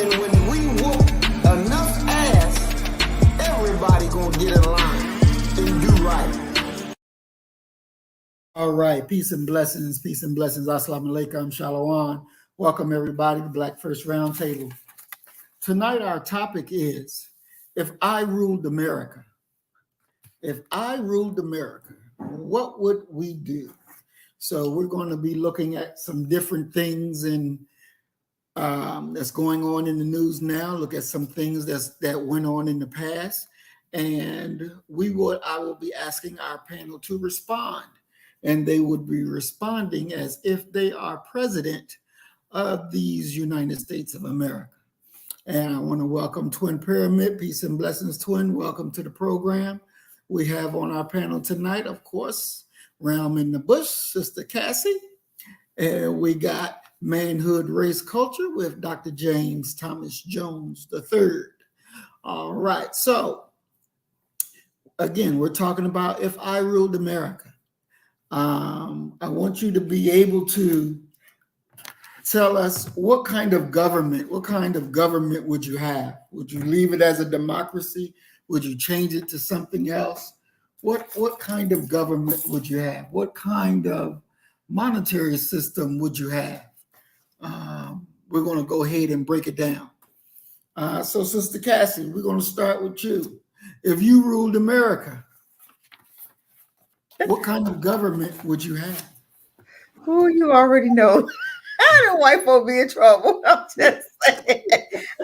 And when we whoop enough ass, everybody gonna get in line and do right. All right, peace and blessings, Assalamu alaikum, shalom. Welcome everybody to Black First Roundtable. Tonight our topic is, if I ruled America, what would we do? So we're going to be looking at some different things and that's going on in the news now. Look at some things that went on in the past, and I will be asking our panel to respond, and they would be responding as if they are president of these United States of America. And I want to welcome Twin Pyramid. Peace and blessings, Twin. Welcome to the program. We have on our panel tonight, of course, Realm in the Bush, Sister Cassie. And we got Manhood Race Culture with Dr. James Thomas Jones III. All right. So, again, we're talking about if I ruled America. I want you to be able to tell us what kind of government would you have? Would you leave it as a democracy? Would you change it to something else? What kind of government would you have? What kind of monetary system would you have? We're going to go ahead and break it down. So, Sister Cassie, we're going to start with you. If you ruled America, what kind of government would you have? Oh, you already know. I don't white folk be in trouble. I'm just saying.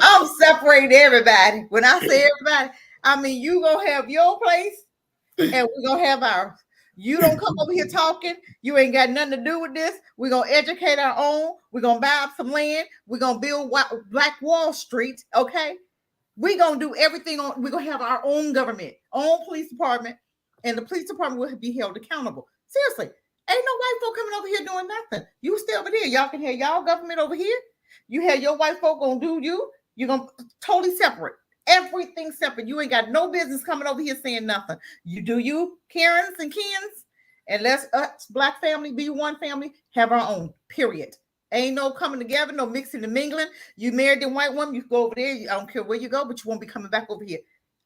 I'm separating everybody. When I say everybody, I mean you gonna have your place and we're gonna have ours. You don't come over here talking. You ain't got nothing to do with this. We're gonna educate our own. We're gonna buy up some land. We're gonna build Black Wall Street. Okay, we're gonna do everything on. We're gonna have our own government, own police department, and the police department will be held accountable. Seriously. Ain't no white folk coming over here doing nothing. You stay over there. Y'all can have y'all government over here. You have your white folk gonna do you. You're gonna totally separate. Everything separate. You ain't got no business coming over here saying nothing. You do you, Karens and Kens, and let's us Black family be one family, have our own, period. Ain't no coming together, no mixing and mingling. You married a white woman, you go over there. I don't care where you go, but you won't be coming back over here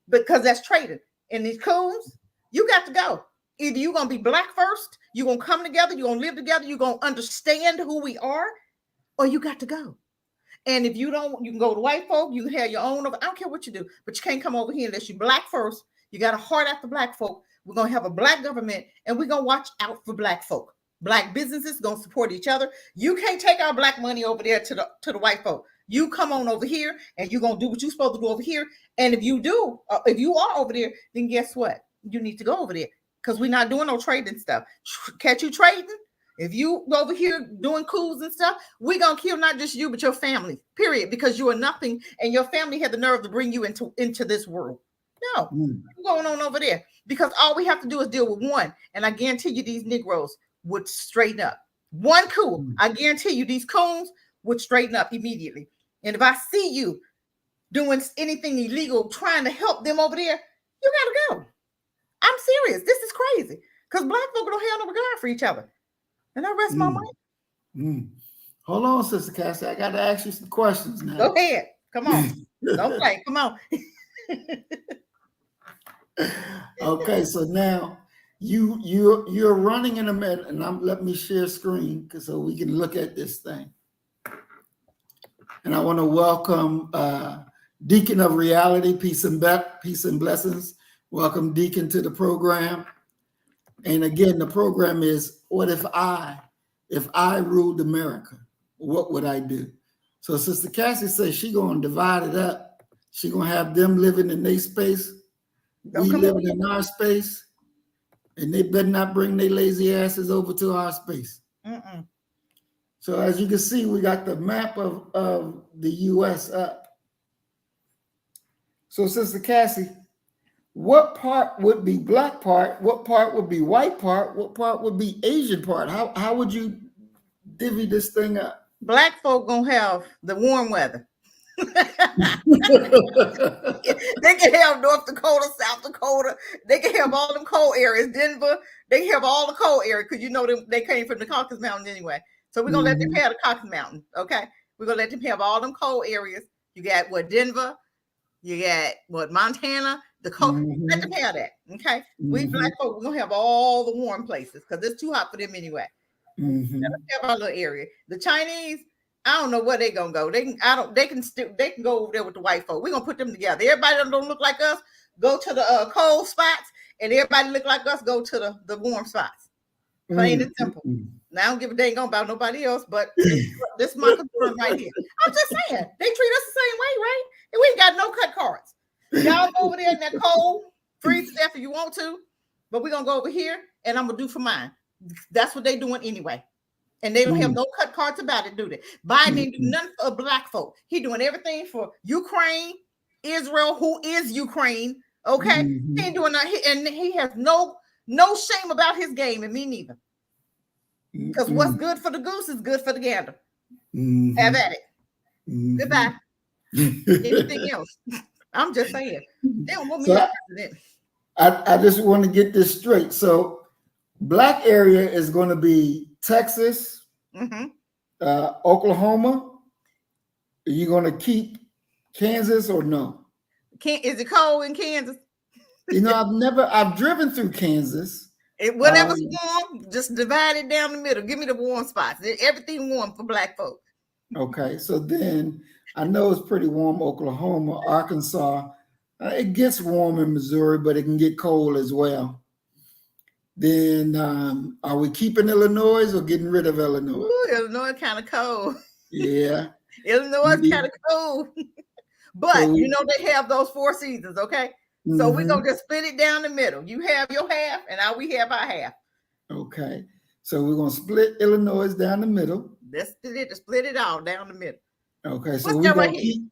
because that's trading. And these coons, you got to go. Either you're going to be Black first, you're going to come together, you're going to live together, you're going to understand who we are, or you got to go. And if you don't, you can go to white folk, you can have your own, I don't care what you do, but you can't come over here unless you're Black first. You got a heart after Black folk. We're going to have a Black government, and we're going to watch out for Black folk. Black businesses going to support each other. You can't take our Black money over there to the white folk. You come on over here, and you're going to do what you're supposed to do over here. And if you do, if you are over there, then guess what? You need to go over there. Because we're not doing no trading stuff. Catch you trading. If you over here doing coups and stuff, we're going to kill not just you, but your family, period. Because you are nothing and your family had the nerve to bring you into this world. No, what's going on over there? Because all we have to do is deal with one. And I guarantee you these Negroes would straighten up. One coup, I guarantee you these coons would straighten up immediately. And if I see you doing anything illegal, trying to help them over there, you got to go. I'm serious. This is crazy because Black folk don't have no regard for each other. And I rest my mind. Hold on, Sister Cassie. I got to ask you some questions now. Go ahead. Come on. Don't play. Come on. Okay, so now you're running in a minute, and let me share screen so we can look at this thing. And I want to welcome Deacon of Reality, peace and blessings. Welcome, Deacon, to the program. And again, the program is, what if I ruled America, what would I do? So Sister Cassie says she's going to divide it up. She's going to have them living in their space. We living in our space. And they better not bring their lazy asses over to our space. So as you can see, we got the map of the U.S. up. So Sister Cassie, what part would be Black part? What part would be white part? What part would be Asian part? How would you divvy this thing up? Black folk gonna have the warm weather. They can have North Dakota, South Dakota. They can have all them cold areas. Denver, they have all the cold areas because you know them. They came from the Caucasus Mountains anyway. So we're gonna let them have the Caucasus Mountain. Okay, we're gonna let them have all them cold areas. You got what, Denver? You got what, Montana? Dakota. Mhm. Let them have that. Okay. We Mhm. black folk, we're gonna have all the warm places because it's too hot for them anyway. Mhm. Have our little area. The Chinese, I don't know where they gonna go. They can go over there with the white folk. We're gonna put them together. Everybody that don't look like us, go to the cold spots, and everybody look like us, go to the warm spots. Plain and simple. Now I don't give a dang about nobody else, but this is my concern right here. I'm just saying, they treat us the same way, right? And we ain't got no cut cards. Y'all go over there in that cold, freeze stuff if you want to, but we're gonna go over here and I'm gonna do for mine. That's what they doing anyway. And they don't have no cut cards about it, do they? Biden ain't do nothing for black folk. He doing everything for Ukraine, Israel, who is Ukraine. Okay, he ain't doing nothing, and he has no shame about his game, and me neither. Because what's good for the goose is good for the gander. Have at it. Goodbye. Anything else? I'm just saying. They don't want me as president. I just want to get this straight. So, black area is going to be Texas, Oklahoma. Are you going to keep Kansas or no? Is it cold in Kansas? You know, I've driven through Kansas. Whatever's warm, just divide it down the middle. Give me the warm spots. Everything warm for black folk. Okay, so then I know it's pretty warm, Oklahoma, Arkansas. It gets warm in Missouri, but it can get cold as well. Then are we keeping Illinois or getting rid of Illinois? Ooh, Illinois kind of cold. Yeah. Illinois kind of cold. But so you know they have those 4 seasons, okay? So we're going to just split it down the middle. You have your half, and we have our half. Okay. So we're going to split Illinois down the middle. That's it. Split it all down the middle. Okay. So we're going to keep.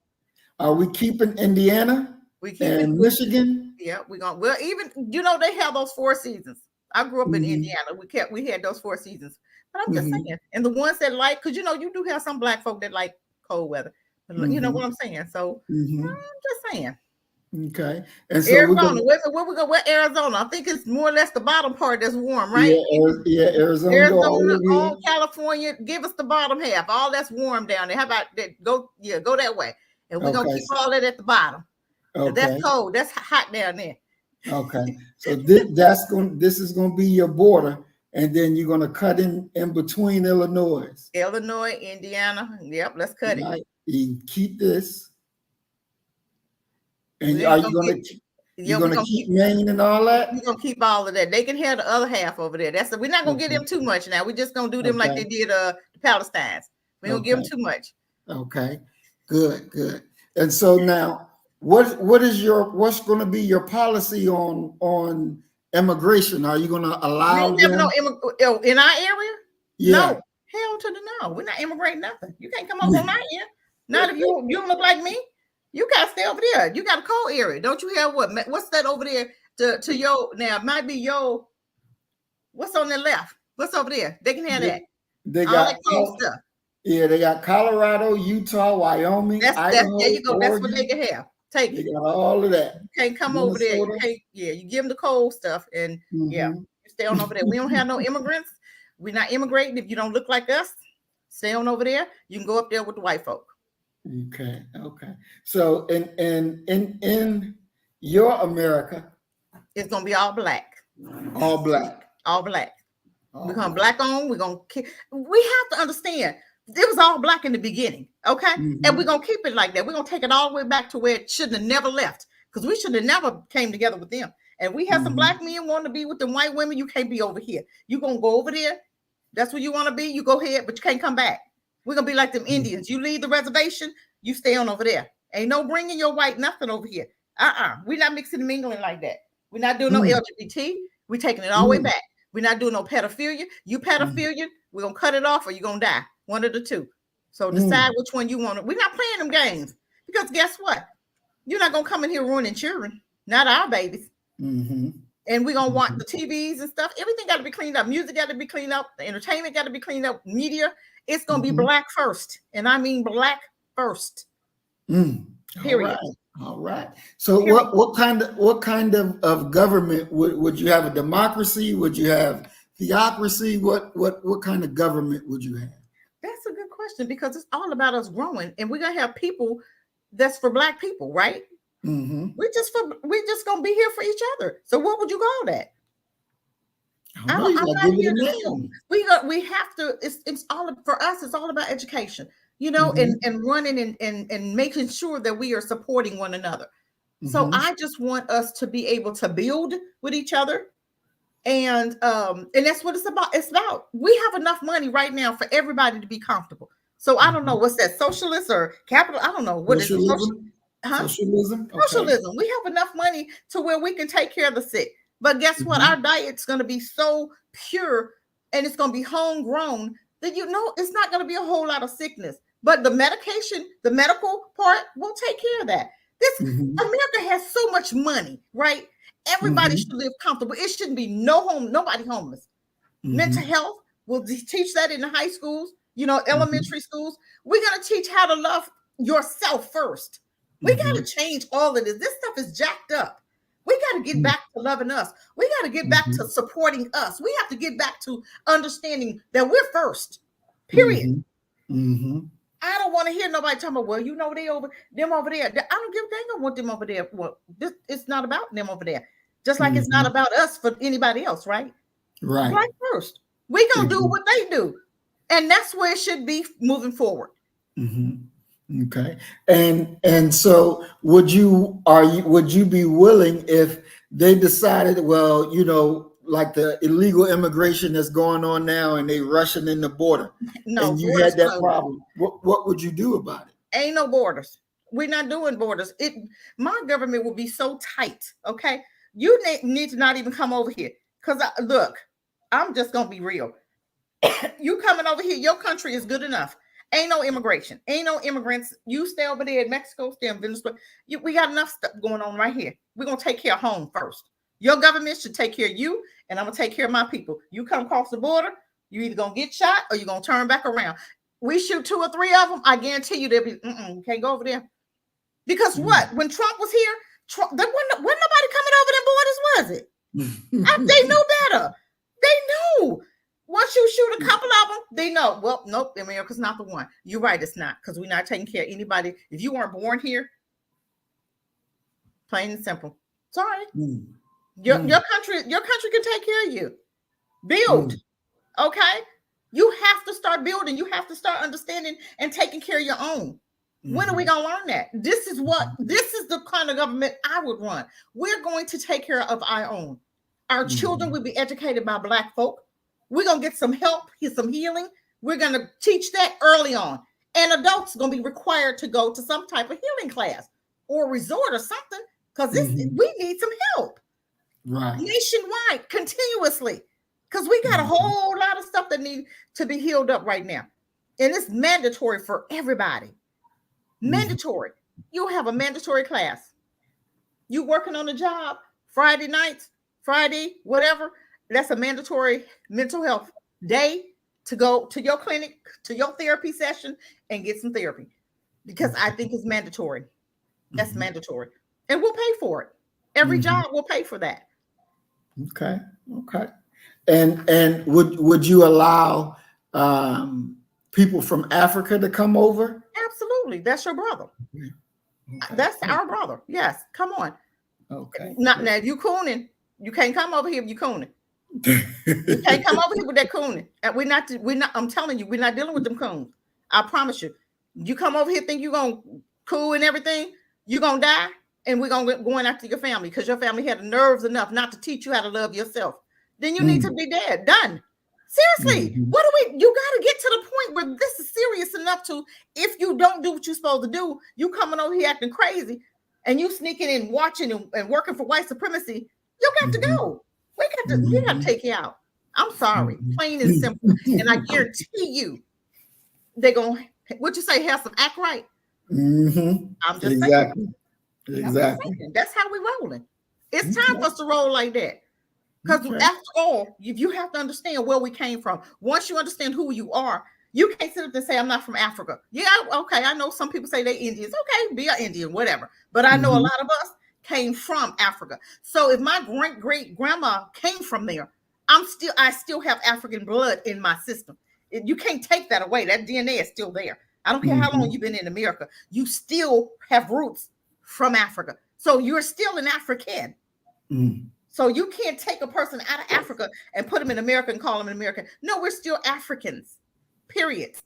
Are we keeping Indiana? We keeping and Michigan? Yeah, we're going. Well, even they have those 4 seasons. I grew up in Indiana. We had those 4 seasons. But I'm just saying, and the ones that like, because you do have some black folk that like cold weather. You know what I'm saying? So I'm just saying. Okay. And so Arizona, where Arizona? I think it's more or less the bottom part that's warm, right? Yeah, Arizona, all California. Give us the bottom half. All that's warm down there. How about that? Go that way. And we're gonna keep all that at the bottom. Okay. That's cold. That's hot down there. Okay. So this is gonna be your border, and then you're gonna cut in between Illinois. Indiana. Yep, let's cut it. You keep this. And are you going to keep Maine and all that? We're going to keep all of that. They can have the other half over there. We're not going to get them too much now. We're just going to do them like they did the Palestinians. We don't give them too much. Okay, good. And so now, what's going to be your policy on immigration? Are you going to allow them? In our area? Yeah. No. Hell to the no. We're not immigrating nothing. You can't come up on our end. Not if you don't look like me. You gotta stay over there. You got a cold area. Don't you have what's that over there to your now? It might be your what's on the left? What's over there? They can have that. They got cold stuff. Yeah, they got Colorado, Utah, Wyoming. Idaho, there you go. Oregon. That's what they can have. Take it. They got all of that. You can't come over there. You give them the cold stuff, and you stay on over there. We don't have no immigrants. We're not immigrating. If you don't look like us, stay on over there. You can go up there with the white folk. Okay. So in your America, it's gonna be all black. All black. We're gonna black on. We have to understand it was all black in the beginning, okay? And we're gonna keep it like that. We're gonna take it all the way back to where it shouldn't have never left, because we should have never came together with them. And we have some black men want to be with them white women. You can't be over here. You're gonna go over there. That's where you want to be. You go ahead, but you can't come back. We're going to be like them Indians. You leave the reservation, you stay on over there. Ain't no bringing your white nothing over here. We're not mixing and mingling like that. We're not doing no LGBT. We're taking it all the way back. We're not doing no pedophilia. You pedophilia, we're going to cut it off or you're going to die. One of the two. So decide which one you want. We're not playing them games, because guess what? You're not going to come in here ruining children, not our babies. And we're going to want the TVs and stuff. Everything got to be cleaned up. Music got to be cleaned up. The entertainment got to be cleaned up. Media. It's going to be black first. And I mean black first. Period. All right. So what kind of government would you have? A democracy? Would you have theocracy? What kind of government would you have? That's a good question, because it's all about us growing. And we're going to have people that's for Black people, right? Mm-hmm. We're just gonna be here for each other. So what would you call that? I'm not here to know. We have to. It's all for us. It's all about education, you know, and running and making sure that we are supporting one another. So I just want us to be able to build with each other, and that's what it's about. It's about we have enough money right now for everybody to be comfortable. So I don't know what's that, socialist or capital. I don't know what is it. Socialism. Okay. Socialism. We have enough money to where we can take care of the sick. But guess what? Our diet's going to be so pure and it's going to be homegrown that it's not going to be a whole lot of sickness. But the medication, the medical part will take care of that. America has so much money, right? Everybody should live comfortable. It shouldn't be nobody homeless. Mental health, we'll teach that in the high schools, elementary schools. We're going to teach how to love yourself first. We got to change all of this. This stuff is jacked up. We got to get back to loving us. We got to get back to supporting us. We have to get back to understanding that we're first, period. I don't want to hear nobody talking about, well, them over there. I don't give a dang on what them over there. Well, it's not about them over there. Just like it's not about us for anybody else, right? Right. Black first. We going to do what they do. And that's where it should be moving forward. Okay. And so would you be willing if they decided, well, like the illegal immigration that's going on now and they rushing in the border, and you had that problem, what would you do about it? Ain't no borders. We're not doing borders. My government will be so tight. Okay. You need to not even come over here. Because look, I'm just going to be real. You coming over here, your country is good enough. Ain't no immigration. Ain't no immigrants. You stay over there in Mexico, stay in Venezuela. We got enough stuff going on right here. We're going to take care of home first. Your government should take care of you, and I'm going to take care of my people. You come across the border, you either going to get shot or you're going to turn back around. We shoot 2 or 3 of them, I guarantee you they'll be, you can't go over there. Because what? When Trump was here, there wasn't nobody coming over them borders, was it? They know better. They knew. Once you shoot a couple of them, they know. Well, nope, America's not the one. You're right, it's not, because we're not taking care of anybody. If you weren't born here, plain and simple. Sorry. Your country can take care of you. Build. Okay? You have to start building. You have to start understanding and taking care of your own. When are we going to learn that? This is the kind of government I would run. We're going to take care of our own. Our children will be educated by Black folk. We're going to get some help, some healing. We're going to teach that early on. And adults are going to be required to go to some type of healing class or resort or something, because we need some help. Right. Nationwide, continuously. Because we got a whole lot of stuff that need to be healed up right now. And it's mandatory for everybody. Mandatory. You have a mandatory class. You working on a job Friday nights, Friday, whatever. That's a mandatory mental health day to go to your clinic, to your therapy session, and get some therapy, because I think it's mandatory. That's mandatory. And we'll pay for it. Every job will pay for that. Okay. And would you allow people from Africa to come over? Absolutely. That's your brother. Okay. That's our brother. Yes. Come on. Okay. Now, if you cooning, you can't come over here if you cooning. You can't come over here with that cooning. And we're not. I'm telling you, we're not dealing with them coons. I promise you. You come over here, think you're gonna cool and everything, you're gonna die, and we're gonna going after your family because your family had the nerves enough not to teach you how to love yourself. Then you need to be dead. Done. Seriously, you got to get to the point where this is serious enough to, if you don't do what you're supposed to do, you coming over here acting crazy, and you sneaking in, watching and working for white supremacy, you got to go. We got to take you out. I'm sorry, plain and simple. And I guarantee you, they're going to, what you say, have some act right. I'm just saying. Exactly. That's how we rolling. It's time for us to roll like that. Because after all, you have to understand where we came from. Once you understand who you are, you can't sit up and say, I'm not from Africa. Yeah, okay, I know some people say they're Indians. Okay, be an Indian, whatever. But I know a lot of us came from Africa. So if my great-great-grandma came from there, I still have African blood in my system. You can't take that away. That DNA is still there. I don't care how long you've been in America. You still have roots from Africa. So you're still an African. So you can't take a person out of Africa and put them in America and call them an American. No, we're still Africans, period.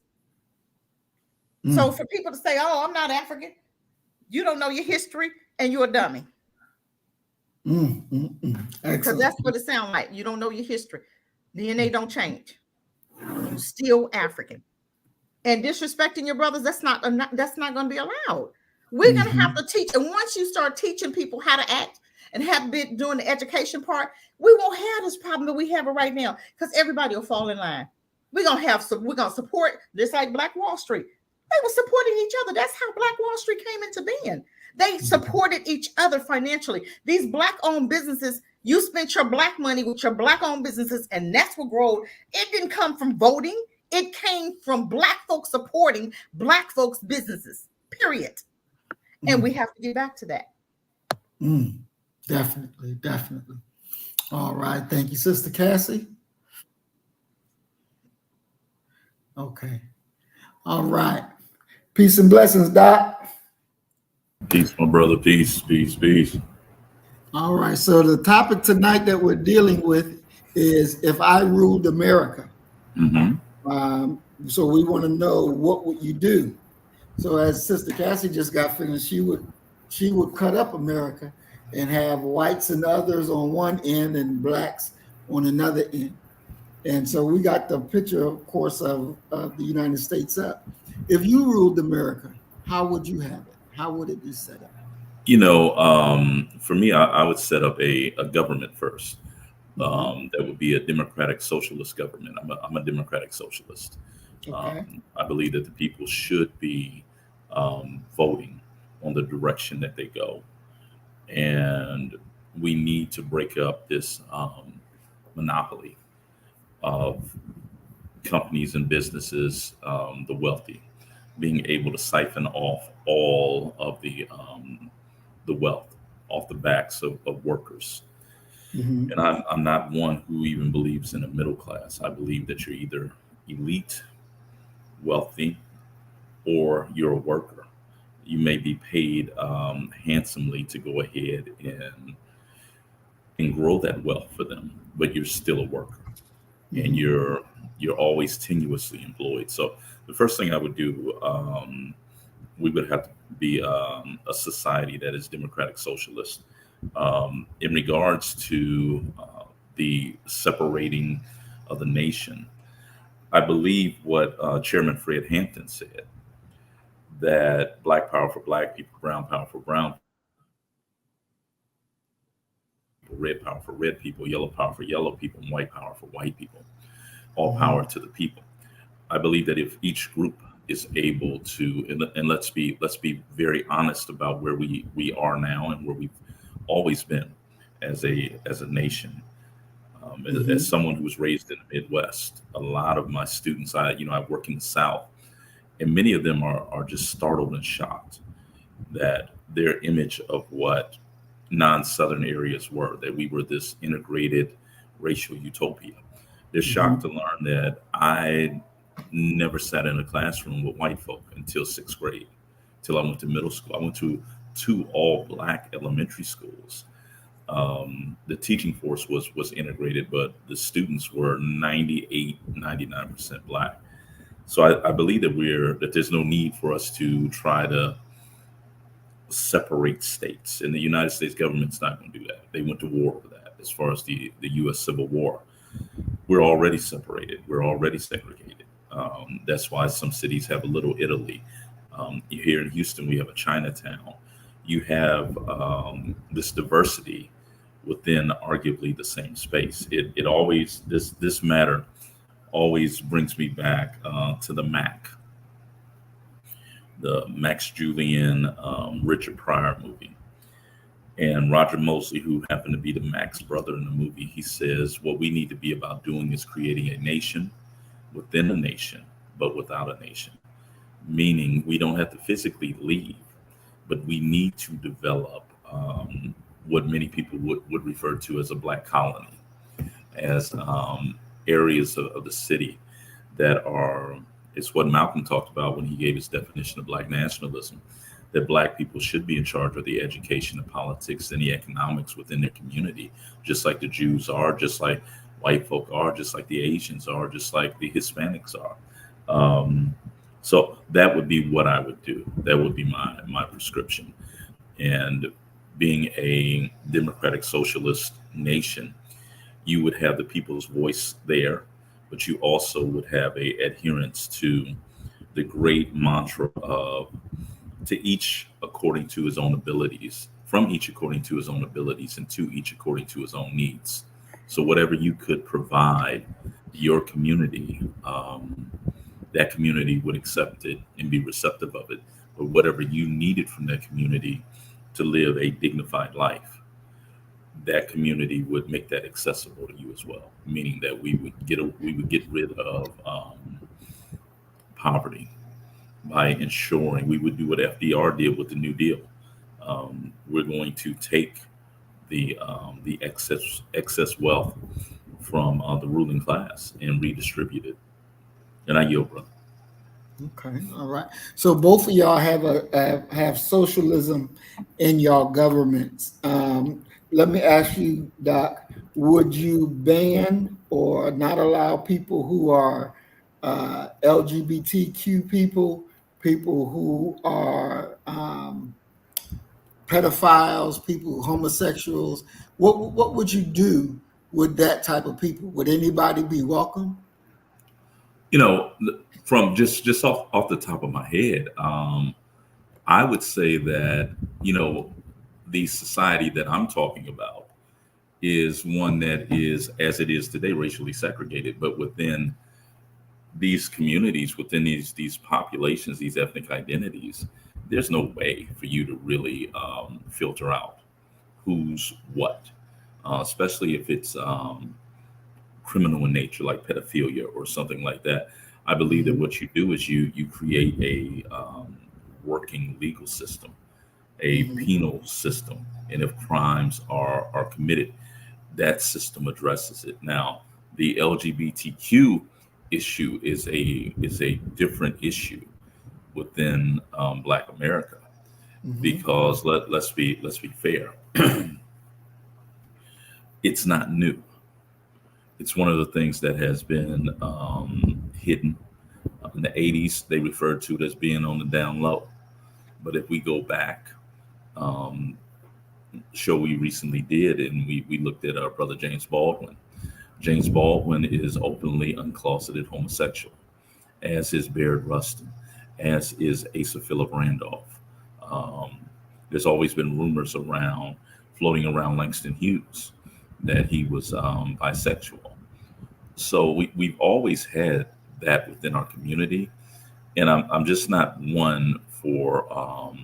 So for people to say, oh, I'm not African, you don't know your history and you're a dummy. Because that's what it sounds like. You don't know your history. DNA don't change. You're still African. And disrespecting your brothers, that's not going to be allowed. We're going to have to teach. And once you start teaching people how to act and have been doing the education part, we won't have this problem that we have right now, because everybody will fall in line. We're going to support, just like Black Wall Street. They were supporting each other. That's how Black Wall Street came into being. They supported each other financially. These Black-owned businesses, you spent your Black money with your Black-owned businesses, and that's what grew. It didn't come from voting. It came from Black folks supporting Black folks' businesses, period. And we have to get back to that. Definitely, definitely. All right. Thank you, Sister Cassie. Okay. All right. Peace and blessings, Doc. Peace, my brother. Peace, peace, peace. All right. So the topic tonight that we're dealing with is If I Ruled America. So we want to know, what would you do? So as Sister Cassie just got finished, she would cut up America and have whites and others on one end and blacks on another end. And so we got the picture, of course, of the United States up. If you ruled America, how would you have it? How would it be set up? You know, for me, I would set up a government first. That would be a democratic socialist government. I'm a democratic socialist. Okay. I believe that the people should be voting on the direction that they go. And we need to break up this monopoly of companies and businesses, the wealthy, being able to siphon off all of the wealth off the backs of workers. And I'm not one who even believes in a middle class. I believe that you're either elite, wealthy, or you're a worker. You may be paid handsomely to go ahead and grow that wealth for them, but you're still a worker, and you're always tenuously employed. So the first thing I would do, we would have to be a society that is democratic socialist. In regards to the separating of the nation, I believe what Chairman Fred Hampton said, that Black power for Black people, brown power for brown people, red power for red people, yellow power for yellow people, and white power for white people. All power to the people. I believe that if each group is able to, and let's be very honest about where we are now and where we've always been as a nation. As someone who was raised in the Midwest, a lot of my students, I work in the South, and many of them are just startled and shocked that their image of what non-Southern areas were, that we were this integrated racial utopia. They're shocked to learn that I never sat in a classroom with white folk until 6th grade, till I went to middle school. I went to 2 all-Black elementary schools. The teaching force was integrated, but the students were 99% Black. So I believe that there's no need for us to try to separate states, and the United States government's not going to do that. They went to war over that. As far as the U.S. Civil War, we're already separated. We're already segregated. That's why some cities have a little Italy. Here in Houston, we have a Chinatown. You have this diversity within arguably the same space. It always, this matter always brings me back to the Mac, the Max Julian, Richard Pryor movie. And Roger Mosley, who happened to be the Max brother in the movie, he says, what we need to be about doing is creating a nation within a nation, but without a nation. Meaning we don't have to physically leave, but we need to develop what many people would refer to as a Black colony, as areas of the city that are It's what Malcolm talked about when he gave his definition of Black nationalism, that Black people should be in charge of the education, the politics, and the economics within their community, just like the Jews are, just like white folk are, just like the Asians are, just like the Hispanics are. So that would be what I would do. That would be my prescription. And being a democratic socialist nation, you would have the people's voice there, but you also would have a adherence to the great mantra of to each according to his own abilities, from each according to his own abilities, and to each according to his own needs. So whatever you could provide your community, that community would accept it and be receptive of it. But whatever you needed from that community to live a dignified life, that community would make that accessible to you as well. Meaning that we would get rid of poverty by ensuring we would do what FDR did with the New Deal. We're going to take the excess wealth from the ruling class and redistribute it. And I yield, brother. Okay, all right. So both of y'all have socialism in your governments. Let me ask you, Doc, would you ban or not allow people who are LGBTQ people who are pedophiles, people, homosexuals? What would you do with that type of people? Would anybody be welcome? You know, from just off the top of my head, I would say that, you know, the society that I'm talking about is one that is, as it is today, racially segregated. But within these communities, within these populations, these ethnic identities, there's no way for you to really filter out who's what, especially if it's criminal in nature, like pedophilia or something like that. I believe that what you do is you create a working legal system, a penal system, and if crimes are committed, that system addresses it. Now, the LGBTQ issue is a different issue within Black America, because let's be fair, it's not new. It's one of the things that has been hidden. In the 80s, they referred to it as being on the down low. But if we go back, show we recently did, and we looked at our brother James Baldwin. James Baldwin is openly uncloseted homosexual, as is Baird Rustin, as is Asa Philip Randolph. There's always been rumors floating around Langston Hughes that he was bisexual. So we've always had that within our community, and I'm just not one for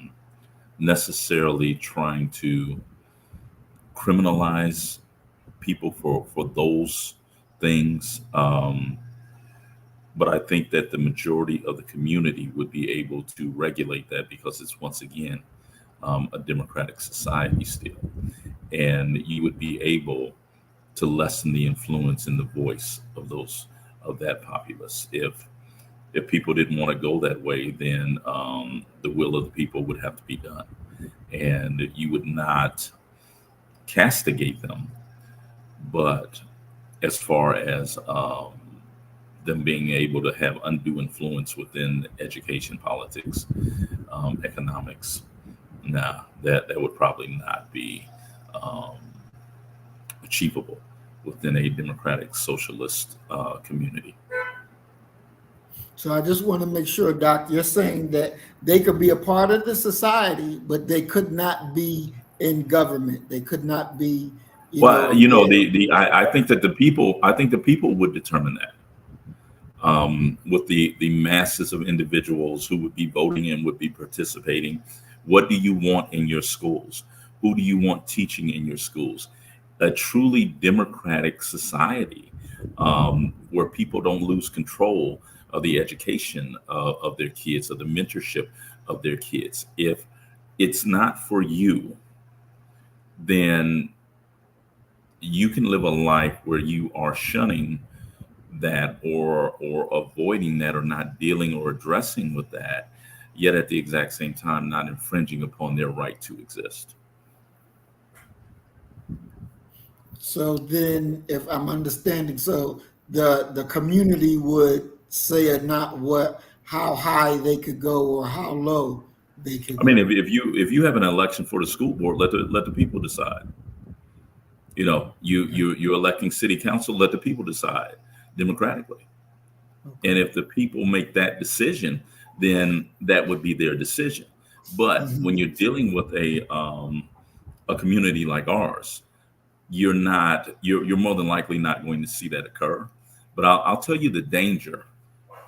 necessarily trying to criminalize people for those things. But I think that the majority of the community would be able to regulate that, because it's, once again, a democratic society still, and you would be able to lessen the influence and the voice of that populace. If people didn't want to go that way, then the will of the people would have to be done, and you would not castigate them. But as far as them being able to have undue influence within education, politics, economics, that would probably not be achievable within a democratic socialist community. So I just want to make sure, Doc, you're saying that they could be a part of the society, but they could not be in government. They could not be. I think that the people would determine that. With the masses of individuals who would be voting and would be participating. What do you want in your schools? Who do you want teaching in your schools? A truly democratic society where people don't lose control of the education of their kids, of the mentorship of their kids. If it's not for you, then you can live a life where you are shunning that or avoiding that or not dealing or addressing with that, yet at the exact same time not infringing upon their right to exist. So then, if I'm understanding, so the community would say not how high they could go or how low they could I mean, go. if you have an election for the school board, let the people decide. You know, you're electing city council, let the people decide democratically. Okay. And if the people make that decision, then that would be their decision. But when you're dealing with a community like ours, you're more than likely not going to see that occur. But I'll tell you the danger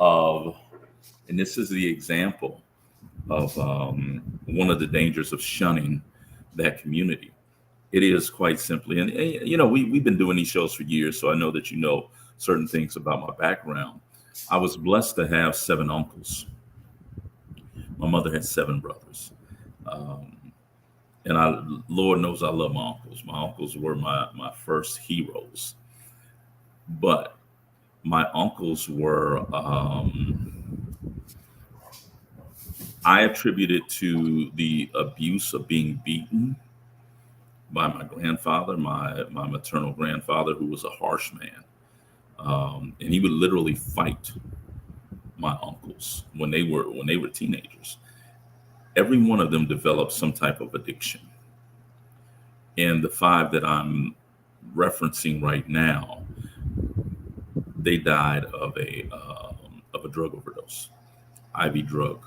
of, and this is the example of one of the dangers of shunning that community. It is quite simply, and you know, we've been doing these shows for years, so I know that you know certain things about my background. I was blessed to have 7 uncles. My mother had 7 brothers. And Lord knows I love my uncles. My uncles were my first heroes. But my uncles were, I attribute it to the abuse of being beaten by my grandfather, my maternal grandfather, who was a harsh man. And he would literally fight my uncles when they were teenagers. Every one of them developed some type of addiction. And the 5 that I'm referencing right now, they died of a drug overdose, IV drug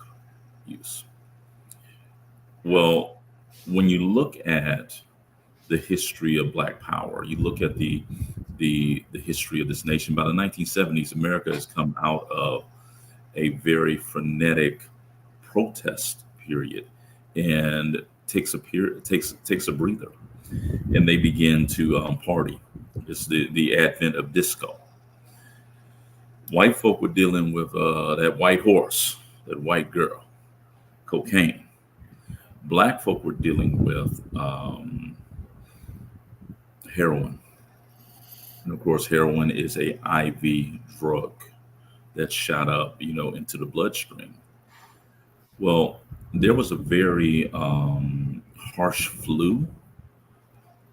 use. Well, when you look at the history of Black Power, you look at the history of this nation. By the 1970s, America has come out of a very frenetic protest period and takes a breather, and they begin to party. It's the advent of disco. White folk were dealing with that white horse, that white girl, cocaine. Black folk were dealing with heroin. And of course, heroin is a IV drug that's shot up, you know, into the bloodstream. Well, there was a very harsh flu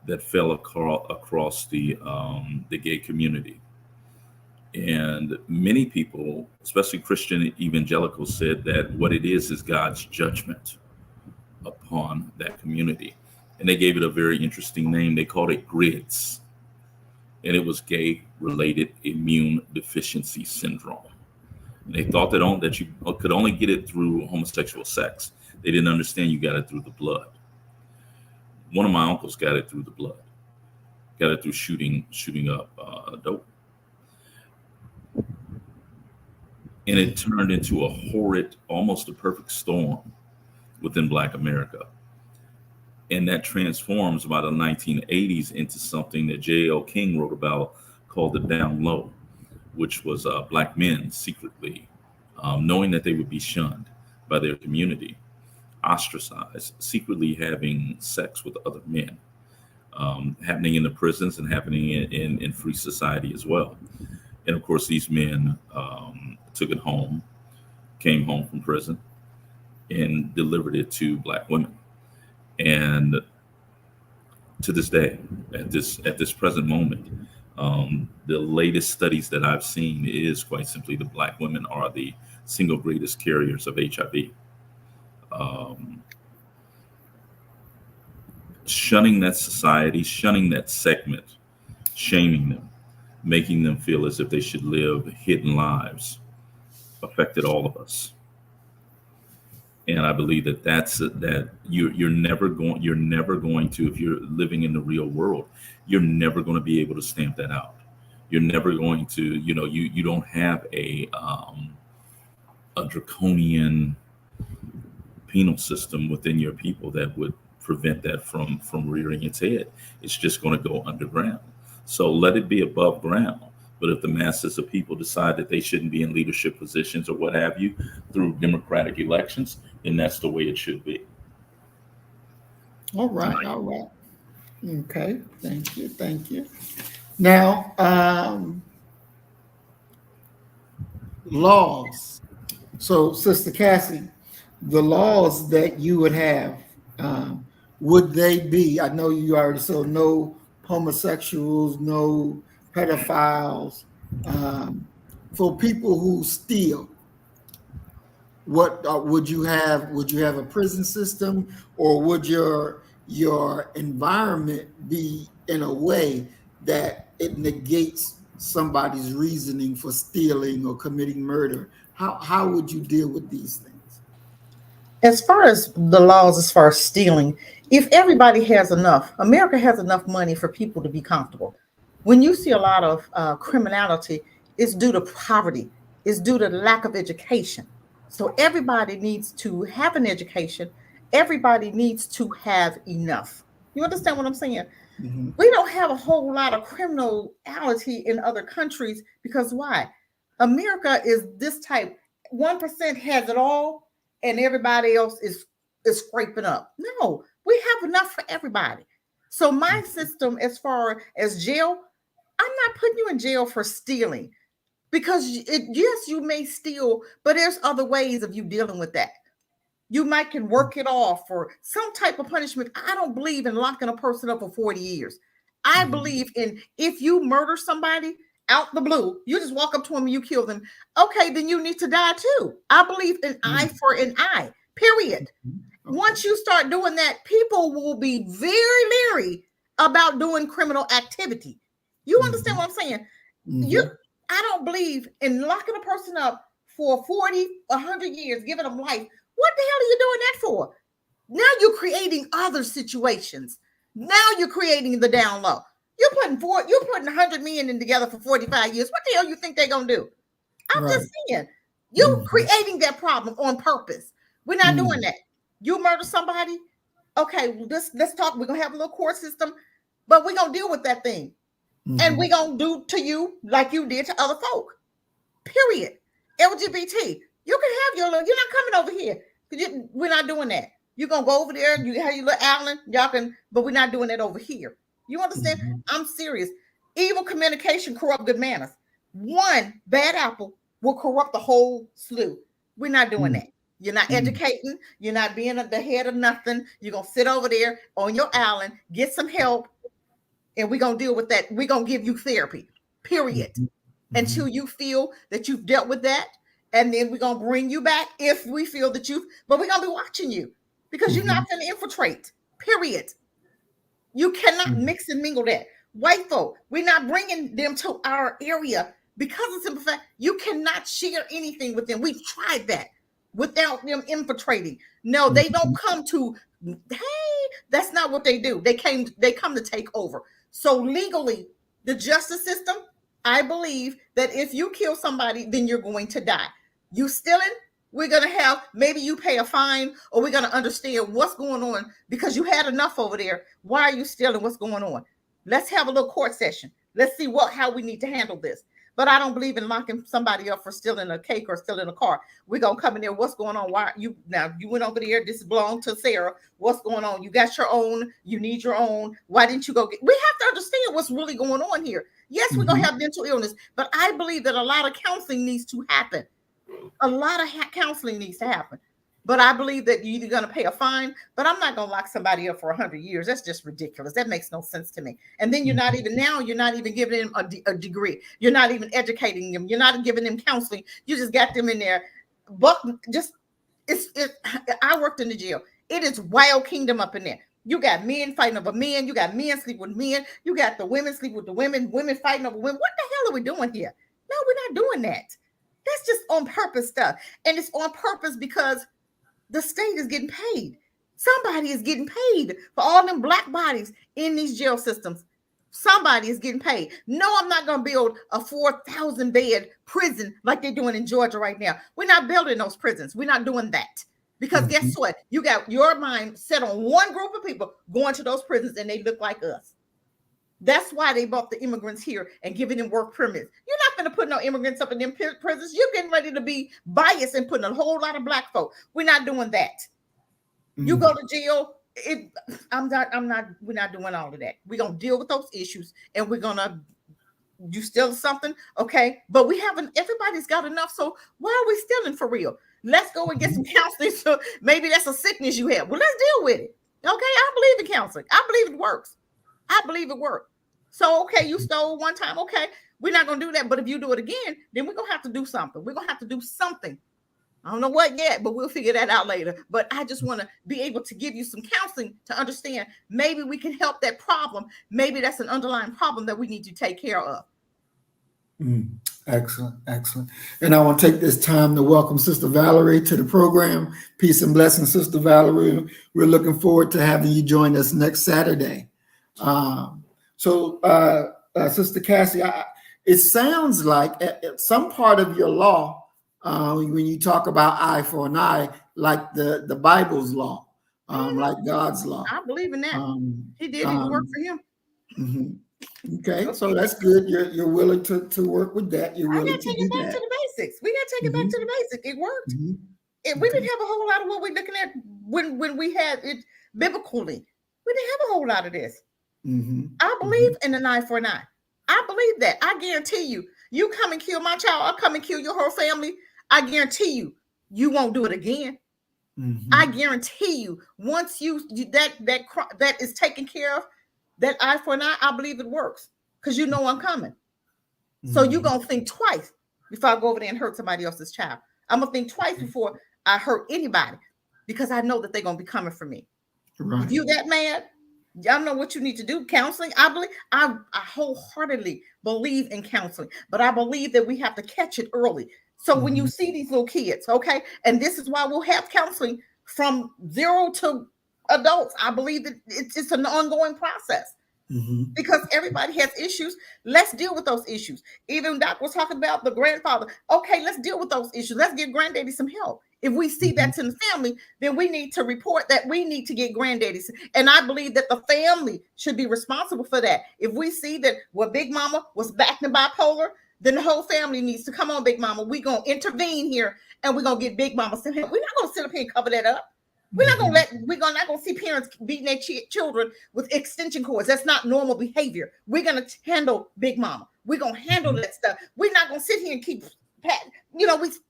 that fell across the gay community. And many people, especially Christian evangelicals, said that what it is God's judgment upon that community. And they gave it a very interesting name. They called it GRIDS. And it was gay-related immune deficiency syndrome. And they thought that you could only get it through homosexual sex. They didn't understand you got it through the blood. One of my uncles got it through the blood. Got it through shooting up dope. And it turned into a horrid, almost a perfect storm within Black America. And that transforms by the 1980s into something that J.L. King wrote about called the down low, which was Black men secretly, knowing that they would be shunned by their community, ostracized, secretly having sex with other men, happening in the prisons and happening in free society as well. And of course, these men took it home, came home from prison, and delivered it to Black women. And to this day, at this present moment, the latest studies that I've seen is quite simply the Black women are the single greatest carriers of HIV. Shunning that society, shunning that segment, shaming them, making them feel as if they should live hidden lives, affected all of us. And I believe that you're never going to, if you're living in the real world, you're never going to be able to stamp that out. You're never going to, you don't have a draconian penal system within your people that would prevent that from rearing its head. It's just going to go underground. So let it be above ground. But if the masses of people decide that they shouldn't be in leadership positions or what have you through democratic elections, then that's the way it should be. All right. Okay. Thank you. Now, laws. So, Sister Cassie, the laws that you would have, would they be? I know you already so no homosexuals, no pedophiles, for people who steal. What would you have? Would you have a prison system, or would your environment be in a way that it negates somebody's reasoning for stealing or committing murder? How would you deal with these things? As far as the laws, as far as stealing, if everybody has enough, America has enough money for people to be comfortable. When you see a lot of criminality, it's due to poverty, it's due to the lack of education. So everybody needs to have an education. Everybody needs to have enough. You understand what I'm saying? Mhm. We don't have a whole lot of criminality in other countries because why? America is this type. 1% has it all, and everybody else is scraping up. No, we have enough for everybody. So my system, as far as jail, I'm not putting you in jail for stealing because yes, you may steal, but there's other ways of you dealing with that. You might can work it off or some type of punishment. I don't believe in locking a person up for 40 years. I Mhm. believe in if you murder somebody out the blue, you just walk up to them and you kill them. Okay, then you need to die too. I believe in eye for an eye, period. Once you start doing that, people will be very leery about doing criminal activity. You understand what I'm saying? You, Mhm. I don't believe in locking a person up for 40, 100 years, giving them life. What the hell are you doing that for? Now you're creating other situations. Now you're creating the down low. You're putting 100 million in together for 45 years. What the hell you think they're gonna do? I'm Right. just saying, you're Mhm. creating that problem on purpose. We're not doing Mhm. that. You murder somebody, okay, well, let's talk. We're gonna have a little court system, but we're gonna deal with that thing. And Mhm. we're gonna do to you like you did to other folk. Period. LGBT, you can have your little, you're not coming over here. We're not doing that. You're gonna go over there, you have your little Allen, y'all can, but we're not doing that over here. You understand? Mhm. I'm serious. Evil communication corrupt good manners. One bad apple will corrupt the whole slew. We're not doing Mhm. that. You're not Mhm. educating, you're not being at the head of nothing. You're gonna sit over there on your island, get some help, and we're gonna deal with that. We're gonna give you therapy, period, Mhm. until Mhm. you feel that you've dealt with that. And then we're gonna bring you back if we feel that but we're gonna be watching you because you're not Mhm. gonna infiltrate, period. You cannot Mhm. mix and mingle that. White folk, we're not bringing them to our area because of simple fact, you cannot share anything with them. We've tried that without them infiltrating. No, they don't Mhm. come to, hey, that's not what they do. They come to take over. So legally, the justice system, I believe that if you kill somebody, then you're going to die. You stealing, we're going to have maybe you pay a fine or we're going to understand what's going on because you had enough over there. Why are you stealing? What's going on? Let's have a little court session. Let's see how we need to handle this. But I don't believe in locking somebody up for stealing a cake or stealing a car. We're gonna come in there. What's going on? Why you now you went over there? This belonged to Sarah. What's going on? You got your own, you need your own. Why didn't you go get? We have to understand what's really going on here. Yes, we're gonna Mhm. have mental illness, but I believe that a lot of counseling needs to happen. A lot of counseling needs to happen. But I believe that you're either going to pay a fine, but I'm not going to lock somebody up for 100 years. That's just ridiculous. That makes no sense to me. And then you're not even giving them a degree. You're not even educating them. You're not giving them counseling. You just got them in there. But just, I worked in the jail. It is wild kingdom up in there. You got men fighting over men. You got men sleep with men. You got the women sleep with the women. Women fighting over women. What the hell are we doing here? No, we're not doing that. That's just on purpose stuff. And it's on purpose because the state is getting paid. Somebody is getting paid for all them black bodies in these jail systems. Somebody is getting paid. No, I'm not going to build a 4,000 bed prison like they're doing in Georgia right now. We're not building those prisons. We're not doing that. Because guess Mhm. what? You got your mind set on one group of people going to those prisons and they look like us. That's why they brought the immigrants here and giving them work permits. You're not going to put no immigrants up in them prisons. You're getting ready to be biased and putting a whole lot of black folk. We're not doing that. You go Mhm. to jail. We're not doing all of that. We're going to deal with those issues and we're going to you steal something, okay, but we haven't, everybody's got enough. So why are we stealing for real? Let's go and get some counseling. So maybe that's a sickness you have. Well, let's deal with it. Okay, I believe in counseling. I believe it works. I believe it worked. So, okay, you stole one time. Okay, we're not going to do that. But if you do it again, then we're going to have to do something. We're going to have to do something. I don't know what yet, but we'll figure that out later. But I just want to be able to give you some counseling to understand maybe we can help that problem. Maybe that's an underlying problem that we need to take care of. Excellent, excellent. And I want to take this time to welcome Sister Valerie to the program. Peace and blessings, Sister Valerie. We're looking forward to having you join us next Saturday. Sister Cassie, it sounds like some part of your law, when you talk about eye for an eye, like the Bible's law, like God's law. I believe in that. He did it work for him. Mm-hmm. Okay, so that's good. You're willing to work with that. You're willing to take do it back that. to the basics. We got to take it back to the basics. It worked. We didn't have a whole lot of what we're looking at when we had it biblically. We didn't have a whole lot of this. I believe in an eye for an eye. I believe that. I guarantee you, you come and kill my child, I'll come and kill your whole family. I guarantee you, you won't do it again. I guarantee you, once that is taken care of, that eye for an eye, I believe it works because you know I'm coming. So you're going to think twice before I go over there and hurt somebody else's child. I'm going to think twice before I hurt anybody because I know that they're going to be coming for me. Right. If you that mad, y'all know what you need to do. Counseling. I wholeheartedly believe in counseling, but I believe that we have to catch it early. So when you see these little kids, okay, and this is why we'll have counseling from 0 to adults. I believe that it's an ongoing process because everybody has issues. Let's deal with those issues. Even Doc was talking about the grandfather. Okay, let's deal with those issues. Let's give granddaddy some help. If we see that's in the family, then we need to report that we need to get granddaddies. And I believe that the family should be responsible for that. If we see that Big Mama was back to bipolar, then the whole family needs to come on, Big Mama. We're going to intervene here and we're going to get Big Mama some help. We're not going to sit up here and cover that up. We're not going to see parents beating their children with extension cords. That's not normal behavior. We're going to handle Big Mama. We're going to handle that stuff. We're not going to sit here and keep, we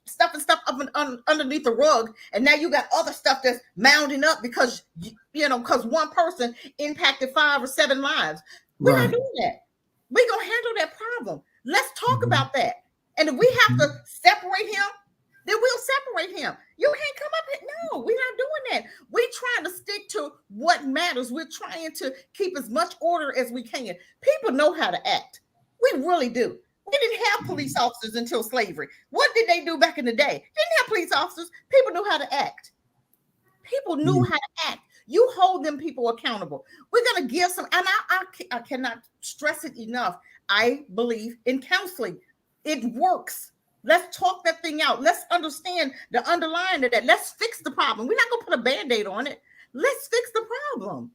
stuffing stuff up underneath the rug. And now you got other stuff that's mounding up because one person impacted 5 or 7 lives. We're not doing that. We're going to handle that problem. Let's talk about that. And if we have to separate him, then we'll separate him. You can't come up here. No, we're not doing that. We're trying to stick to what matters. We're trying to keep as much order as we can. People know how to act. We really do. We didn't have police officers until slavery. What did they do back in the day? Didn't have police officers. People knew how to act. People knew how to act. You hold them people accountable. We're going to give some, and I cannot stress it enough. I believe in counseling. It works. Let's talk that thing out. Let's understand the underlying of that. Let's fix the problem. We're not going to put a Band-Aid on it. Let's fix the problem.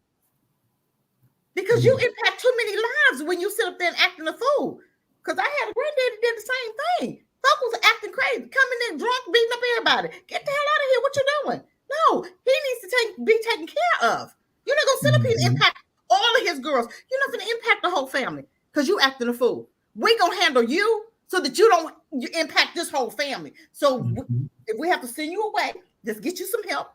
Because you impact too many lives when you sit up there and acting a fool. Because I had a granddaddy did the same thing. Folk was acting crazy, coming in drunk, beating up everybody. Get the hell out of here. What you doing? No, he needs to be taken care of. You're not going to sit up here and impact all of his girls. You're not going to impact the whole family because you acting a fool. We're going to handle you so that you impact this whole family. So if we have to send you away, just get you some help.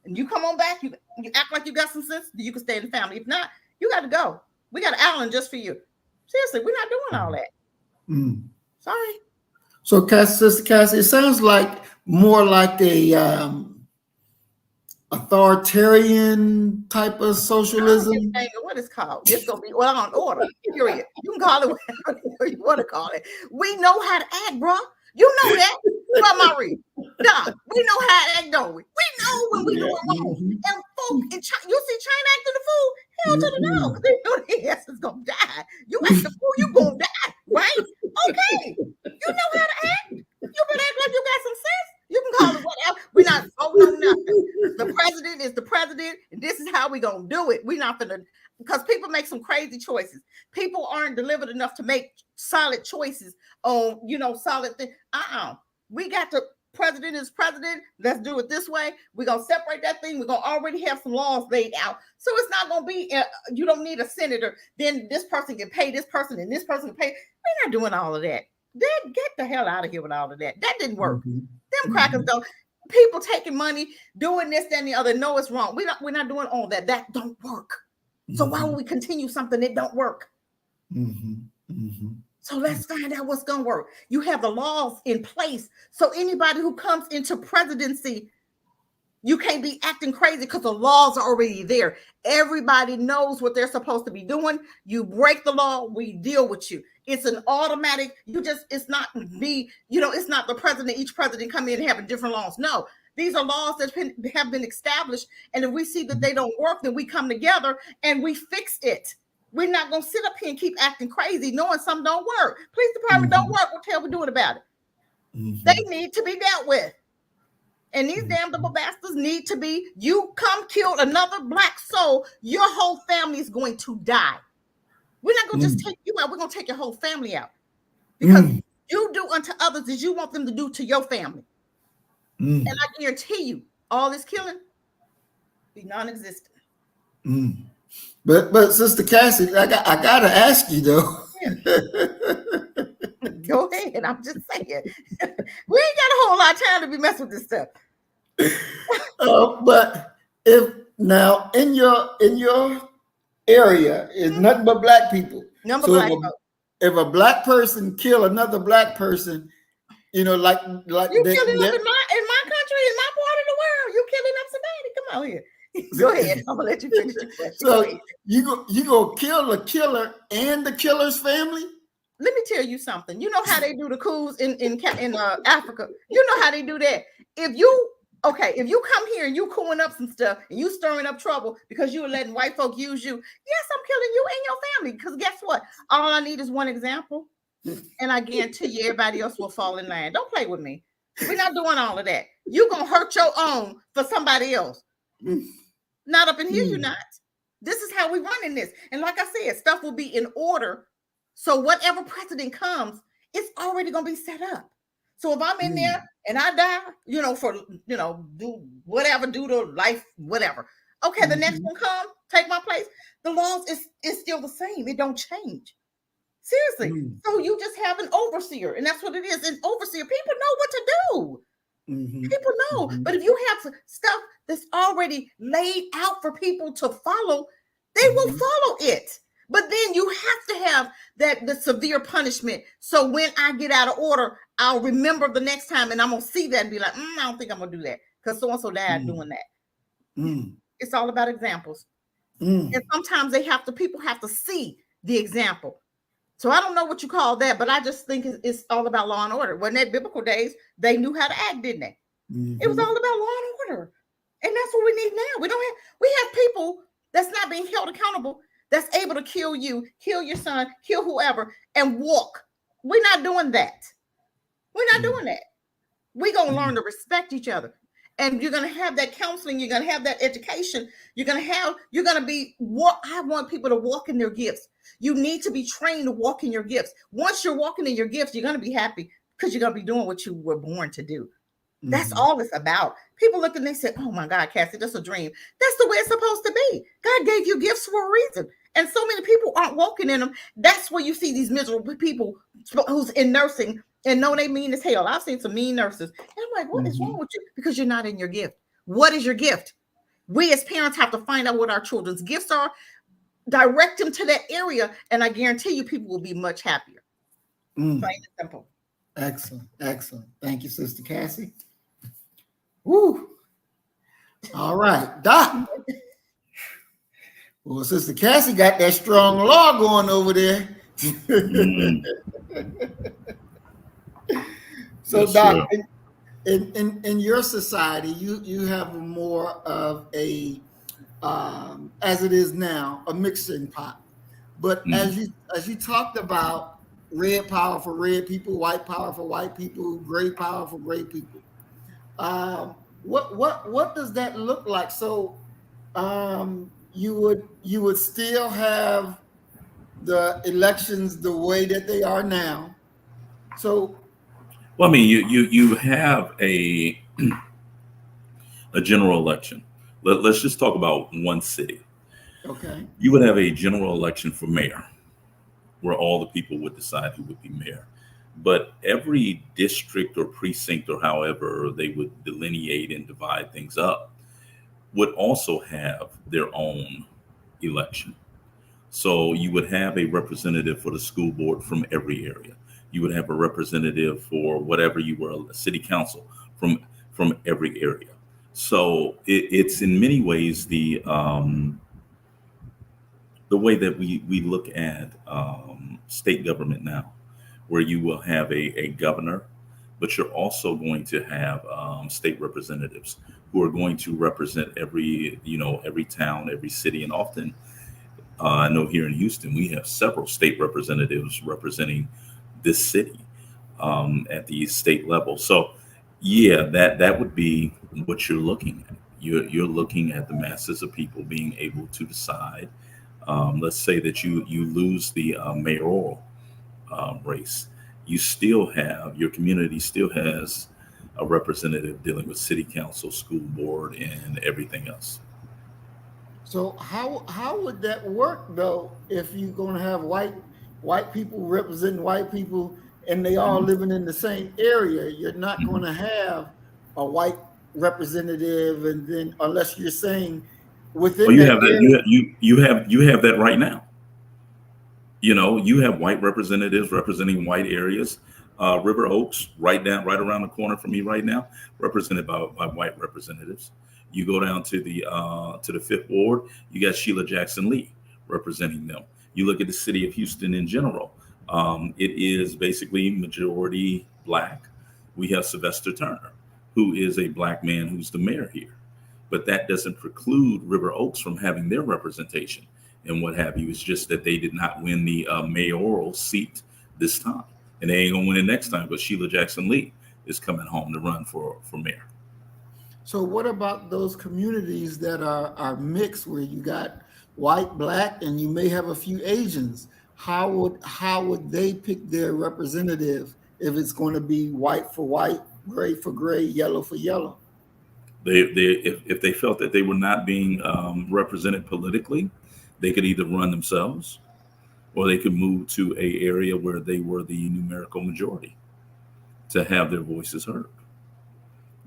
And you come on back, you act like you got some sense, you can stay in the family. If not, you got to go. We got an island just for you. Seriously, we're not doing all that. Sorry. So, Sister Cassie, it sounds like more like a authoritarian type of socialism. What it's called? It's gonna be on order. Period. You can call it whatever you want to call it. We know how to act, bro. You know that. Marie. Nah, we know how to act, don't we? We know when we doing wrong. And folk in China, you see China acting the fool, hell to the no, because they know their ass is gonna die. You act the fool, you gonna die, right? Okay. You know how to act. You can act like you got some sense. You can call it whatever. We're not voting on nothing. The president is the president, and this is how we're gonna do it. We're not gonna, because people make some crazy choices. People aren't delivered enough to make solid choices on, solid things. We got to president is president. Let's do it this way. We're going to separate that thing. We're going to already have some laws laid out. So it's not going to be, you don't need a senator. Then this person can pay this person and this person can pay. We're not doing all of that. Get the hell out of here with all of that. That didn't work. Them crackers don't. People taking money, doing this, that, and the other. No, it's wrong. We're not doing all that. That don't work. So why would we continue something that don't work? So let's find out what's going to work. You have the laws in place. So anybody who comes into presidency, you can't be acting crazy because the laws are already there. Everybody knows what they're supposed to be doing. You break the law, we deal with you. It's an automatic, it's not me, it's not the president, each president come in and having different laws. No, these are laws that have been established. And if we see that they don't work, then we come together and we fix it. We're not going to sit up here and keep acting crazy, knowing something don't work. Police department don't work. What the hell we doing about it? They need to be dealt with. And these damn double bastards need to be, you come kill another black soul, your whole family is going to die. We're not going to just take you out. We're going to take your whole family out. Because you do unto others as you want them to do to your family. And I guarantee you, all this killing be non-existent. But Sister Cassie, I gotta ask you though. Go ahead. I'm just saying. We ain't got a whole lot of time to be messing with this stuff. But if now in your area is nothing but black people. If a black person kill another black person, like you killing up in my country, in my part of the world, you killing up somebody. Come on here. Go ahead. I'm gonna let you finish your question. So you go kill the killer and the killer's family? Let me tell you something. You know how they do the coups in Africa. You know how they do that. If you come here and you cooing up some stuff and you stirring up trouble because you were letting white folk use you, yes, I'm killing you and your family. Because guess what? All I need is one example, and I guarantee you everybody else will fall in line. Don't play with me. We're not doing all of that. You're gonna hurt your own for somebody else. Not up in here, you're not. This is how we running this. And like I said, stuff will be in order. So whatever president comes, it's already going to be set up. So if I'm in there and I die, for, do whatever, do the life, whatever. Okay, the next one come, take my place. The laws is still the same. It don't change. Seriously. So you just have an overseer, and that's what it is. An overseer, people know what to do. People know. But if you have stuff that's already laid out for people to follow, they will follow it. But then you have to have the severe punishment. So when I get out of order, I'll remember the next time and I'm going to see that and be like, I don't think I'm going to do that because so-and-so died doing that. It's all about examples. And sometimes people have to see the example. So I don't know what you call that, but I just think it's all about law and order. When that biblical days, they knew how to act, didn't they? It was all about law and order. And that's what we need now. We have people that's not being held accountable, that's able to kill you, kill your son, kill whoever, and walk. We're not doing that. We're not doing that. We're going to learn to respect each other. And you're going to have that counseling. You're going to have that education. I want people to walk in their gifts. You need to be trained to walk in your gifts. Once you're walking in your gifts, you're going to be happy because you're going to be doing what you were born to do. That's all it's about. People look and they say, oh my God, Cassie, that's a dream. That's the way it's supposed to be. God gave you gifts for a reason. And so many people aren't walking in them. That's where you see these miserable people who's in nursing and know they mean as hell. I've seen some mean nurses. And I'm like, what is wrong with you? Because you're not in your gift. What is your gift? We as parents have to find out what our children's gifts are, direct them to that area, and I guarantee you people will be much happier. Plain and simple. Excellent. Thank you, Sister Cassie. Woo. All right, Doc. Well, Sister Cassie got that strong law going over there. So, yes, Doc, in your society, you have more of a, as it is now, a mixing pot. But as you talked about red power for red people, white power for white people, gray power for gray people, what does that look like? So you would still have the elections the way that they are now. So Well, I mean, you have a general election. Let's just talk about one city. Okay. You would have a general election for mayor, where all the people would decide who would be mayor. But every district or precinct, or however they would delineate and divide things up, would also have their own election. So you would have a representative for the school board from every area. You would have a representative for whatever you were, a city council from every area. So it's in many ways the way that we look at state government now, where you will have a governor, but you're also going to have state representatives who are going to represent every town, every city, and often I know here in Houston we have several state representatives representing this city at the state level. So yeah, that would be what you're looking at. You're looking at the masses of people being able to decide. Let's say that you lose the mayoral race, you still have your community still has a representative dealing with city council, school board, and everything else. So how would that work though if you're going to have white people representing white people and they all living in the same area? You're not going to have a white representative, and then unless you're saying within Well, you that have that. area. You have that right now. You have white representatives representing white areas. River Oaks, right around the corner from me right now, represented by white representatives. You go down to the Fifth Ward, you got Sheila Jackson Lee representing them. You look at the city of Houston in general. It is basically majority black. We have Sylvester Turner, who is a black man who's the mayor here. But that doesn't preclude River Oaks from having their representation and what have you. It's just that they did not win the mayoral seat this time. And they ain't gonna win it next time, but Sheila Jackson Lee is coming home to run for mayor. So what about those communities that are mixed, where you got white, black, and you may have a few Asians? How would they pick their representative if it's going to be white for white, gray for gray, yellow for yellow? If they felt that they were not being represented politically, they could either run themselves, or they could move to a area where they were the numerical majority to have their voices heard.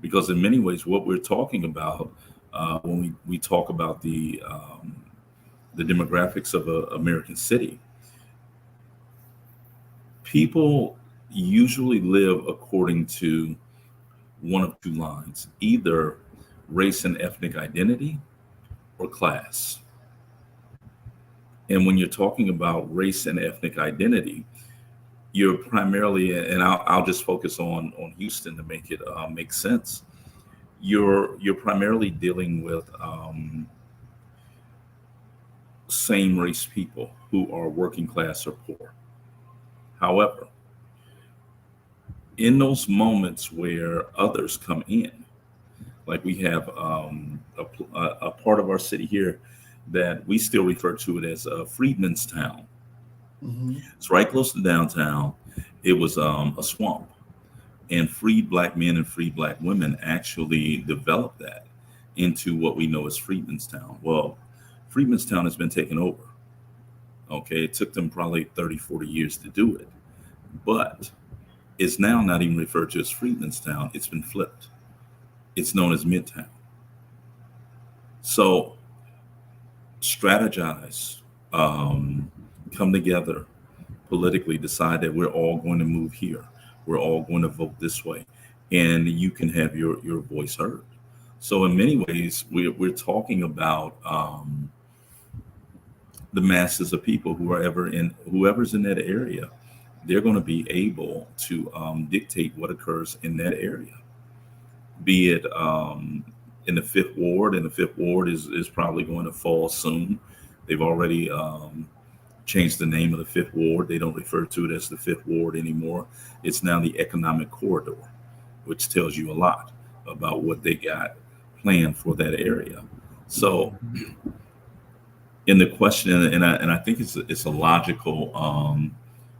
Because in many ways, what we're talking about when we talk about the demographics of an American city, people usually live according to one of two lines: either race and ethnic identity or class. And when you're talking about race and ethnic identity, you're primarily, and I'll just focus on Houston to make it make sense. You're primarily dealing with same race people who are working class or poor. However, in those moments where others come in, like we have a part of our city here that we still refer to it as Freedman's Town. Mm-hmm. It's right close to downtown. It was a swamp, and freed black men and freed black women actually developed that into what we know as Freedman's Town. Well, Freedman's Town has been taken over. Okay, it took them probably 30, 40 years to do it, but it's now not even referred to as Freedman's Town. It's been flipped. It's known as Midtown. So strategize, come together politically, decide that we're all going to move here. We're all going to vote this way, and you can have your voice heard. So in many ways, we're talking about the masses of people whoever's in that area. They're going to be able to dictate what occurs in that area, be it in the Fifth Ward, and the Fifth Ward is probably going to fall soon. They've already changed the name of the Fifth Ward. They don't refer to it as the Fifth Ward anymore. It's now the Economic Corridor, which tells you a lot about what they got planned for that area. So in the question, and I think it's a logical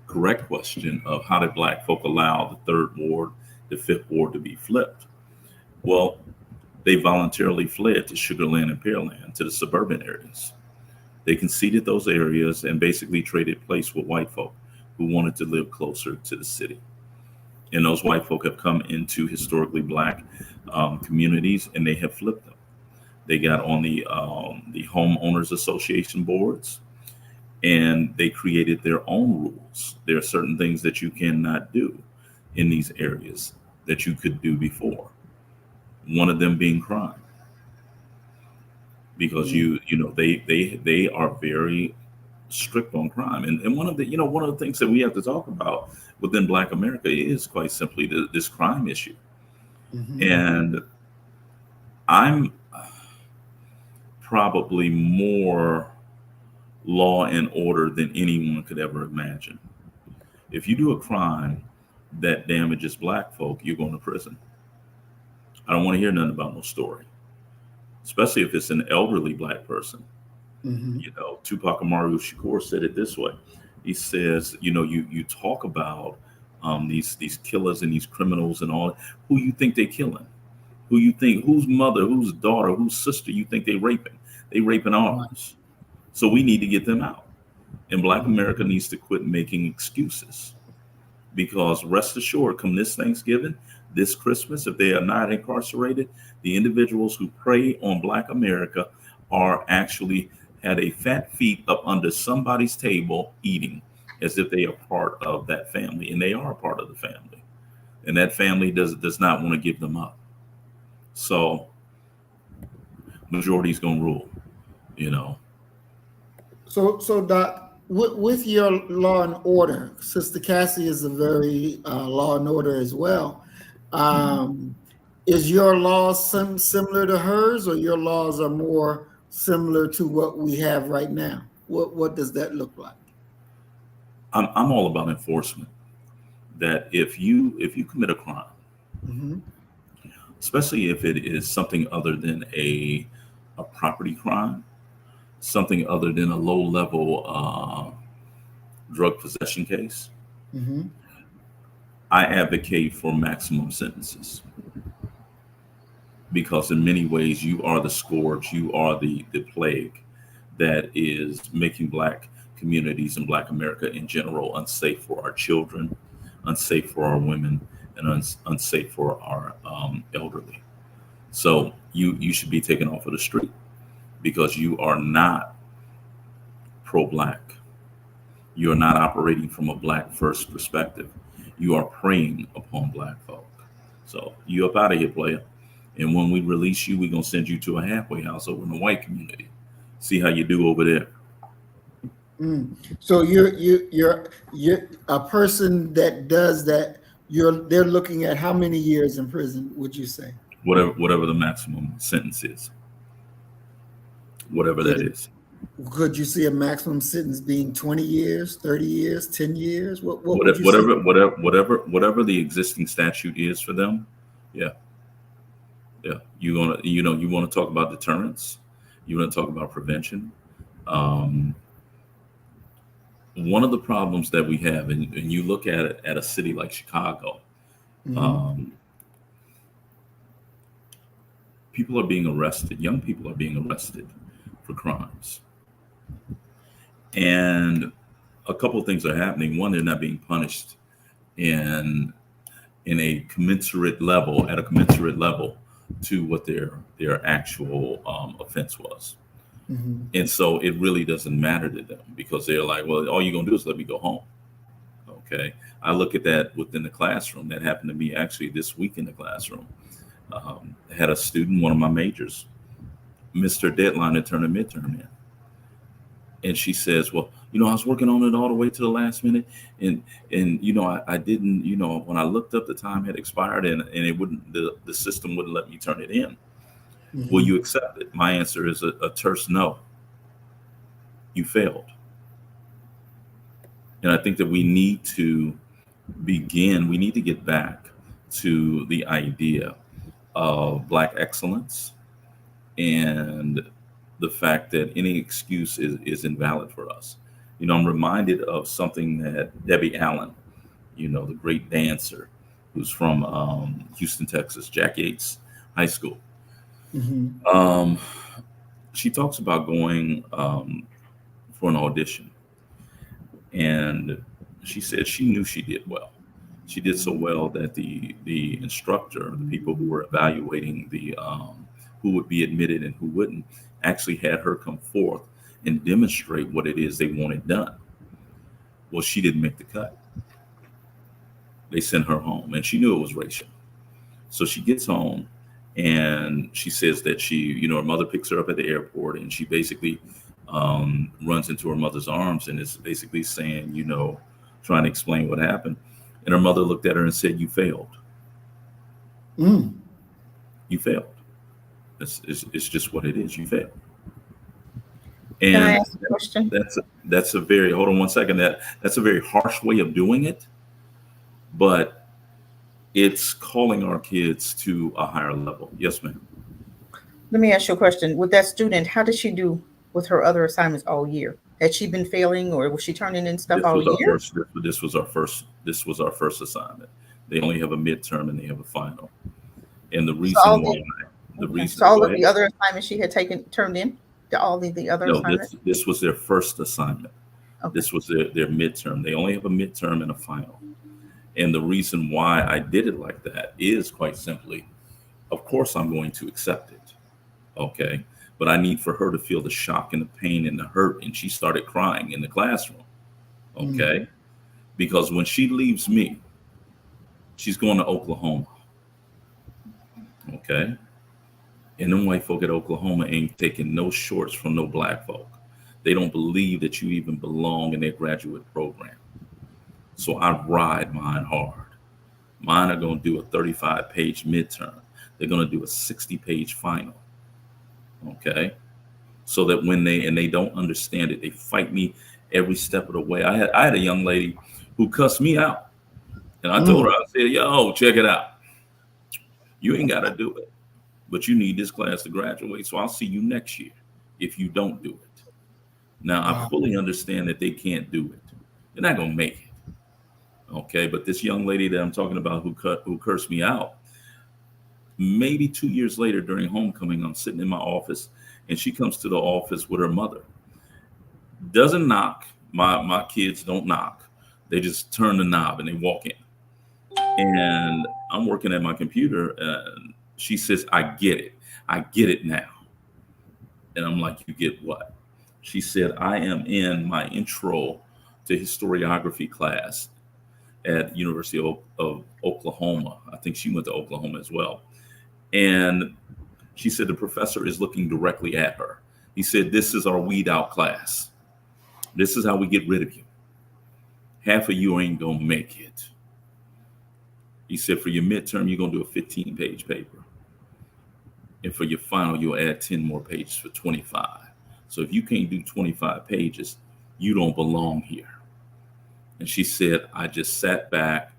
correct question of how did Black folk allow the third ward, the fifth ward to be flipped? Well, they voluntarily fled to Sugar Land and Pearland, to the suburban areas. They conceded those areas and basically traded place with white folk who wanted to live closer to the city. And those white folk have come into historically Black communities, and they have flipped them. They got on the homeowners association boards, and they created their own rules. There are certain things that you cannot do in these areas that you could do before. One of them being crime, because they are very strict on crime. And one of the things that we have to talk about within Black America is quite simply this crime issue. Mhm. And I'm probably more law and order than anyone could ever imagine. If you do a crime that damages Black folk, you're going to prison. I don't want to hear nothing about no story, especially if it's an elderly Black person. Mhm. You know, Tupac Amaru Shakur said it this way. He says, you talk about these killers and these criminals and all. Who you think they killing? Who you think? Whose mother? Whose daughter? Whose sister you think they raping? They raping ours. So we need to get them out. And Black America needs to quit making excuses, because rest assured, come this Thanksgiving, this Christmas, if they are not incarcerated, the individuals who prey on Black America are actually had a fat feet up under somebody's table eating as if they are part of that family. And they are a part of the family. And that family does not want to give them up. So majority's going to rule, So Doc, with your law and order, Sister Cassie is a very law and order as well. Is your law similar to hers, or your laws are more similar to what we have right now? What does that look like? I'm all about enforcement. That if you commit a crime, Mm-hmm. especially if it is something other than a property crime, something other than a low-level drug possession case, Mm-hmm. I advocate for maximum sentences. Because in many ways, you are the scourge, you are the plague that is making Black communities and Black America in general unsafe for our children, unsafe for our women, and unsafe for our elderly. So you should be taken off of the street, because you are not pro-Black. You are not operating from a Black first perspective. You are preying upon Black folk. So you up out of here, player. And when we release you, we're going to send you to a halfway house over in the white community. See how you do over there. So you're a person that does that. They're looking at how many years in prison, would you say? Whatever the maximum sentence is. Whatever that is. Could you see a maximum sentence being 20 years, 30 years, 10 years? What would you say? Whatever the existing statute is for them. Yeah. You want to talk about deterrence. You want to talk about prevention. One of the problems that we have, and you look at it at a city like Chicago, Mm-hmm. People are being arrested. Young people are being arrested for crimes. And a couple of things are happening. One, they're not being punished in a commensurate level, to what their actual offense was. Mm-hmm. And so it really doesn't matter to them, because they're like, well, all you're going to do is let me go home. Okay. I look at that within the classroom. That happened to me actually this week in the classroom. I had a student, one of my majors, missed her deadline to turn a midterm in. And she says, well, I was working on it all the way to the last minute. And I didn't, when I looked up, the time had expired, and it wouldn't, the system wouldn't let me turn it in. Mm-hmm. Will you accept it? My answer is a terse no. You failed. And I think that we need to get back to the idea of Black excellence, and the fact that any excuse is invalid for us. I'm reminded of something that Debbie Allen, the great dancer who's from Houston, Texas, Jack Yates High School. Mhm. She talks about going for an audition, and she said she knew she did well. She did so well that the instructor, the people who were evaluating the who would be admitted and who wouldn't, actually had her come forth and demonstrate what it is they wanted done. Well, she didn't make the cut. They sent her home, and she knew it was racial. So she gets home, and she says that her mother picks her up at the airport, and she basically runs into her mother's arms and is basically saying, trying to explain what happened. And her mother looked at her and said, "You failed. Mm. You failed. It's just what it is. You failed." Can I And ask a question? that's a very, hold on one second. That's a very harsh way of doing it, but it's calling our kids to a higher level. Yes, ma'am. Let me ask you a question. With that student, how did she do with her other assignments all year? Had she been failing, or was she turning in stuff This all was our year? first. This was our first assignment. They only have a midterm and they have a final. And the So all reason why, the the reason, so all go of the ahead. other assignments she had turned in, all the other No, assignments. this was their first assignment. Okay. This was their midterm. They only have a midterm and a final. And the reason why I did it like that is quite simply, of course, I'm going to accept it. Okay. But I need for her to feel the shock and the pain and the hurt. And she started crying in the classroom. Okay. Because when she leaves me, she's going to Oklahoma. Okay. And them white folk at Oklahoma ain't taking no shorts from no black folk. They don't believe that you even belong in their graduate program. So I ride mine hard. Mine are going to do a 35-page midterm. They're going to do a 60-page final. Okay. So that when they don't understand it, they fight me every step of the way. I had a young lady who cussed me out. And I told her, I said, "Yo, check it out. You ain't got to do it, but you need this class to graduate. So I'll see you next year if you don't do it." Now, I fully understand that they can't do it. They're not going to make it. Okay. But this young lady that I'm talking about who cursed me out, maybe 2 years later during homecoming, I'm sitting in my office and she comes to the office with her mother. Doesn't knock. My kids don't knock. They just turn the knob and they walk in. And I'm working at my computer and she says, "I get it. I get it now." And I'm like, "You get what?" She said, "I am in my intro to historiography class at University of Oklahoma." I think she went to Oklahoma as well. And she said the professor is looking directly at her. He said, "This is our weed out class. This is how we get rid of you. Half of you ain't going to make it." He said, "For your midterm, you're going to do a 15-page paper. And for your final, you'll add 10 more pages for 25. So if you can't do 25 pages, you don't belong here." And she said, I just sat back,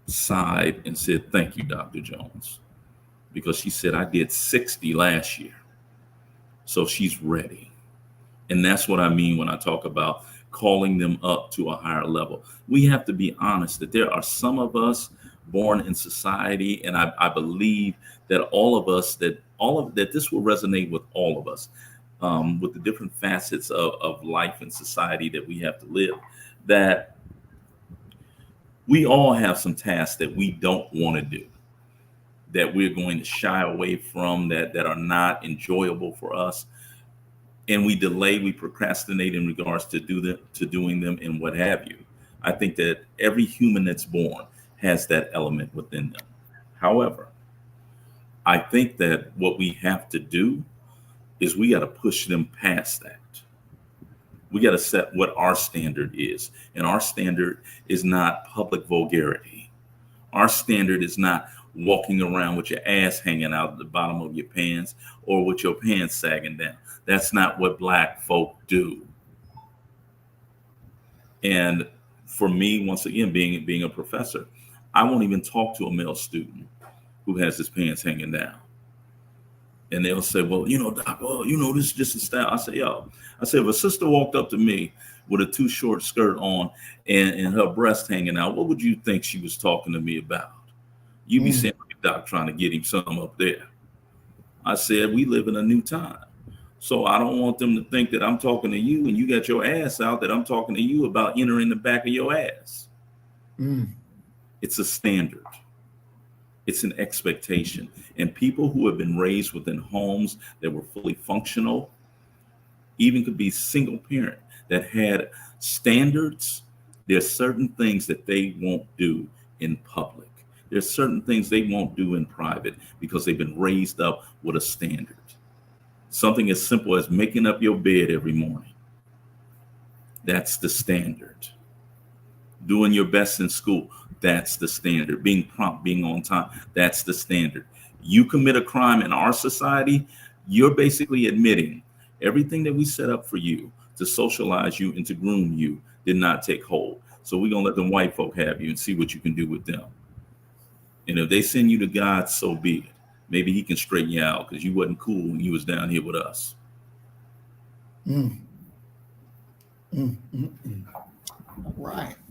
sighed, and said, "Thank you, Dr. Jones." Because she said, "I did 60 last year." So she's ready. And that's what I mean when I talk about calling them up to a higher level. We have to be honest that there are some of us born in society, and I believe that all of us, that this will resonate with all of us, with the different facets of life and society that we have to live, that we all have some tasks that we don't want to do, that we're going to shy away from, that are not enjoyable for us. And we delay, we procrastinate in regards to doing them and what have you. I think that every human that's born has that element within them. However, I think that what we have to do is we got to push them past that. We got to set what our standard is. And our standard is not public vulgarity. Our standard is not walking around with your ass hanging out at the bottom of your pants or with your pants sagging down. That's not what Black folk do. And for me, once again, being a professor, I won't even talk to a male student who has his pants hanging down. And they'll say, well, doc, well, this is just a style. I say, if a sister walked up to me with a too short skirt on and her breast hanging out, what would you think she was talking to me about? You'd be saying, doc, trying to get him some up there. I said, we live in a new time. So I don't want them to think that I'm talking to you and you got your ass out, that I'm talking to you about entering the back of your ass. It's a standard. It's an expectation. And people who have been raised within homes that were fully functional, even could be single parent, that had standards, there's certain things that they won't do in public. There's certain things they won't do in private because they've been raised up with a standard. Something as simple as making up your bed every morning. That's the standard. Doing your best in school. That's the standard. Being prompt, being on time. That's the standard. You commit a crime in our society, you're basically admitting everything that we set up for you to socialize you and to groom you did not take hold. So we're going to let them white folk have you and see what you can do with them. And if they send you to God, so be it. Maybe he can straighten you out because you wasn't cool when you was down here with us.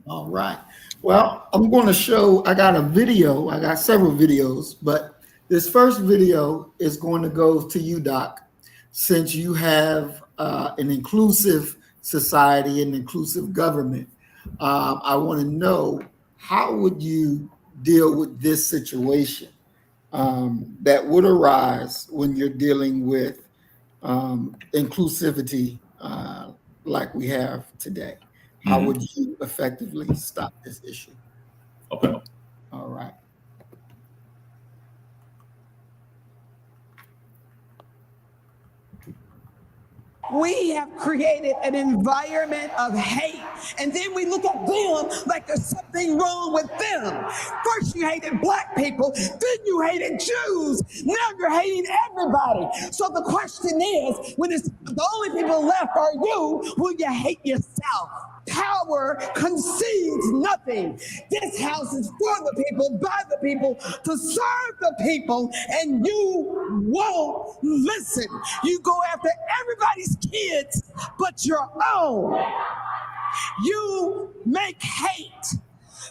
All right. Well, I'm going to show, I got a video. I got several videos, but this first video is going to go to you, Doc, since you have an inclusive society and inclusive government. I want to know, how would you deal with this situation that would arise when you're dealing with inclusivity like we have today? How would you effectively stop this issue? Okay. All right. We have created an environment of hate, and then we look at them like there's something wrong with them. First you hated black people, then you hated Jews, now you're hating everybody. So the question is, when it's the only people left are you, will you hate yourself? Power concedes nothing. This house is for the people, by the people, to serve the people, and you won't listen. You go after everybody's kids but your own. You make hate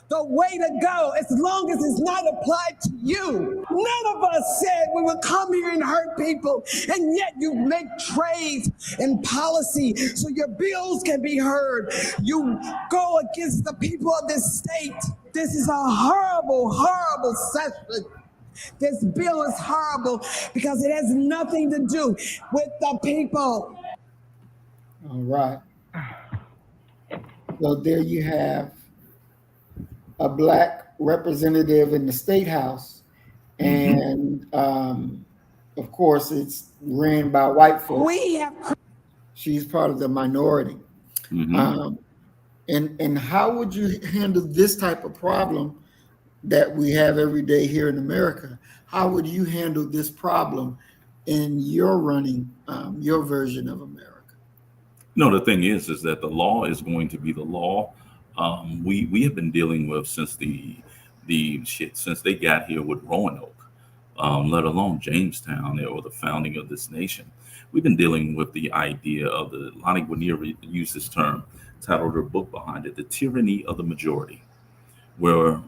the way to go as long as it's not applied to you. None of us said we would come here and hurt people, and yet you make trades and policy so your bills can be heard. You go against the people of this state. This is a horrible, horrible session. This bill is horrible because it has nothing to do with the people. All right. So there you have a black representative in the state house, and of course it's ran by white folks. She's part of the minority. And how would you handle this type of problem that we have every day here in America? How would you handle this problem in your running your version of America? No, the thing is that the law is going to be the law. We have been dealing with since since they got here with Roanoke, let alone Jamestown or the founding of this nation. We've been dealing with the idea of the Lonnie Guinier used this term, titled her book behind it, The Tyranny of the Majority, where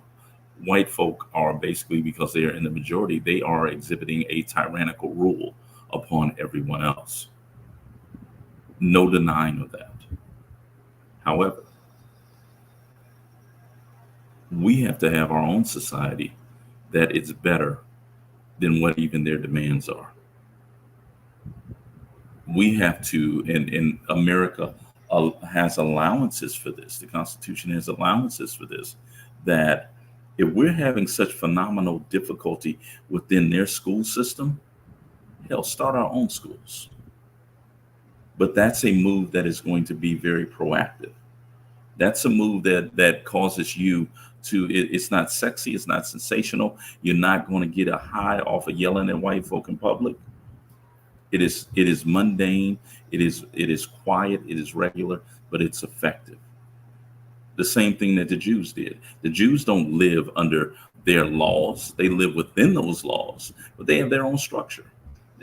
white folk are basically, because they are in the majority, they are exhibiting a tyrannical rule upon everyone else. No denying of that. However, we have to have our own society that is better than what even their demands are. We have to, and America has allowances for this. The Constitution has allowances for this, that if we're having such phenomenal difficulty within their school system, hell, start our own schools. But that's a move that is going to be very proactive. That's a move that causes you to, it's not sexy, it's not sensational. You're not going to get a high off of yelling at white folk in public. It is mundane, it is quiet, it is regular, but it's effective. The same thing that the Jews did. The Jews don't live under their laws. They live within those laws, but they have their own structure.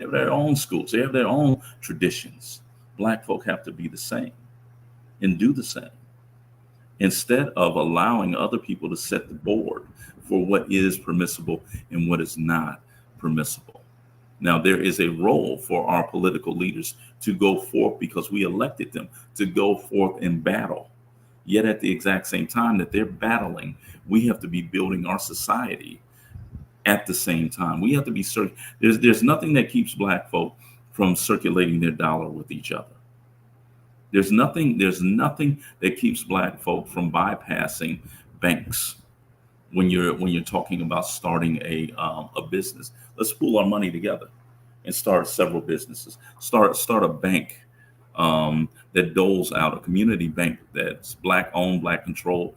They have their own schools. They have their own traditions. Black folk have to be the same and do the same, instead of allowing other people to set the board for what is permissible and what is not permissible. Now, there is a role for our political leaders to go forth, because we elected them to go forth and battle. Yet at the exact same time that they're battling, we have to be building our society at the same time. We have to be there's nothing that keeps Black folk from circulating their dollar with each other. There's nothing that keeps Black folk from bypassing banks when you're talking about starting a business. Let's pool our money together and start several businesses. Start a bank that doles out, a community bank that's Black owned, Black controlled,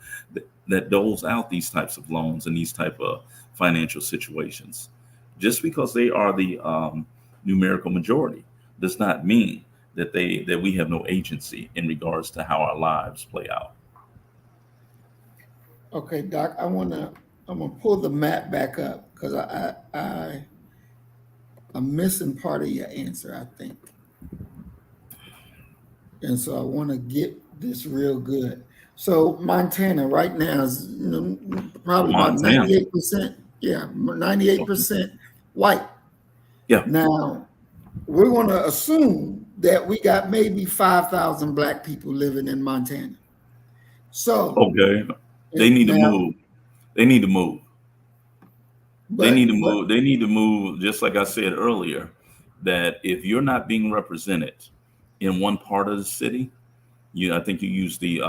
that doles out these types of loans and these type of financial situations. Just because they are the numerical majority does not mean that we have no agency in regards to how our lives play out. Okay, Doc, I'm gonna pull the map back up, because I'm missing part of your answer, I think. And so I want to get this real good. So Montana right now is probably about 98%. Yeah, 98% white. Yeah. Now we're going to assume that we got maybe 5,000 Black people living in Montana. So okay, they need to move. They need to move. They need to move. Just like I said earlier, that if you're not being represented in one part of the city, I think you used the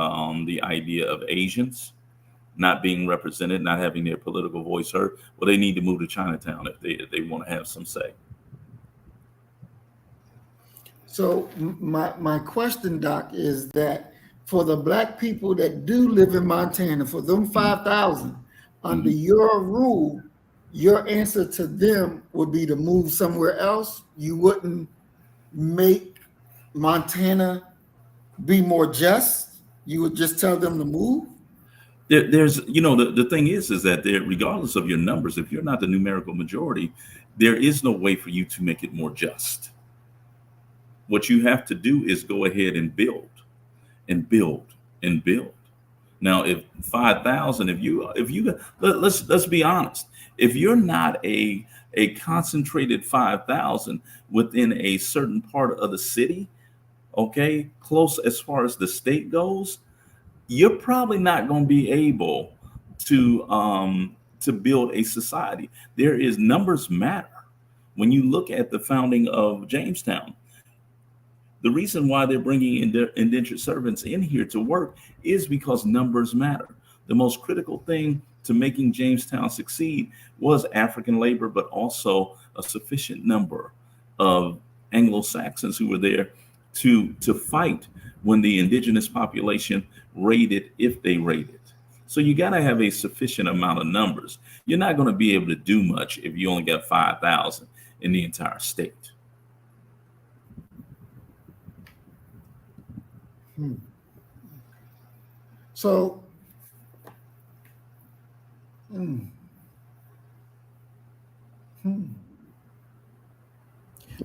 idea of Asians not being represented, not having their political voice heard. Well, they need to move to Chinatown if they want to have some say. So my question, Doc, is that for the Black people that do live in Montana, for them 5,000, under your rule, your answer to them would be to move somewhere else. You wouldn't make Montana be more just. You would just tell them to move. There's, the thing is that regardless of your numbers, if you're not the numerical majority, there is no way for you to make it more just. What you have to do is go ahead and build and build and build. Now, if 5,000, let's be honest, if you're not a concentrated 5,000 within a certain part of the city, okay, close as far as the state goes, you're probably not going to be able to build a society. Numbers matter. When you look at the founding of Jamestown, the reason why they're bringing indentured servants in here to work is because numbers matter. The most critical thing to making Jamestown succeed was African labor, but also a sufficient number of Anglo-Saxons who were there to fight when the indigenous population raided, if they raided. So you got to have a sufficient amount of numbers. You're not going to be able to do much if you only got 5,000 in the entire state. So,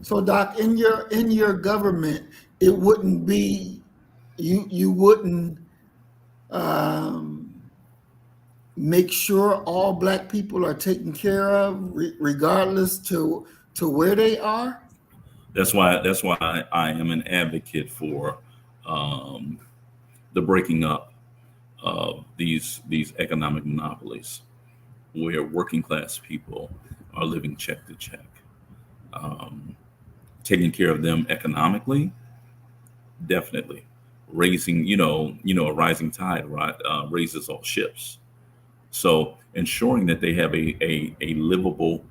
so Doc, in your government, it wouldn't be you wouldn't make sure all Black people are taken care of, regardless to where they are. That's why I am an advocate for the breaking up of these economic monopolies, where working class people are living check to check. Taking care of them economically, definitely. Raising, a rising tide raises all ships. So ensuring that they have a livable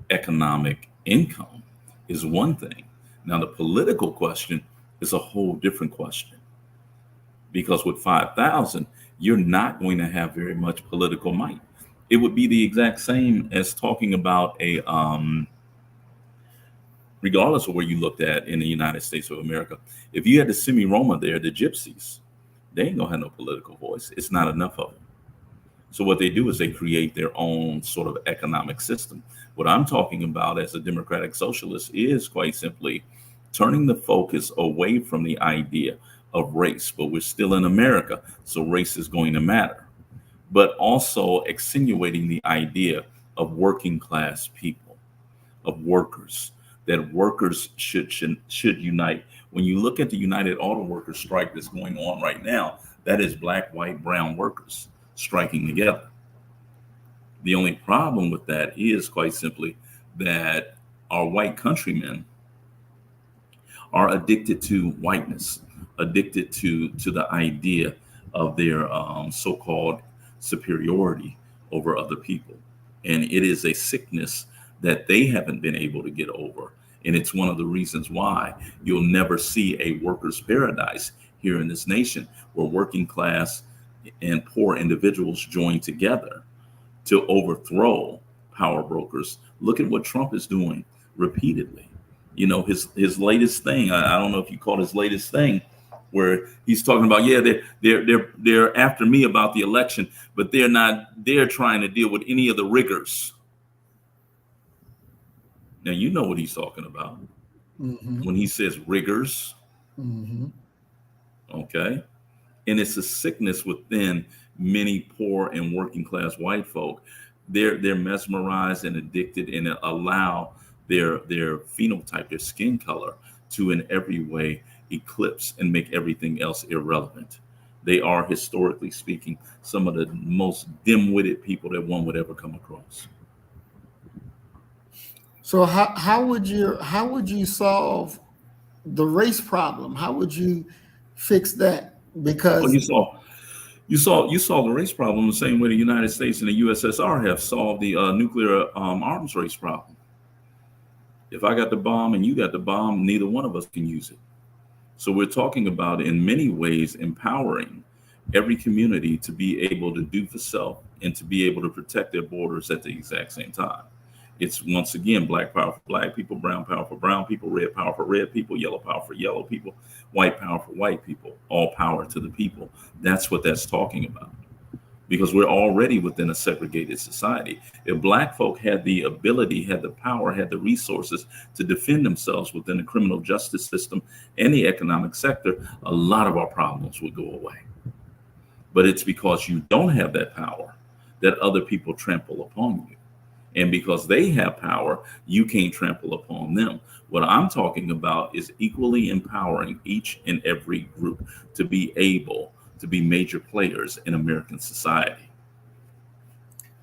economic income is one thing. Now, the political question is a whole different question, because with 5,000, you're not going to have very much political might. It would be the exact same as talking about regardless of where you looked at in the United States of America, if you had the Semi-Roma there, the gypsies, they ain't gonna have no political voice. It's not enough of them. So what they do is they create their own sort of economic system. What I'm talking about as a democratic socialist is quite simply turning the focus away from the idea of race, but we're still in America, so race is going to matter, but also extenuating the idea of working class people, of workers, that workers should unite. When you look at the United Auto Workers strike that's going on right now, that is black, white, brown workers striking together. The only problem with that is quite simply that our white countrymen are addicted to whiteness, addicted to the idea of their so-called superiority over other people. And it is a sickness that they haven't been able to get over. And it's one of the reasons why you'll never see a workers' paradise here in this nation, where working class and poor individuals join together to overthrow power brokers. Look at what Trump is doing repeatedly. You know, his latest thing, I don't know if you call it his latest thing, where he's talking about, yeah, they're after me about the election, but they're trying to deal with any of the rigors. Now, you know what he's talking about when he says rigors. Okay. And it's a sickness within many poor and working class white folk. They're mesmerized and addicted, and allow their phenotype, their skin color, to in every way eclipse and make everything else irrelevant. They are, historically speaking, some of the most dim-witted people that one would ever come across. So how would you solve the race problem? How would you fix that? Because you saw the race problem the same way the United States and the USSR have solved the nuclear arms race problem. If I got the bomb and you got the bomb, neither one of us can use it. So we're talking about, in many ways, empowering every community to be able to do for self and to be able to protect their borders at the exact same time. It's, once again, black power for black people, brown power for brown people, red power for red people, yellow power for yellow people, white power for white people, all power to the people. That's what that's talking about. Because we're already within a segregated society. If black folk had the ability, had the power, had the resources to defend themselves within the criminal justice system and the economic sector, a lot of our problems would go away. But it's because you don't have that power that other people trample upon you. And because they have power, you can't trample upon them. What I'm talking about is equally empowering each and every group to be able to be major players in American society.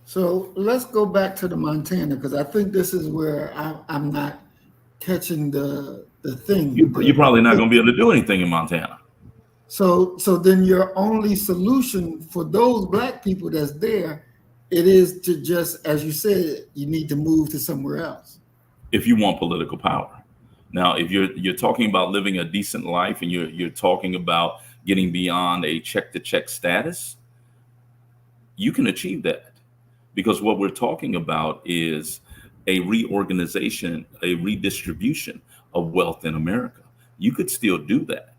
So let's go back to the Montana, because I think this is where I'm not catching the thing. You're probably not going to be able to do anything in Montana. So then your only solution for those black people that's there, it is to just, as you said, you need to move to somewhere else. If you want political power. Now, if you're talking about living a decent life, and you're talking about getting beyond a check-to-check status, you can achieve that. Because what we're talking about is a reorganization, a redistribution of wealth in America. You could still do that.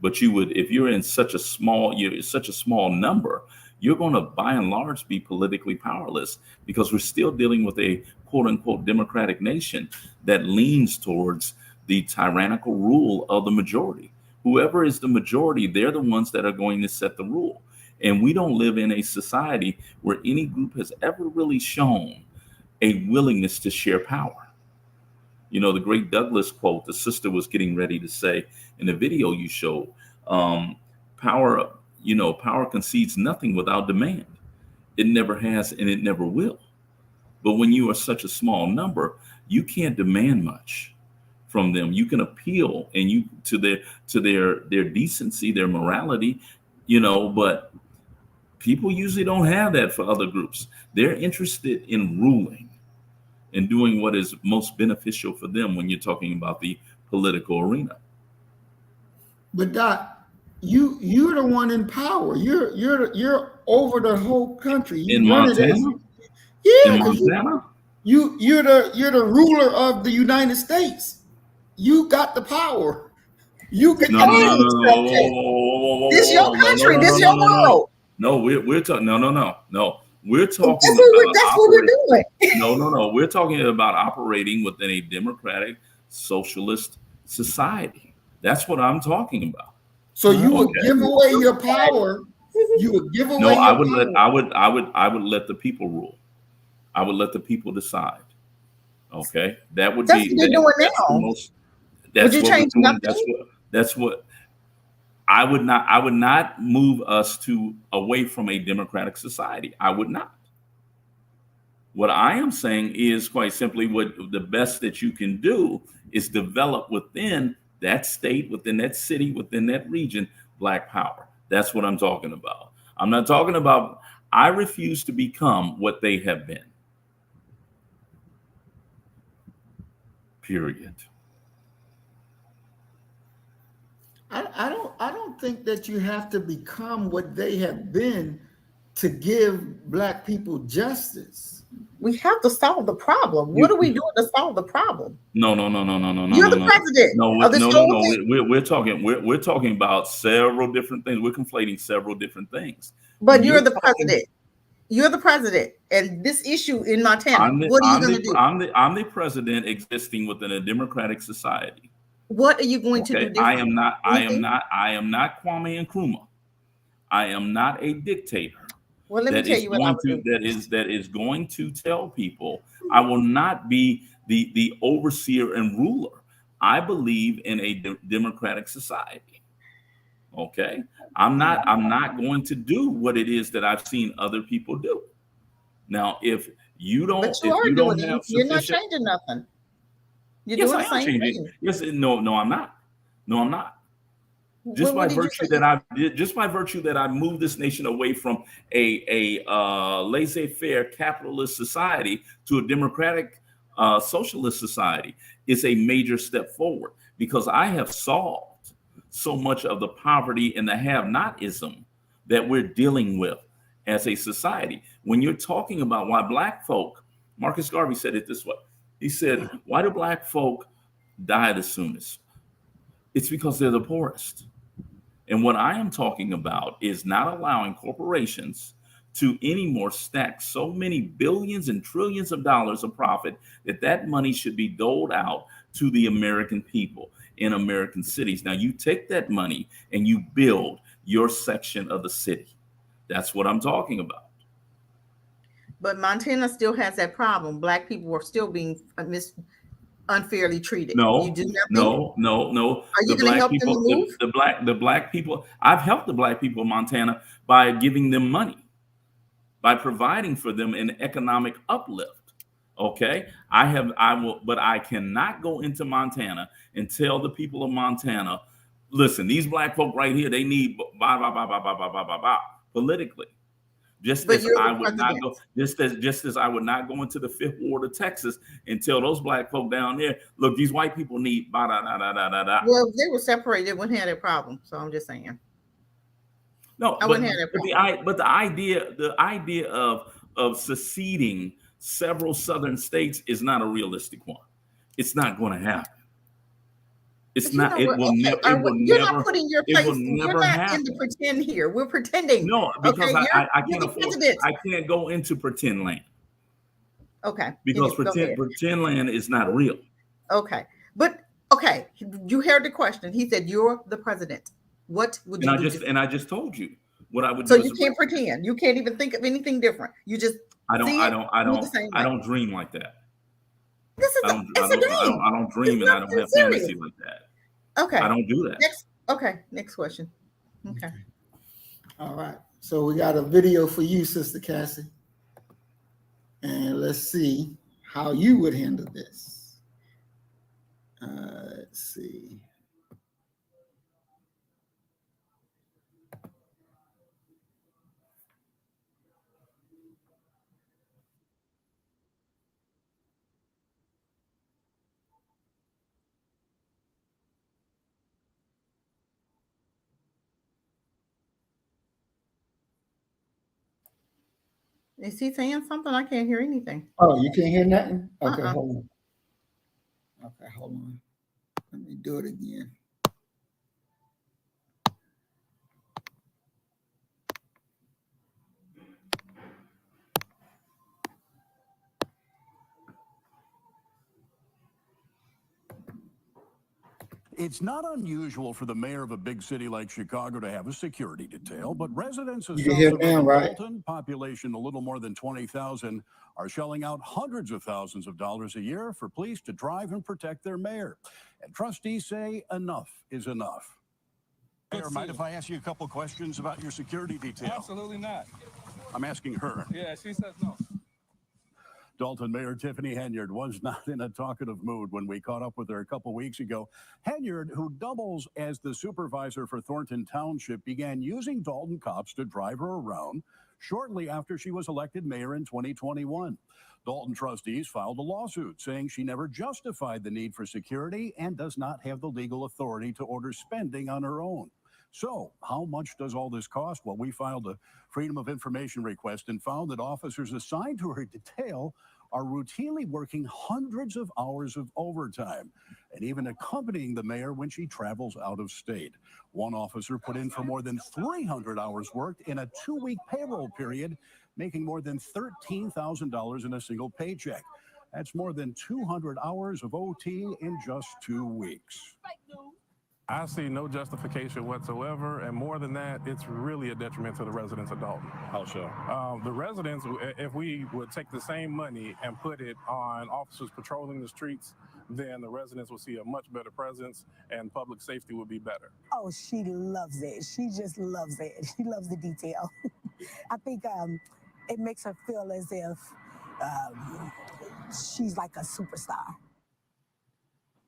But you would, if you're such a small number, you're going to, by and large, be politically powerless, because we're still dealing with a quote unquote democratic nation that leans towards the tyrannical rule of the majority. Whoever is the majority, they're the ones that are going to set the rule. And we don't live in a society where any group has ever really shown a willingness to share power. You know, the great Douglas quote, the sister was getting ready to say in the video you showed, power concedes nothing without demand. It never has, and it never will. But when you are such a small number, you can't demand much from them. You can appeal to their decency, their morality, but people usually don't have that for other groups. They're interested in ruling and doing what is most beneficial for them when you're talking about the political arena. But Doc, you're the one in power. You're over the whole country. In Montana? Yeah. In Montana? You're the ruler of the United States. You got the power. You can This your country. This your world. No, we're talking. No. We're talking That's what we're doing. No. We're talking about operating within a democratic socialist society. That's what I'm talking about. So you would Okay. give away your power. You would give away No, I your would power. I would let the people rule. I would let the people decide. Okay, that would That's be what they're doing that's the now. most. That's you what change we're doing. nothing? That's what I would not move us to away from a democratic society. I would not. What I am saying is quite simply what the best that you can do is develop within that state, within that city, within that region, Black power. That's what I'm talking about. I'm not talking about, I refuse to become what they have been. Period. I don't think that you have to become what they have been to give Black people justice. We have to solve the problem. What are we doing to solve the problem? No. You're the president of this whole thing. We're talking about several different things. We're conflating several different things. But you're the president. You're the president, and this issue in Montana. What are you going to do? I'm the president existing within a democratic society. What are you going to do different? I am not Kwame Nkrumah. I am not a dictator. Well, let me tell you what I would do. That is going to tell people I will not be the overseer and ruler. I believe in a democratic society. Okay, I'm not going to do what it is that I've seen other people do. Now, if you don't, but you if are you doing don't it. have You're not changing nothing. You're doing the same thing. Yes, no, I'm not. No, I'm not. Just by virtue that I moved this nation away from a laissez-faire capitalist society to a democratic socialist society is a major step forward, because I have solved so much of the poverty and the have-notism that we're dealing with as a society. When you're talking about why Black folk, Marcus Garvey said it this way. He said, why do Black folk die the soonest? It's because they're the poorest. And what I am talking about is not allowing corporations to anymore stack so many billions and trillions of dollars of profit that money should be doled out to the American people in American cities. Now, you take that money and you build your section of the city. That's what I'm talking about. But Montana still has that problem. Black people are still being unfairly treated. No. You do nothing? No. Are you going to help them to move? The black people. I've helped the Black people of Montana by giving them money, by providing for them an economic uplift. Okay, but I cannot go into Montana and tell the people of Montana, listen, these Black folk right here, they need politically. Just as I would not go into the Fifth Ward of Texas and tell those Black folk down there, look, these white people need . Well, if they were separated, they wouldn't have that problem. So I'm just saying. No, I wouldn't have that problem. But the idea of seceding several southern states is not a realistic one. It's not going to happen. It's not. It will never. You're not putting your place. We're not happen. in the pretend here. We're pretending. No, because I can't afford. President. I can't go into pretend land. Okay. Because pretend land is not real. Okay, but okay, you heard the question. He said, "You're the president. What would you do?" And I just told you what I would do. So you can't pretend. You can't even think of anything different. You just I don't dream like that. This is I don't dream and I don't have fantasy like that. Okay. I don't do that. Next question. Okay. All right. So we got a video for you, Sister Cassie. And let's see how you would handle this. Let's see. Is he saying something? I can't hear anything. Oh, you can't hear nothing? Okay, hold on. Okay, hold on. Let me do it again. It's not unusual for the mayor of a big city like Chicago to have a security detail, but residents of You can hear South now, Suburban right? Dalton, population a little more than 20,000, are shelling out hundreds of thousands of dollars a year for police to drive and protect their mayor. And trustees say enough is enough. Mayor, mind if I ask you a couple questions about your security detail? Absolutely not. I'm asking her. Yeah, she says no. Dalton Mayor Tiffany Henyard was not in a talkative mood when we caught up with her a couple weeks ago. Henyard, who doubles as the supervisor for Thornton Township, began using Dalton cops to drive her around shortly after she was elected mayor in 2021. Dalton trustees filed a lawsuit saying she never justified the need for security and does not have the legal authority to order spending on her own. So, how much does all this cost? Well, we filed a Freedom of Information request and found that officers assigned to her detail are routinely working hundreds of hours of overtime and even accompanying the mayor when she travels out of state. One officer put in for more than 300 hours worked in a 2-week payroll period, making more than $13,000 in a single paycheck. That's more than 200 hours of OT in just 2 weeks. I see no justification whatsoever, and more than that, it's really a detriment to the residents of Dalton. How so? The residents, if we would take the same money and put it on officers patrolling the streets, then the residents will see a much better presence and public safety will be better. Oh, she loves it. She just loves it. She loves the detail. I think it makes her feel as if she's like a superstar.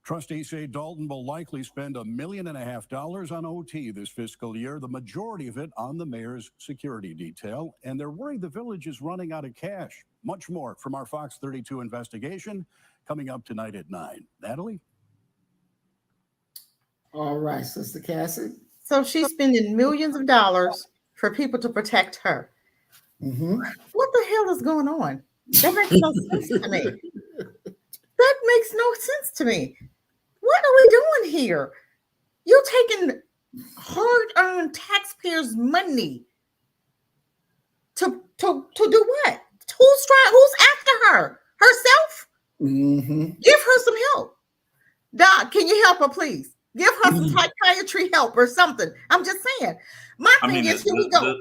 Trustees say Dalton will likely spend $1.5 million on OT this fiscal year, the majority of it on the mayor's security detail, and they're worried the village is running out of cash. Much more from our Fox 32 investigation coming up tonight at 9. Natalie? All right, Sister Cassie. So she's spending millions of dollars for people to protect her. Mm-hmm. What the hell is going on? That makes no sense to me. That makes no sense to me. What are we doing here? You're taking hard-earned taxpayers' money to do what? Who's after her? Herself? Mm-hmm. Give her some help. Doc, can you help her, please? Give her some psychiatry help or something. I'm just saying. My thing is, here we go.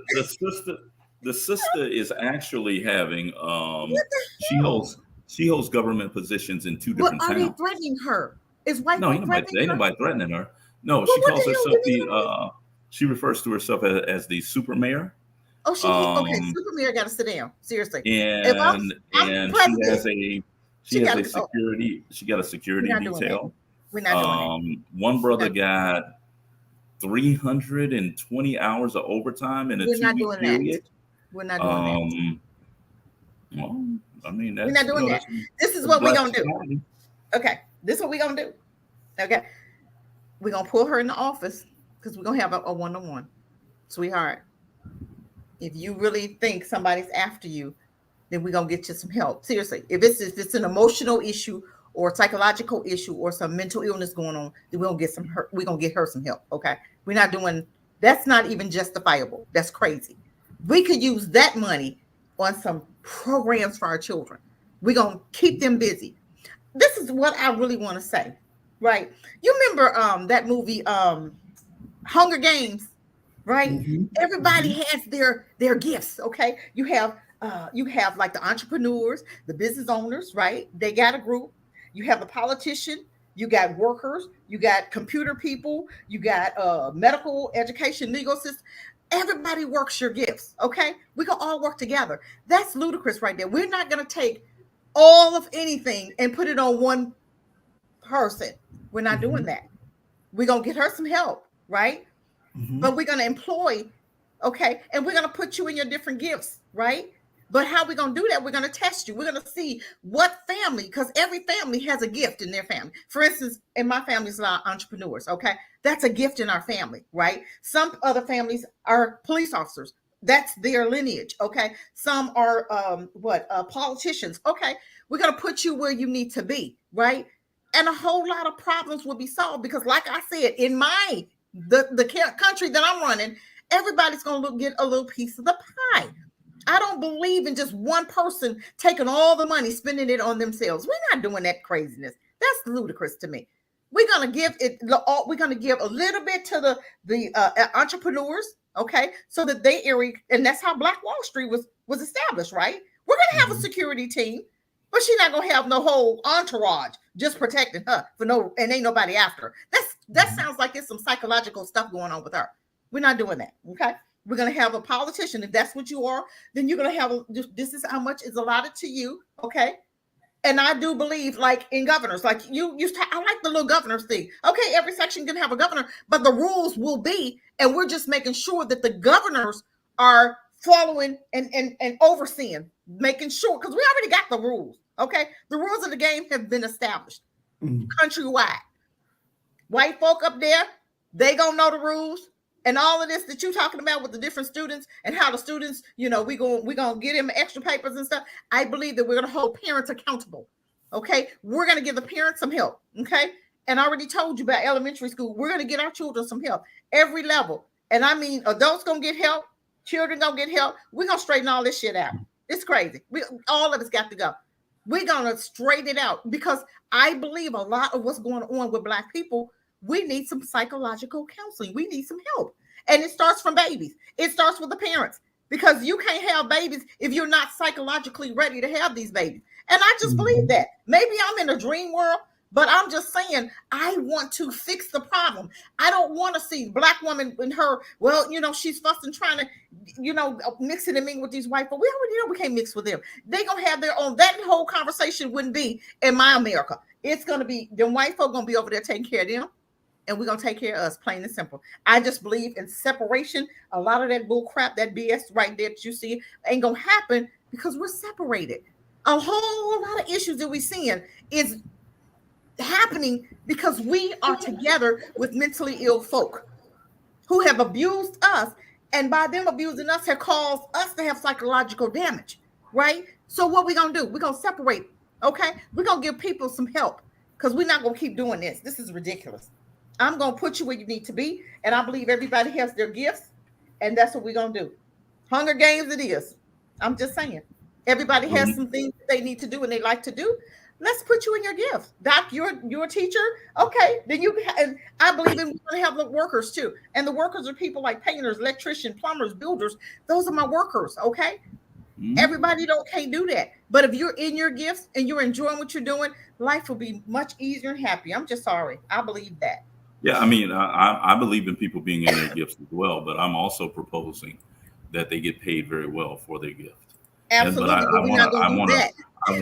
The sister is actually having she holds government positions in 2 different But are towns. they threatening her? Is white No, people ain't nobody threatening her. No, Well, she what calls the hell herself do you she refers to herself as the super mayor. Oh, okay. Super Mayor got to sit down. Seriously. And I'm she got a security We're not doing detail. We're not doing One brother got 320 hours of overtime in a We're not 2-week doing that. period. We're not doing that. Well, I mean, We're not doing that. This is what we're going to do. Okay. This is what we're going to do. Okay. We're going to pull her in the office because we're going to have a one-on-one. Sweetheart, if you really think somebody's after you, then we're going to get you some help. Seriously. If it's an emotional issue or a psychological issue or some mental illness going on, then we're going to get her some help. Okay. We're not doing, that's not even justifiable. That's crazy. We could use that money on some programs for our children. We're going to keep them busy. This is what I really want to say, right? You remember that movie, Hunger Games, right? Mm-hmm. Everybody has their gifts, okay? You have like the entrepreneurs, the business owners, right? They got a group. You have the politician, you got workers, you got computer people, you got medical education, legal system. Everybody works your gifts, okay? We can all work together. That's ludicrous right there. We're not going to take all of anything and put it on one person. We're not doing that. We're going to get her some help, right? Mm-hmm. But we're going to employ, okay? And we're going to put you in your different gifts, right? But how we're going to do that, we're going to test you. We're going to see what family, because every family has a gift in their family. For instance, in my family's a lot of entrepreneurs, okay? That's a gift in our family, right? Some other families are police officers. That's their lineage, okay? Some are politicians. Okay, we're going to put you where you need to be, right? And a whole lot of problems will be solved because, like I said, in the country that I'm running, everybody's going to get a little piece of the pie. I don't believe in just one person taking all the money, spending it on themselves. We're not doing that craziness. That's ludicrous to me. We're gonna give it. We're gonna give a little bit to the entrepreneurs, okay, so that they and that's how Black Wall Street was established, right? We're gonna have a security team, but she's not gonna have no whole entourage just protecting her and ain't nobody after her. That sounds like it's some psychological stuff going on with her. We're not doing that, okay? We're gonna have a politician. If that's what you are, then you're gonna have this is how much is allotted to you, okay? And I do believe, like in governors, like you used to, I like the little governors thing. Okay, every section can have a governor, but the rules will be, and we're just making sure that the governors are following and overseeing, making sure, because we already got the rules. Okay, the rules of the game have been established countrywide. White folk up there, they gonna know the rules. And all of this that you're talking about with the different students and how the students, we're gonna get them extra papers and stuff. I believe that we're gonna hold parents accountable. Okay, we're gonna give the parents some help. Okay, and I already told you about elementary school. We're gonna get our children some help every level. And I mean, adults gonna get help, children gonna get help. We're gonna straighten all this shit out. It's crazy. All of us got to go. We're gonna straighten it out because I believe a lot of what's going on with Black people. We need some psychological counseling. We need some help. And it starts from babies. It starts with the parents because you can't have babies if you're not psychologically ready to have these babies. And I just believe that. Maybe I'm in a dream world, but I'm just saying I want to fix the problem. I don't want to see Black woman in her, she's fussing, trying to, mix it and mingle with these white folks. We already know we can't mix with them. They're going to have their own. That whole conversation wouldn't be in my America. It's going to be, them white folk going to be over there taking care of them. And we're going to take care of us, plain and simple. I just believe in separation. A lot of that bull crap, that BS right there that you see ain't going to happen because we're separated. A whole lot of issues that we're seeing is happening because we are together with mentally ill folk who have abused us. And by them abusing us have caused us to have psychological damage, right? So what we're going to do? We're going to separate, okay? We're going to give people some help because we're not going to keep doing this. This is ridiculous. I'm going to put you where you need to be. And I believe everybody has their gifts. And that's what we're going to do. Hunger Games it is. I'm just saying. Everybody has some things that they need to do and they like to do. Let's put you in your gift. Doc, you're a teacher. Okay. Then and I believe in we have the workers too. And the workers are people like painters, electricians, plumbers, builders. Those are my workers. Okay. Everybody can't do that. But if you're in your gifts and you're enjoying what you're doing, life will be much easier and happier. I'm just sorry. I believe that. Yeah, I mean, I believe in people being in their gifts as well, but I'm also proposing that they get paid very well for their gift. Absolutely, but we're not going to do that. I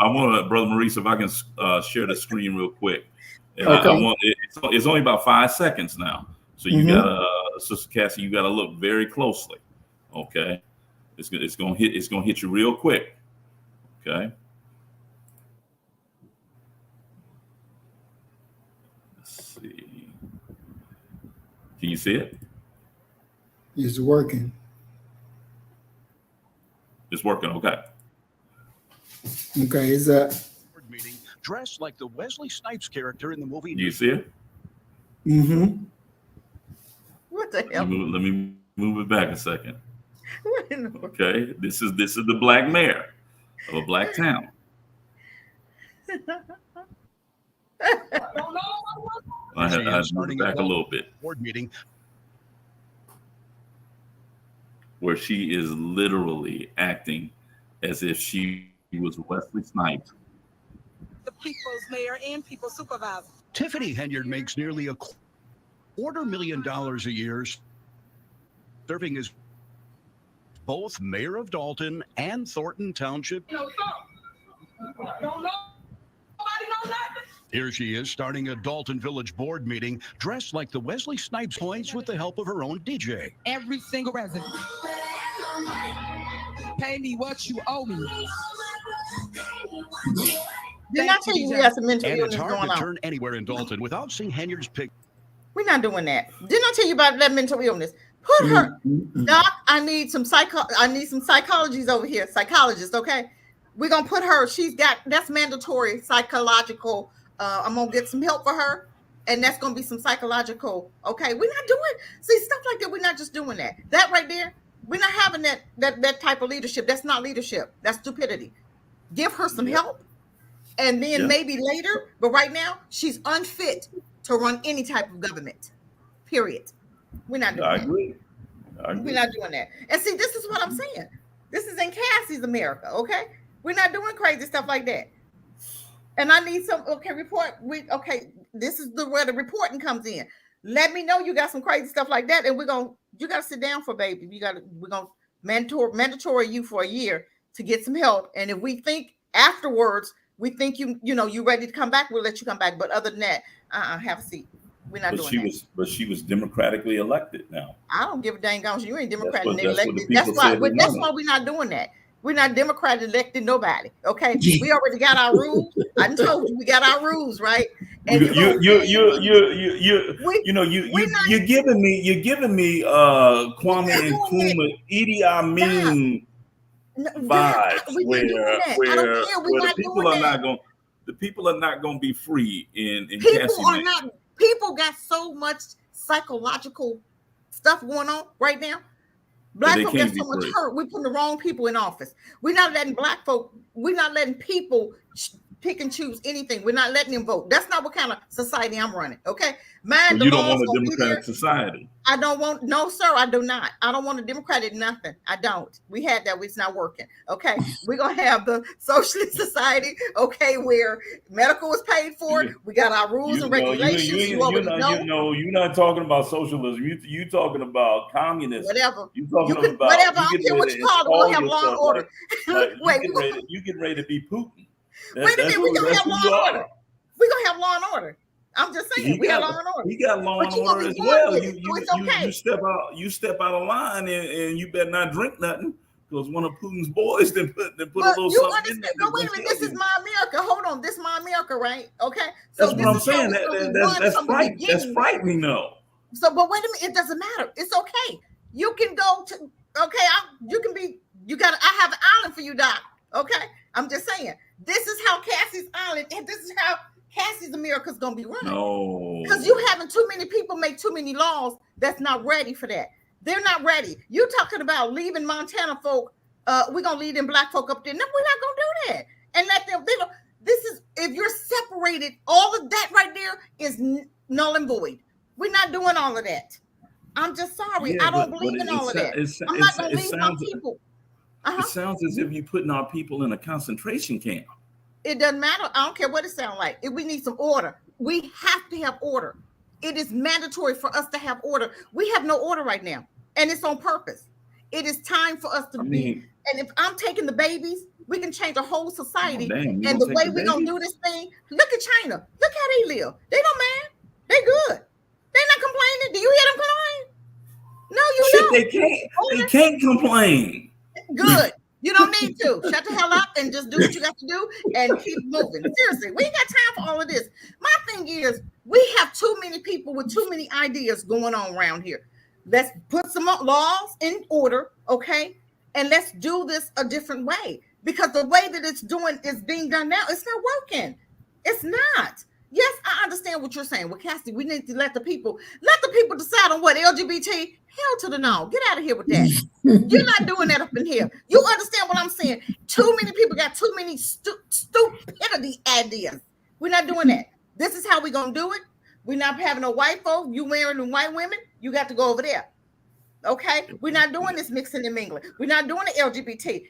want to, Brother Maurice, if I can share the screen real quick. And okay. It's only about 5 seconds now, so you got Sister Cassie, you got to look very closely. Okay, it's gonna hit you real quick. Okay. Can you see it? It's working. It's working. Okay. Okay. Is that meeting dressed like the Wesley Snipes character in the movie? Do you see it? Mm-hmm. What the hell? Let me move it back a second. Okay. This is the Black mayor of a Black town. I had to move it back a little bit. Board meeting where she is literally acting as if she was Wesley Snipes. The people's mayor and people's supervisor. Tiffany Henyard makes nearly $250,000 a year serving as both mayor of Dalton and Thornton Township. Here she is starting a Dalton Village board meeting dressed like the Wesley Snipes points with the help of her own DJ. Every single resident. Pay me what you owe me. Did I tell you we got some mental And illness it's hard going to on? turn anywhere in Dalton without seeing Henyard's pic. We're not doing that. Didn't I tell you about that mental illness? Put her, Doc. I need some psychologists over here, psychologists. Okay, we're gonna put her. That's mandatory psychological. I'm gonna get some help for her, and that's gonna be some psychological. Okay, we're not doing stuff like that. We're not just doing that. That right there, we're not having that type of leadership. That's not leadership. That's stupidity. Give her some help. and then Yeah. maybe later. But right now, she's unfit to run any type of government. Period. We're not doing I that. agree. We're not doing that. And see, this is what I'm saying. This is in Cassie's America, okay? We're not doing crazy stuff like that. And I need some report. This is where the reporting comes in. Let me know you got some crazy stuff like that, and you gotta sit down for baby. We're gonna mandatory you for a year to get some help. And if we think afterwards we think you ready to come back, we'll let you come back. But other than that, have a seat. We're not doing that. But she was democratically elected now. I don't give a dang on you ain't Democrat That's what elected. the people said they That's wanted. why we're not doing that. We're not Democrat elected nobody. Okay, we already got our rules. I done told you we got our rules, right? And You're giving me Kwame Nkrumah, Idi Amin vibes where the people are not going to be free in people are not. People got so much psychological stuff going on right now. Black folk got so much hurt. We're putting the wrong people in office. We're not letting black folk. We're not letting people pick and choose anything. We're not letting them vote. That's not what kind of society I'm running. Okay, so you don't want a democratic society. I don't want. No, sir, I do not. I don't want a democratic nothing. I don't. We had that. It's not working. Okay, we're gonna have the socialist society. Okay, where medical is paid for. We got our rules and regulations. You're not talking about socialism. You talking about communism. Whatever. You talking about whatever. I don't care what you call it. We're gonna have law and order. You get ready to be Putin. Wait a minute, we're gonna have law and order. We're gonna have law and order. I'm just saying, we got law and order. We got law and order as well. You step out of line and you better not drink nothing because one of Putin's boys then put a little something in there. No, wait a minute. This is my America. Hold on. This is my America, right? Okay. So that's what I'm saying. That's frightening, though. So, but wait a minute. It doesn't matter. It's okay. You can go to. Okay. I have an island for you, Doc. Okay. I'm just saying. This is how Cassie's island, and this is how Cassie's America is going to be run. No. Because you having too many people make too many laws that's not ready for that. They're not ready. You're talking about leaving Montana folk. We're going to leave them black folk up there. No, we're not going to do that. And let them, this is, if you're separated, all of that right there is null and void. We're not doing all of that. I'm just sorry. I don't believe in all of that. I'm not going to leave my people. It sounds as if you're putting our people in a concentration camp. It doesn't matter. I don't care what it sounds like. If we need some order, we have to have order. It is mandatory for us to have order. We have no order right now, and it's on purpose. It is time for us to be. And if I'm taking the babies, we can change a whole society. And the way we're going to do this thing, look at China. Look how they live. They don't mind. They good. They're not complaining. Do you hear them complain? No, you don't. They can't complain. Good. You don't need to. Shut the hell up and just do what you got to do and keep moving. Seriously, we ain't got time for all of this. My thing is, we have too many people with too many ideas going on around here. Let's put some laws in order, okay? And let's do this a different way. Because the way that it's being done now, it's not working. It's not. Yes, I understand what you're saying. Well, Cassie, we need to let the people decide on what LGBT. Hell to the no. Get out of here with that. You're not doing that up in here. You understand what I'm saying? Too many people got too many stupidity ideas. We're not doing that. This is how we're going to do it. We're not having a white folk. You marrying them white women. You got to go over there. Okay? We're not doing this mixing and mingling. We're not doing the LGBT.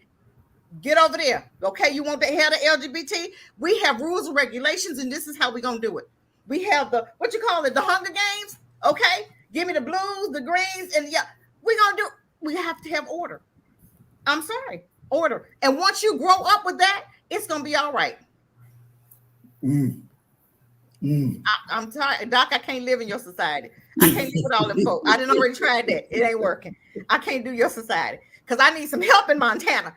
Get over there. Okay? You want to head of LGBT? We have rules and regulations, and this is how we're going to do it. We have the Hunger Games. Okay? Give me the blues, the greens, and we have to have order. I'm sorry, order. And once you grow up with that, it's going to be all right. I'm tired. Doc, I can't live in your society. I can't live with all them folk. I didn't already tried that. It ain't working. I can't do your society because I need some help in Montana.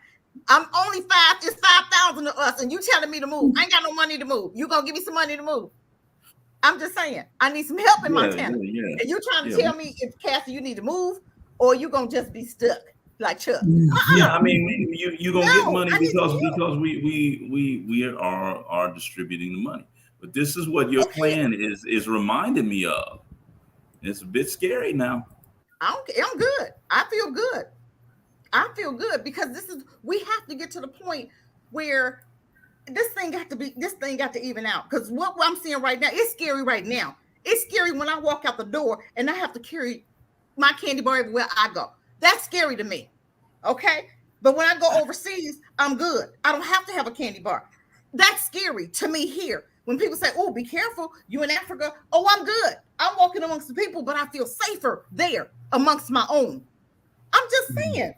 I'm only it's 5,000 of us, and you telling me to move. I ain't got no money to move. You going to give me some money to move? I'm just saying, I need some help in Montana. And you're trying to tell me if Cassie, you need to move, or you gonna just be stuck like Chuck? Yeah, I mean, you gonna get money because we are distributing the money. But this is what your plan is reminding me of. It's a bit scary now. I'm good. I feel good because we have to get to the point where this thing got to even out, because what I'm seeing right now, it's scary right now. It's scary when I walk out the door and I have to carry my candy bar everywhere I go. That's scary to me. Okay. But when I go overseas, I'm good. I don't have to have a candy bar. That's scary to me here. When people say, oh, be careful, you in Africa. Oh, I'm good. I'm walking amongst the people, but I feel safer there amongst my own. I'm just saying,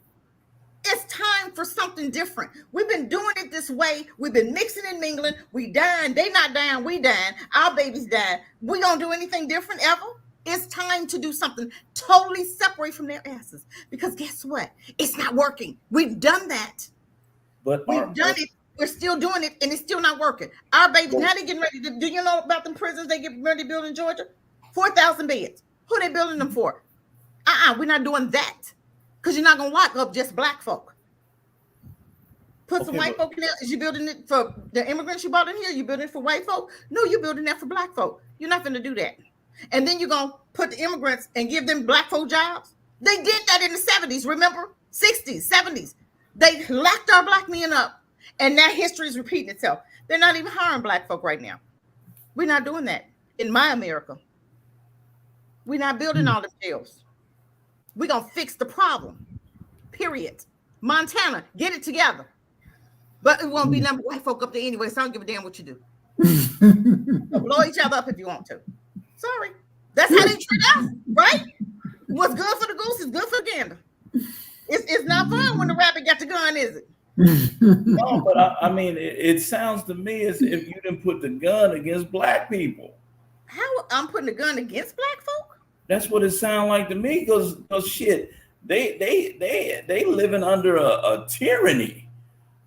it's time for something different. We've been doing it this way. We've been mixing and mingling. We dying. They not dying. We dying. Our babies dying. We gonna do anything different ever? It's time to do something totally separate from their asses. Because guess what? It's not working. We've done that. But we've done it. We're still doing it, and it's still not working. Our babies, now they're getting ready to, do you know about them prisons they get ready to build in Georgia? 4,000 beds. Who they building them for? We're not doing that. Because you're not going to lock up just black folk. Put some white folk in there. Is you building it for the immigrants you brought in here? You building it for white folk? No, you're building that for black folk. You're not going to do that. And then you're going to put the immigrants and give them black folk jobs? They did that in the 70s, remember? 60s, 70s. They locked our black men up. And that history is repeating itself. They're not even hiring black folk right now. We're not doing that in my America. We're not building all the jails. We're going to fix the problem, period. Montana, get it together. But it won't be number white folk up there anyway, so I don't give a damn what you do. Blow each other up if you want to. Sorry. That's how they treat us, right? What's good for the goose is good for the gander. It's not fun when the rabbit got the gun, is it? No, but I mean, it sounds to me as if you didn't put the gun against black people. How I'm putting the gun against black folk? That's what it sounds like to me. Because shit, they living under a tyranny.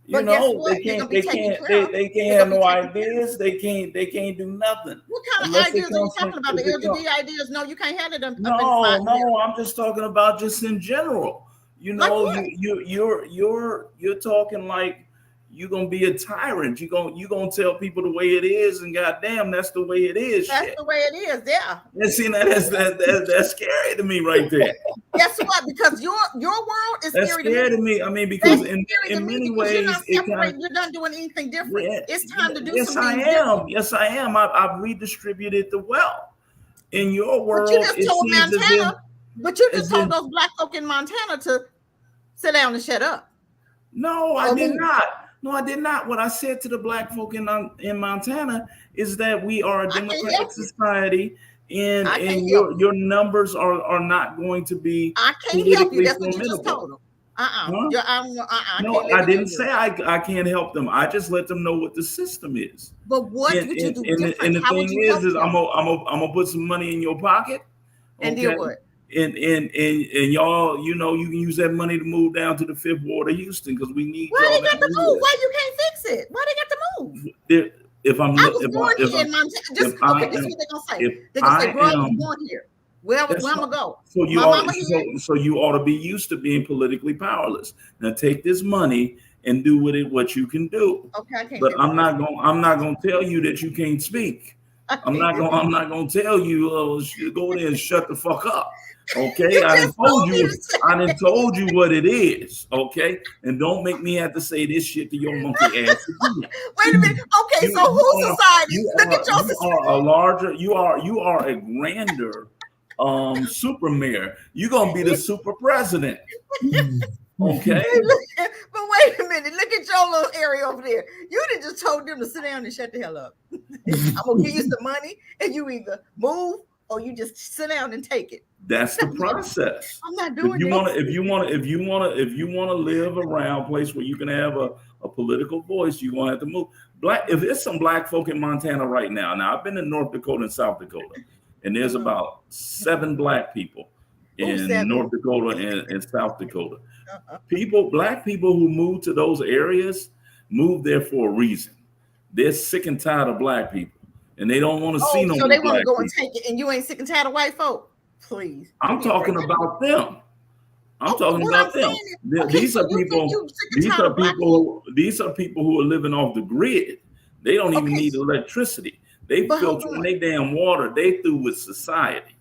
You know, they can't have no ideas. They can't do nothing. What kind of ideas are you talking about? The LGBT ideas? No, you can't have it. No, I'm just talking about just in general. You know, like you're talking like you're gonna be a tyrant. You're gonna tell people the way it is, and goddamn, that's the way it is. That's the way it is, yeah. And see, that's scary to me right there. Guess what? Because your world is scary to me. I mean, because in many ways, you're not doing anything different. Yeah, it's time to do something different. Yes, I am. I've redistributed the wealth. In your world, but you just told Montana. But you just told those black folk in Montana to sit down and shut up. No, I did not. No, I did not. What I said to the black folk in Montana is that we are a democratic society, and your numbers are not going to be. I can't help you. That's what you just told them. No, I didn't say I can't help them. I just let them know what the system is. But what would you do different? And the thing is I'm gonna put some money in your pocket. And deal with it. And y'all, you know, you can use that money to move down to the 5th Ward of Houston because we need. Why they got to move? Why you can't fix it? Why they got to move? If I'm, I was born here in Montana. This is what they're gonna say. They're gonna say, "Bro, I was born here. Where I'm gonna go?" So you ought to be used to being politically powerless. Now take this money and do with it what you can do. Okay, I can't. But I'm not gonna tell you that you can't speak. I'm not gonna tell you go there and shut the fuck up. Okay, I done told you what it is. Okay, and don't make me have to say this shit to your monkey ass again. Wait a minute. Okay, so whose society? Look at your society. You are a grander super mayor. You're gonna be the super president. Okay. But wait a minute. Look at your little area over there. You done just told them to sit down and shut the hell up. I'm gonna give you some money, and you either move or you just sit down and take it. That's the process. I'm not doing If you want to live around a place where you can have a political voice, you're gonna have to move. If there's some black folk in Montana right now. Now I've been in North Dakota and South Dakota, and there's about 7 black people in North Dakota and South Dakota. Black people who move to those areas move there for a reason. They're sick and tired of black people, and they don't want to see no. So they want to go and take it, and you ain't sick and tired of white folk. Please. I'm talking about them. I'm talking about them. These are people. These are people who are living off the grid. They don't even need electricity. They filtering their damn water. They through with society.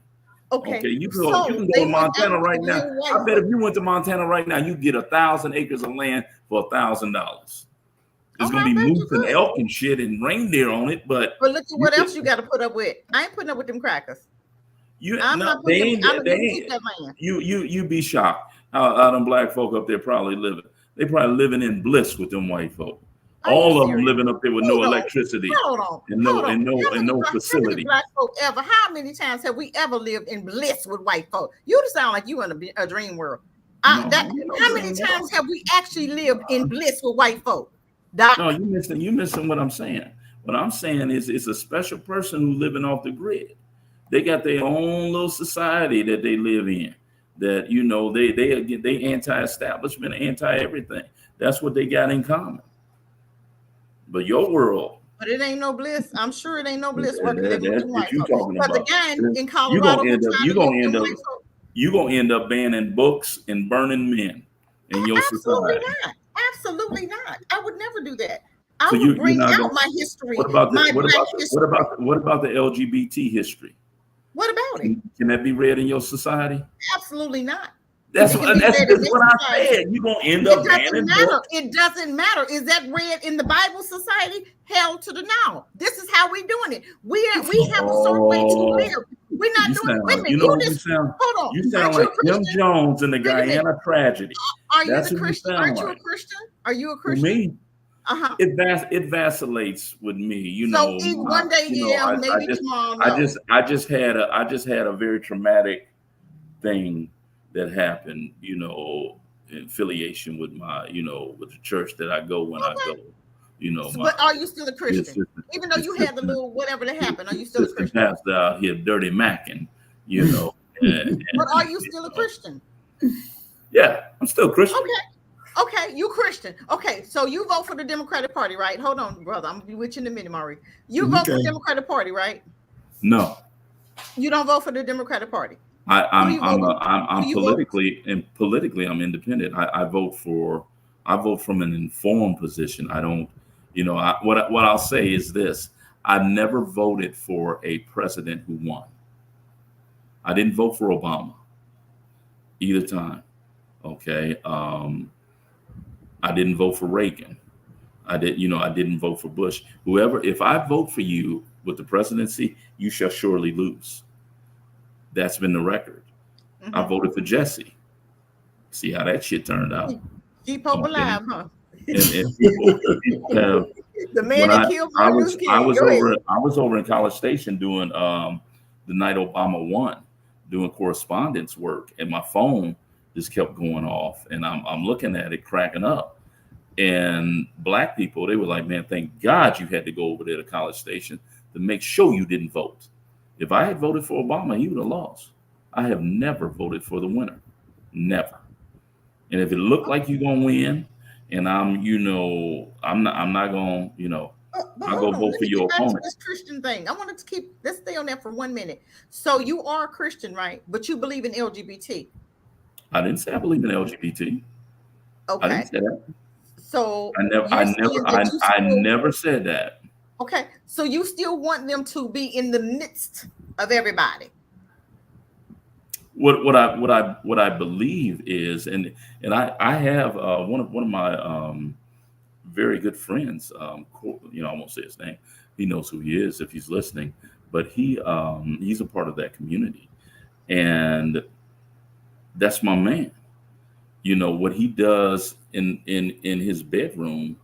Okay, you can go to Montana right now. I bet if you went to Montana right now, you get 1,000 acres of land for $1,000. There's Oh, gonna I be bet you moose and could. elk and shit and reindeer on it, but But look at what you else you got to put up with. I ain't putting up with them crackers. you I'm no, not they putting ain't them. I'm they gonna ain't keep that man. you be shocked how them black folk up there probably living. They probably living in bliss with them white folk. Are you All of them serious? living up there with Hold no on. electricity Hold on. and Hold on. no How facility. many black folk ever? How many times have we ever lived in bliss with white folk? You sound like you in a dream world. No, How many times have we actually lived in bliss with white folk? Doc? No, you missing what I'm saying. What I'm saying is it's a special person who living off the grid. They got their own little society that they live in. That they anti-establishment, anti-everything. That's what they got in common. But your world, But it ain't no bliss. I'm sure it ain't no bliss working that's living with them what white you folk. talking But about. again, in You're Colorado, gonna end up banning books and burning men in your absolutely society. not. Absolutely not. I would never do that. I So would you're bring not out gonna- my history, What about my the what black about history. what about the LGBT history? What about it? Can that be read in your society? Absolutely not. That's It can what be that's read in just this what I society. said. You're gonna end It up doesn't banning matter. books. It doesn't matter. Is that read in the Bible society? Hell to the no. This is how we doing it. We have a certain way to live. We're not You doing it. sound- Wait a minute. you know what just you sound- hold on. You sound Aren't like you a Jim Christian? Jones in the Wait a minute. Guyana tragedy. Are you That's the who you Christian? sound Aren't you a like. Christian? Are you a For Christian? me, Uh-huh. it vacillates with me. So one day, yeah, maybe tomorrow. No. I just had a very traumatic thing that happened, in affiliation with my, with the church that I go when I go. But are you still a Christian? assistant- Even though you had the little whatever that happened, are you still a assistant Christian? pastor out here, dirty macking, and But are you still a Christian? yeah, I'm still Christian. Okay, you Christian. Okay, so you vote for the Democratic Party, right? Hold on, brother. I'm gonna be with you in a minute, Maury. You vote for the Democratic Party, right? No, You don't vote for the Democratic Party. I'm vote? politically I'm independent. I vote from an informed position. I don't, what I'll say is this: I never voted for a president who won. I didn't vote for Obama either time. Okay, I didn't vote for Reagan. I didn't vote for Bush. If I vote for you with the presidency, you shall surely lose. That's been the record. Mm-hmm. I voted for Jesse. See how that shit turned out. Keep hope alive, huh? And people have. The man that killed I Martin Luther King. was over in College Station doing the night Obama won, doing correspondence work, and my phone just kept going off, and I'm looking at it, cracking up. And black people, they were like, "Man, thank God you had to go over there to College Station to make sure you didn't vote. If I had voted for Obama, he would have lost. I have never voted for the winner, never. And if it looked like you're gonna win, and I'm not gonna, I'll go vote for your opponent." This Christian thing. I wanted to let's stay on that for 1 minute. So you are a Christian, right? But you believe in LGBT. I didn't say I believe in LGBT. Okay. I didn't say that. So I never said that. Okay. So you still want them to be in the midst of everybody. What I believe is, and I have one of my very good friends. I won't say his name. He knows who he is if he's listening. But he's a part of that community, and that's my man. What he does in his bedroom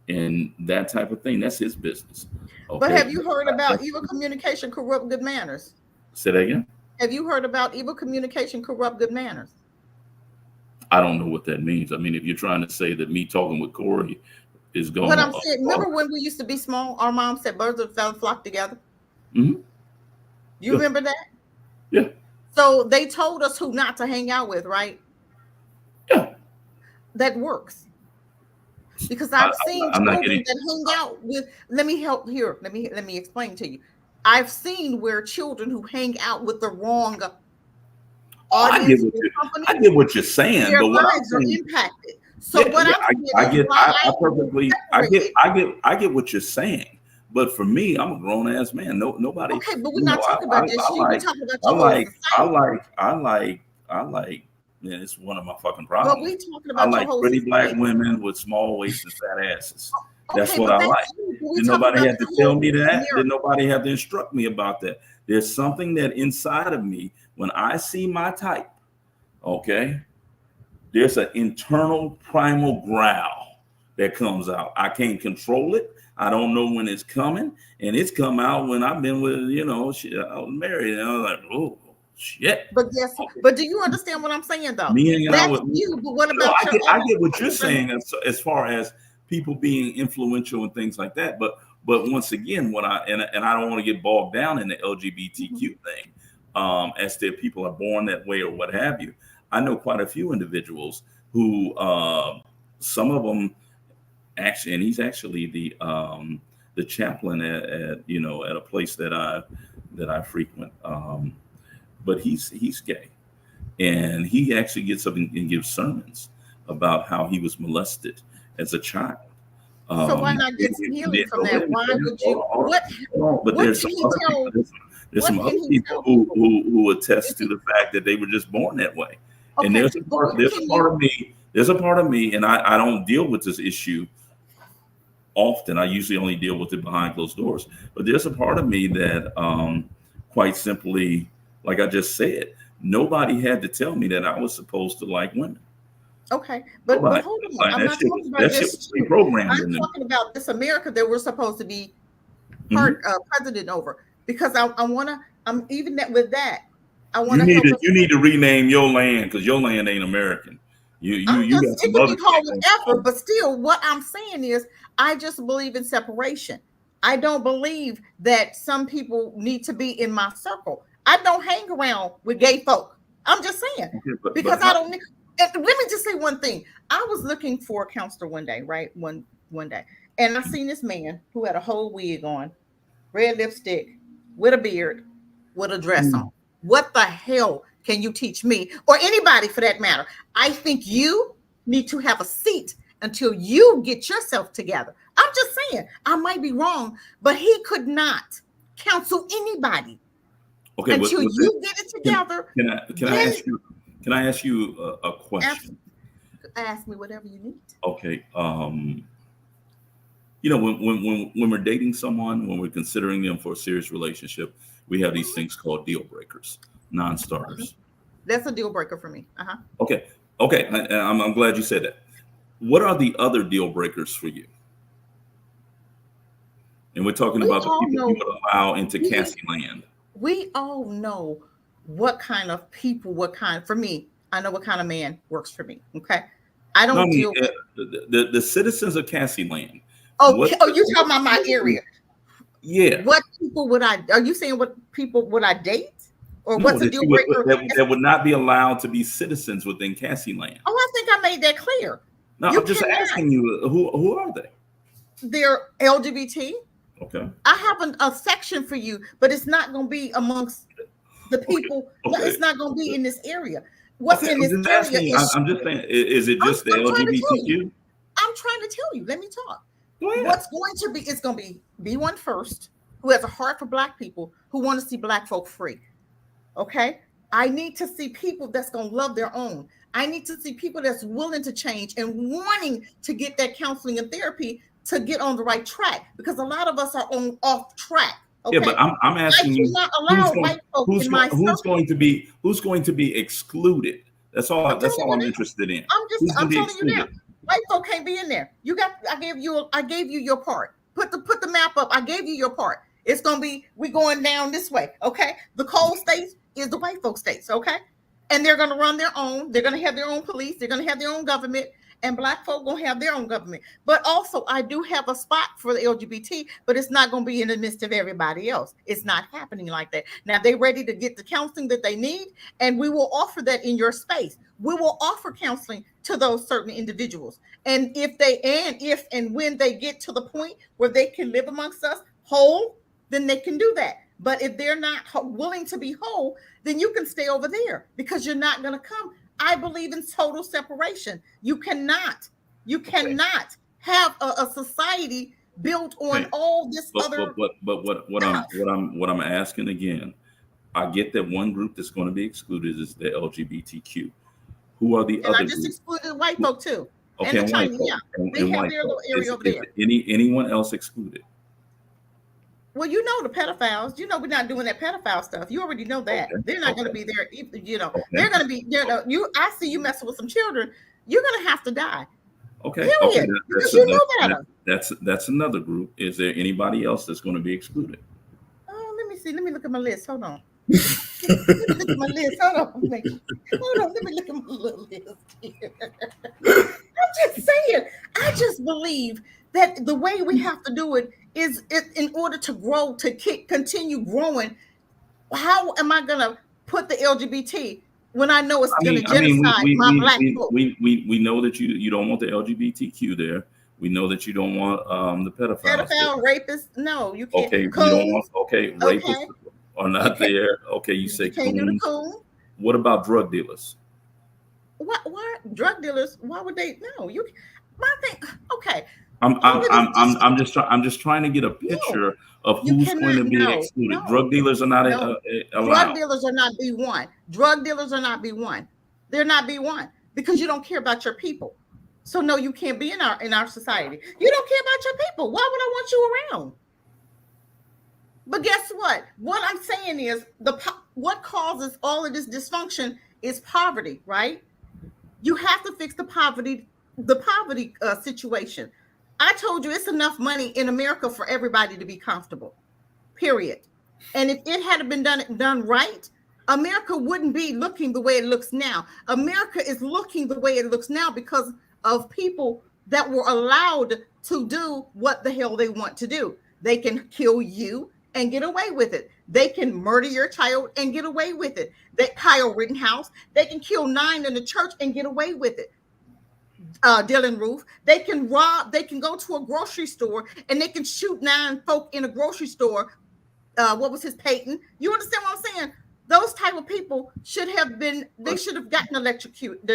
and that type of thing, that's his business. Okay? But have you heard about evil communication corrupt good manners? Say that again. Have you heard about evil communication corrupt good manners? I don't know what that means. I mean, if you're trying to say that me talking with Corey is going. What I'm saying, remember when we used to be small? Our mom said birds of a feather flock together. Mm-hmm. You remember that? Yeah. So they told us who not to hang out with, right? Yeah. That works. Because I've seen children that hang out with. Let me help here. Let me explain to you. I've seen where children who hang out with the wrong audience, I get what you're saying, their but what lives are impacted. So I get what you're saying, but for me, I'm a grown ass man. Nobody. Okay, but we're not talking about this. We're talking about I like. Man, it's one of my fucking problems. But we talking about I like pretty black women with small waists and fat asses. That's Okay, what but I that's like. we Did talking nobody about have to the tell whole me that? America. Did nobody have to instruct me about that? There's something that inside of me, when I see my type, okay, there's an internal primal growl that comes out. I can't control it. I don't know when it's coming, and it's come out when I've been with, I was married, and I was like, oh shit. But yes, but do you understand what I'm saying though? Me hanging out That's with you, but what No, about your I own get what you're children? saying as far as people being influential and things like that. But once again, what I don't want to get bogged down in the LGBTQ thing, as to if people are born that way or what have you. I know quite a few individuals who, some of them actually, and he's actually the chaplain at a place that I frequent. But he's gay, and he actually gets up and gives sermons about how he was molested as a child. So why not get some healing from that? Why would you? But there's some other people. There's some other people who attest to the fact that they were just born that way. Okay, And there's a part of me, and I don't deal with this issue often. I usually only deal with it behind closed doors. But there's a part of me that, quite simply, like I just said, nobody had to tell me that I was supposed to like women. Okay, but hold on. I'm not talking about this. I'm talking about this America that we're supposed to be president over, because I want to. I'm even that with that. I want to help. You need to rename your land, because your land ain't American. You got some it other can be called whatever, but still, what I'm saying is, I just believe in separation. I don't believe that some people need to be in my circle. I don't hang around with gay folk. I'm just saying, because I don't. Let me just say one thing. I was looking for a counselor one day, right? One day, and I seen this man who had a whole wig on, red lipstick, with a beard, with a dress on. What the hell can you teach me, or anybody for that matter? I think you need to have a seat until you get yourself together. I'm just saying, I might be wrong, but he could not counsel anybody until you get it together. Can I ask you a question? Ask me whatever you need. Okay. When we're dating someone, when we're considering them for a serious relationship, we have these things called deal breakers, non-starters. That's a deal breaker for me. Okay. I'm glad you said that. What are the other deal breakers for you? And we're talking about the people you would allow into Cassie land. We all know what kind of people, for me, I know what kind of man works for me. Okay. I don't deal with the citizens of Cassie land. Oh, you're talking about my area. Yeah. What people are you saying what people would I date? Or what's a deal breaker? That would not be allowed to be citizens within Cassie land. Oh, I think I made that clear. No, I'm just asking you, who are they? They're LGBT. Okay. I have a section for you, but it's not going to be amongst the people. Okay. It's not going to be in this area. What's in this area? I'm just saying, is it just the LGBTQ? I'm trying to tell you. Let me talk. Go ahead. What's going to be? It's going to be one first, who has a heart for Black people, who want to see Black folk free. Okay. I need to see people that's going to love their own. I need to see people that's willing to change and wanting to get that counseling and therapy to get on the right track, because a lot of us are off track. Okay? Yeah, but I'm asking you, who's going to be excluded? That's all I'm interested in. I'm telling you now, white folk can't be in there. I gave you your part. Put the map up. I gave you your part. It's gonna be, we going down this way. Okay. The cold states is the white folk states. Okay. And they're gonna run their own. They're gonna have their own police. They're gonna have their own government. And Black folk gonna have their own government. But also, I do have a spot for the LGBT, but it's not gonna be in the midst of everybody else. It's not happening like that. Now they're ready to get the counseling that they need, and we will offer that in your space. We will offer counseling to those certain individuals. And if and when they get to the point where they can live amongst us whole, then they can do that. But if they're not willing to be whole, then you can stay over there, because you're not gonna come. I believe in total separation. You cannot have a society built on all this other. But what I'm asking again, I get that one group that's going to be excluded is the LGBTQ. Who are the other? I just excluded white folk too. Okay, and the white Chinese, folk. yeah. And They have white their folk. little area over there. Anyone else excluded? Well, you know the pedophiles. You know we're not doing that pedophile stuff. You already know that. Okay, They're not going to okay. be there. You know, Okay. they're going to be. You. I see you messing with some children. You're going to have to die. Okay. Period. Because you know better. That's another group. Is there anybody else that's going to be excluded? Oh, let me see. Let me look at my list. Hold on. Let me look at my list. Hold on. Hold on. Let me look at my little list here. I'm just saying. I just believe that the way we have to do it is in order to grow, to continue growing. How am I going to put the LGBT when I know it's going to genocide my black folk? We know that you don't want the LGBTQ there. We know that you don't want the pedophiles. Pedophile, rapists. No, you can't. Okay, you don't want. Okay, rapists are not there. Okay, you say can't do the coon. What about drug dealers? What drug dealers? Why would they? No, you. My thing. Okay. I'm just trying to get a picture of who's going to be excluded. No, drug dealers are not allowed. Drug dealers are not B1. Drug dealers are not B1. They're not B1 because you don't care about your people. So no, you can't be in our society. You don't care about your people. Why would I want you around? But guess what? What I'm saying is what causes all of this dysfunction is poverty, right? You have to fix the poverty situation. I told you it's enough money in America for everybody to be comfortable, period. And if it had been done right, America wouldn't be looking the way it looks now. America is looking the way it looks now because of people that were allowed to do what the hell they want to do. They can kill you and get away with it. They can murder your child and get away with it. That Kyle Rittenhouse, they can kill 9 in the church and get away with it. Dylan Roof, they can rob, they can go to a grocery store and they can shoot 9 folk in a grocery store. What was his Peyton? You understand what I'm saying? Those type of people should have gotten electrocuted.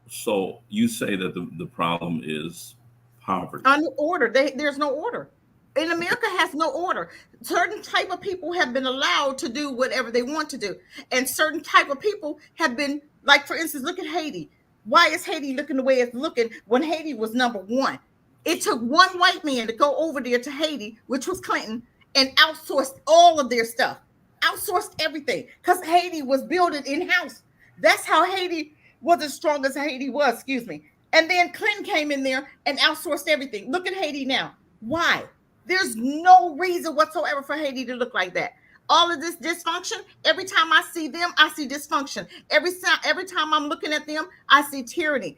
So you say that the problem is poverty. Order. There's no order. In America has no order. Certain type of people have been allowed to do whatever they want to do. And certain type of people have been, like, for instance, look at Haiti. Why is Haiti looking the way it's looking when Haiti was number 1? It took one white man to go over there to Haiti, which was Clinton, and outsourced all of their stuff. Outsourced everything because Haiti was building in-house. That's how Haiti was as strong as Haiti was, excuse me. And then Clinton came in there and outsourced everything. Look at Haiti now. Why? There's no reason whatsoever for Haiti to look like that. All of this dysfunction, every time I see them, I see dysfunction. Every time I'm looking at them, I see tyranny.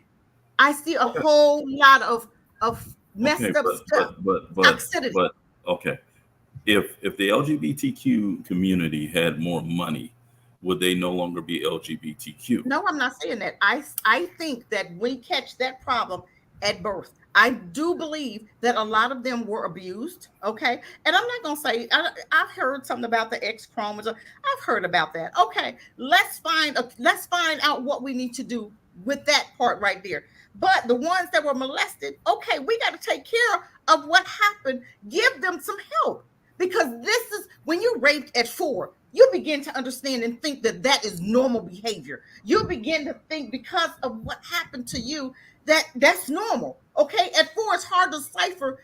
I see a whole lot of messed up stuff. But okay. If the LGBTQ community had more money, would they no longer be LGBTQ? No, I'm not saying that. I think that we catch that problem at birth. I do believe that a lot of them were abused. Okay. And I'm not going to say, I've heard something about the X chromosome. I've heard about that. Okay. Let's find out what we need to do with that part right there. But the ones that were molested, okay, we got to take care of what happened. Give them some help. Because this is when you're raped at 4, you begin to understand and think that is normal behavior. You begin to think because of what happened to you that's normal. Okay, at 4, it's hard to decipher.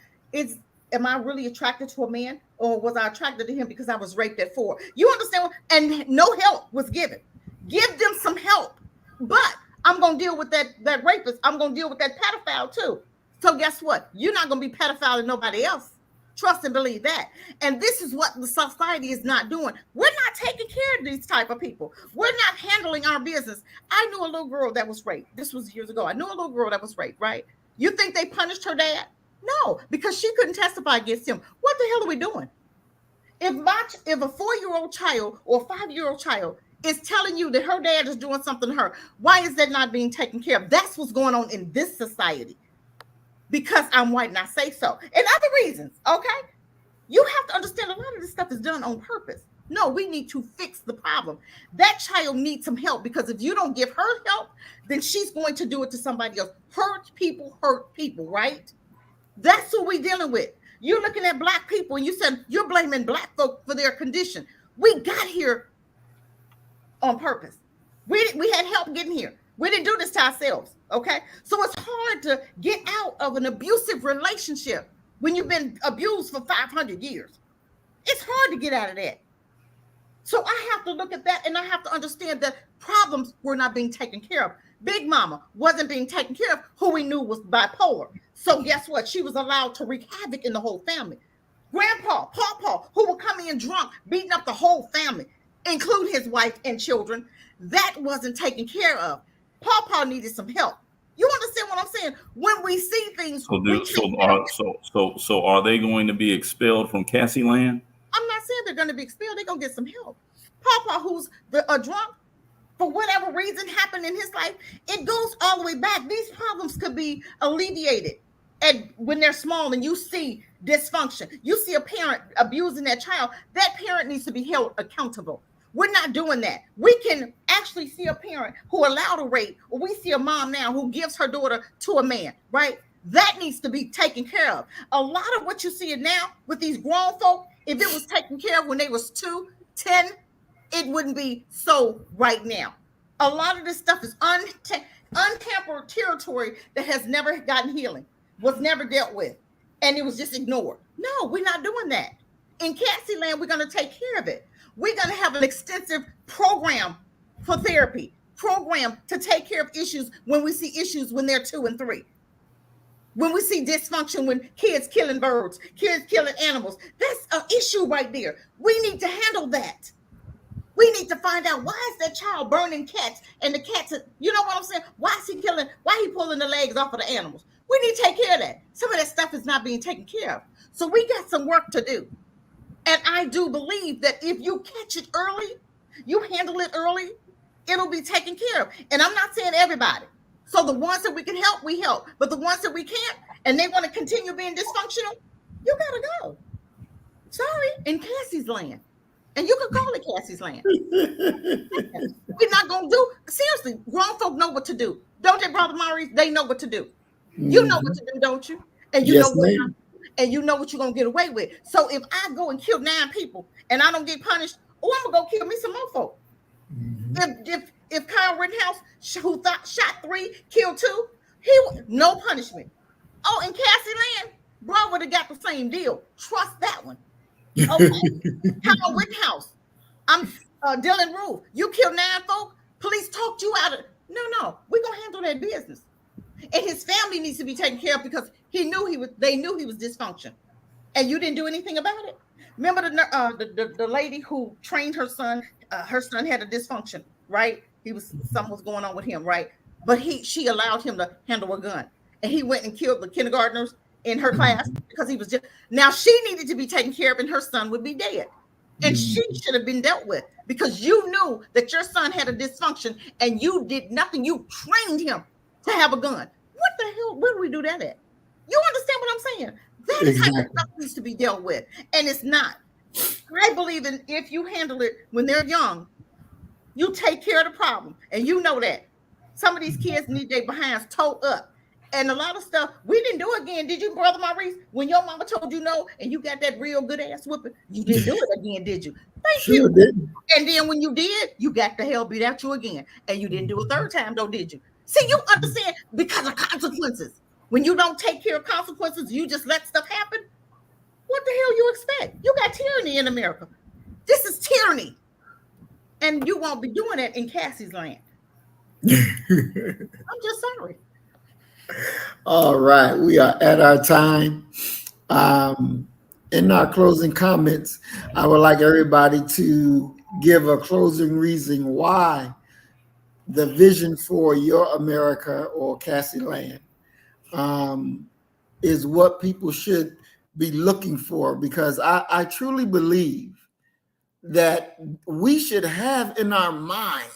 Am I really attracted to a man, or was I attracted to him because I was raped at 4? You understand? And no help was given. Give them some help. But I'm gonna deal with that rapist. I'm gonna deal with that pedophile too. So guess what? You're not gonna be pedophile to nobody else. Trust and believe that. And this is what the society is not doing. We're not taking care of these type of people. We're not handling our business. I knew a little girl that was raped. This was years ago. I knew a little girl that was raped, right? You think they punished her dad? No, because she couldn't testify against him. What the hell are we doing? If a 4-year-old child or a 5-year-old child is telling you that her dad is doing something to her, why is that not being taken care of? That's what's going on in this society. Because I'm white and I say so. And other reasons, okay? You have to understand a lot of this stuff is done on purpose. No, we need to fix the problem. That child needs some help because if you don't give her help, then she's going to do it to somebody else. Hurt people, right? That's what we're dealing with. You're looking at black people and you said you're blaming black folk for their condition. We got here on purpose. We had help getting here. We didn't do this to ourselves, okay? So it's hard to get out of an abusive relationship when you've been abused for 500 years. It's hard to get out of that. So I have to look at that, and I have to understand that problems were not being taken care of. Big Mama wasn't being taken care of, who we knew was bipolar. So guess what? She was allowed to wreak havoc in the whole family. Grandpa, Pawpaw, who would come in drunk, beating up the whole family, including his wife and children, that wasn't taken care of. Pawpaw needed some help. You understand what I'm saying? When we see things, so are they going to be expelled from Cassie Land? I'm not saying they're going to be expelled. They're going to get some help. Pawpaw, who's a drunk, for whatever reason happened in his life, it goes all the way back. These problems could be alleviated. And when they're small and you see dysfunction, you see a parent abusing that child, that parent needs to be held accountable. We're not doing that. We can actually see a parent who allowed a rape, or we see a mom now who gives her daughter to a man, right? That needs to be taken care of. A lot of what you see now with these grown folk, if it was taken care of when they was 2, 10, it wouldn't be so right now. A lot of this stuff is untampered territory that has never gotten healing, was never dealt with, and it was just ignored. No, we're not doing that. In Cassie Land, we're going to take care of it. We're going to have an extensive program for therapy, program to take care of issues when we see issues when they're 2 and 3. When we see dysfunction, when kids killing birds, kids killing animals, that's an issue right there. We need to handle that. We need to find out, why is that child burning cats, and the cats, you know what I'm saying? Why is he killing, why he pulling the legs off of the animals? We need to take care of that. Some of that stuff is not being taken care of. So we got some work to do. And I do believe that if you catch it early, you handle it early, it'll be taken care of. And I'm not saying everybody. So the ones that we can help, we help. But the ones that we can't, and they want to continue being dysfunctional, you gotta go. Sorry, in Cassie's Land. And you can call it Cassie's Land. We're not gonna do, seriously, grown folk know what to do. Don't they, Brother Maurice? They know what to do. You know what to do, don't you? And you know what, and you know what you're gonna get away with. So if I go and kill 9 people and I don't get punished, I'm gonna go kill me some more folk. If Kyle Rittenhouse, who shot 3, killed 2, he no punishment. Oh, in Cassie Land, bro would have got the same deal. Trust that one. Okay. Kyle Rittenhouse, I'm Dylan Roof. You killed 9 folk. Police talked you out of. No, we're gonna handle that business. And his family needs to be taken care of, because they knew he was dysfunction, and you didn't do anything about it. Remember the lady who trained her son? Her son had a dysfunction, right? Something was going on with him, right? But she allowed him to handle a gun, and he went and killed the kindergartners in her class because he was just. Now she needed to be taken care of, and her son would be dead, and she should have been dealt with, because you knew that your son had a dysfunction and you did nothing. You trained him to have a gun. What the hell? Where do we do that at? You understand what I'm saying? That type of stuff needs to be dealt with, and it's not. I believe in, if you handle it when they're young, you take care of the problem, and you know that. Some of these kids need their behinds towed up, and a lot of stuff we didn't do again. Did you, Brother Maurice? When your mama told you no, and you got that real good ass whooping, you didn't do it again, did you? Thank you. Didn't. And then when you did, you got the hell beat out you again, and you didn't do a third time, though, did you? See, you understand, because of consequences. When you don't take care of consequences, you just let stuff happen. What the hell you expect? You got tyranny in America. This is tyranny. And you won't be doing it in Cassie's Land. I'm just sorry. All right, we are at our time. In our closing comments, I would like everybody to give a closing reason why the vision for your America, or Cassie Land, is what people should be looking for, because I truly believe that we should have in our mind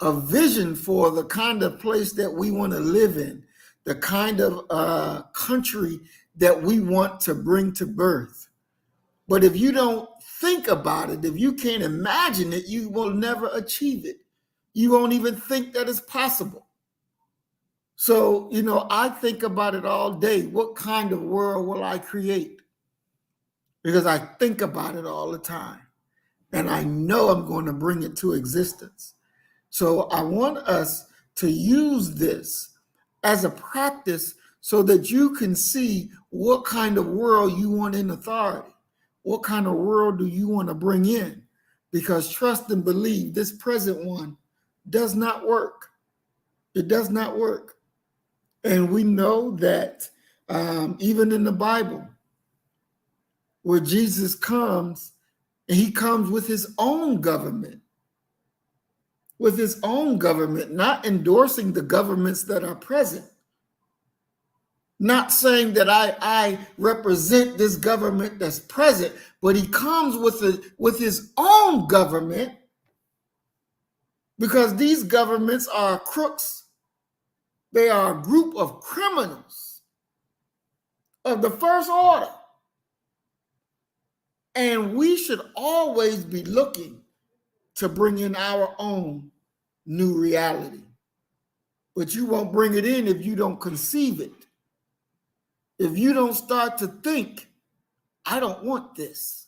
a vision for the kind of place that we want to live in, the kind of country that we want to bring to birth. But if you don't think about it, if you can't imagine it, you will never achieve it. You won't even think that it's possible. So, I think about it all day. What kind of world will I create? Because I think about it all the time, and I know I'm going to bring it to existence. So I want us to use this as a practice so that you can see what kind of world you want in authority. What kind of world do you want to bring in? Because trust and believe, this present one does not work. It does not work. And we know that even in the Bible, where Jesus comes, and he comes with his own government. With his own government, not endorsing the governments that are present. Not saying that I represent this government that's present, but he comes with his own government, because these governments are crooks. They are a group of criminals of the first order. And we should always be looking to bring in our own new reality. But you won't bring it in if you don't conceive it. If you don't start to think, I don't want this.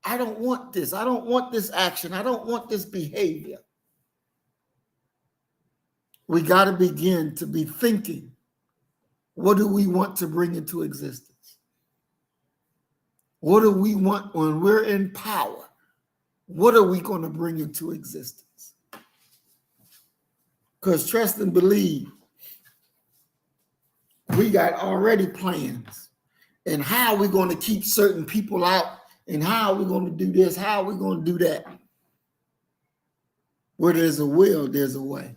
I don't want this. I don't want this action. I don't want this behavior. We got to begin to be thinking, what do we want to bring into existence? What do we want when we're in power? What are we going to bring into existence? Because trust and believe, we got already plans and how we're going to keep certain people out and how we're going to do this, how we're going to do that. Where there's a will, there's a way.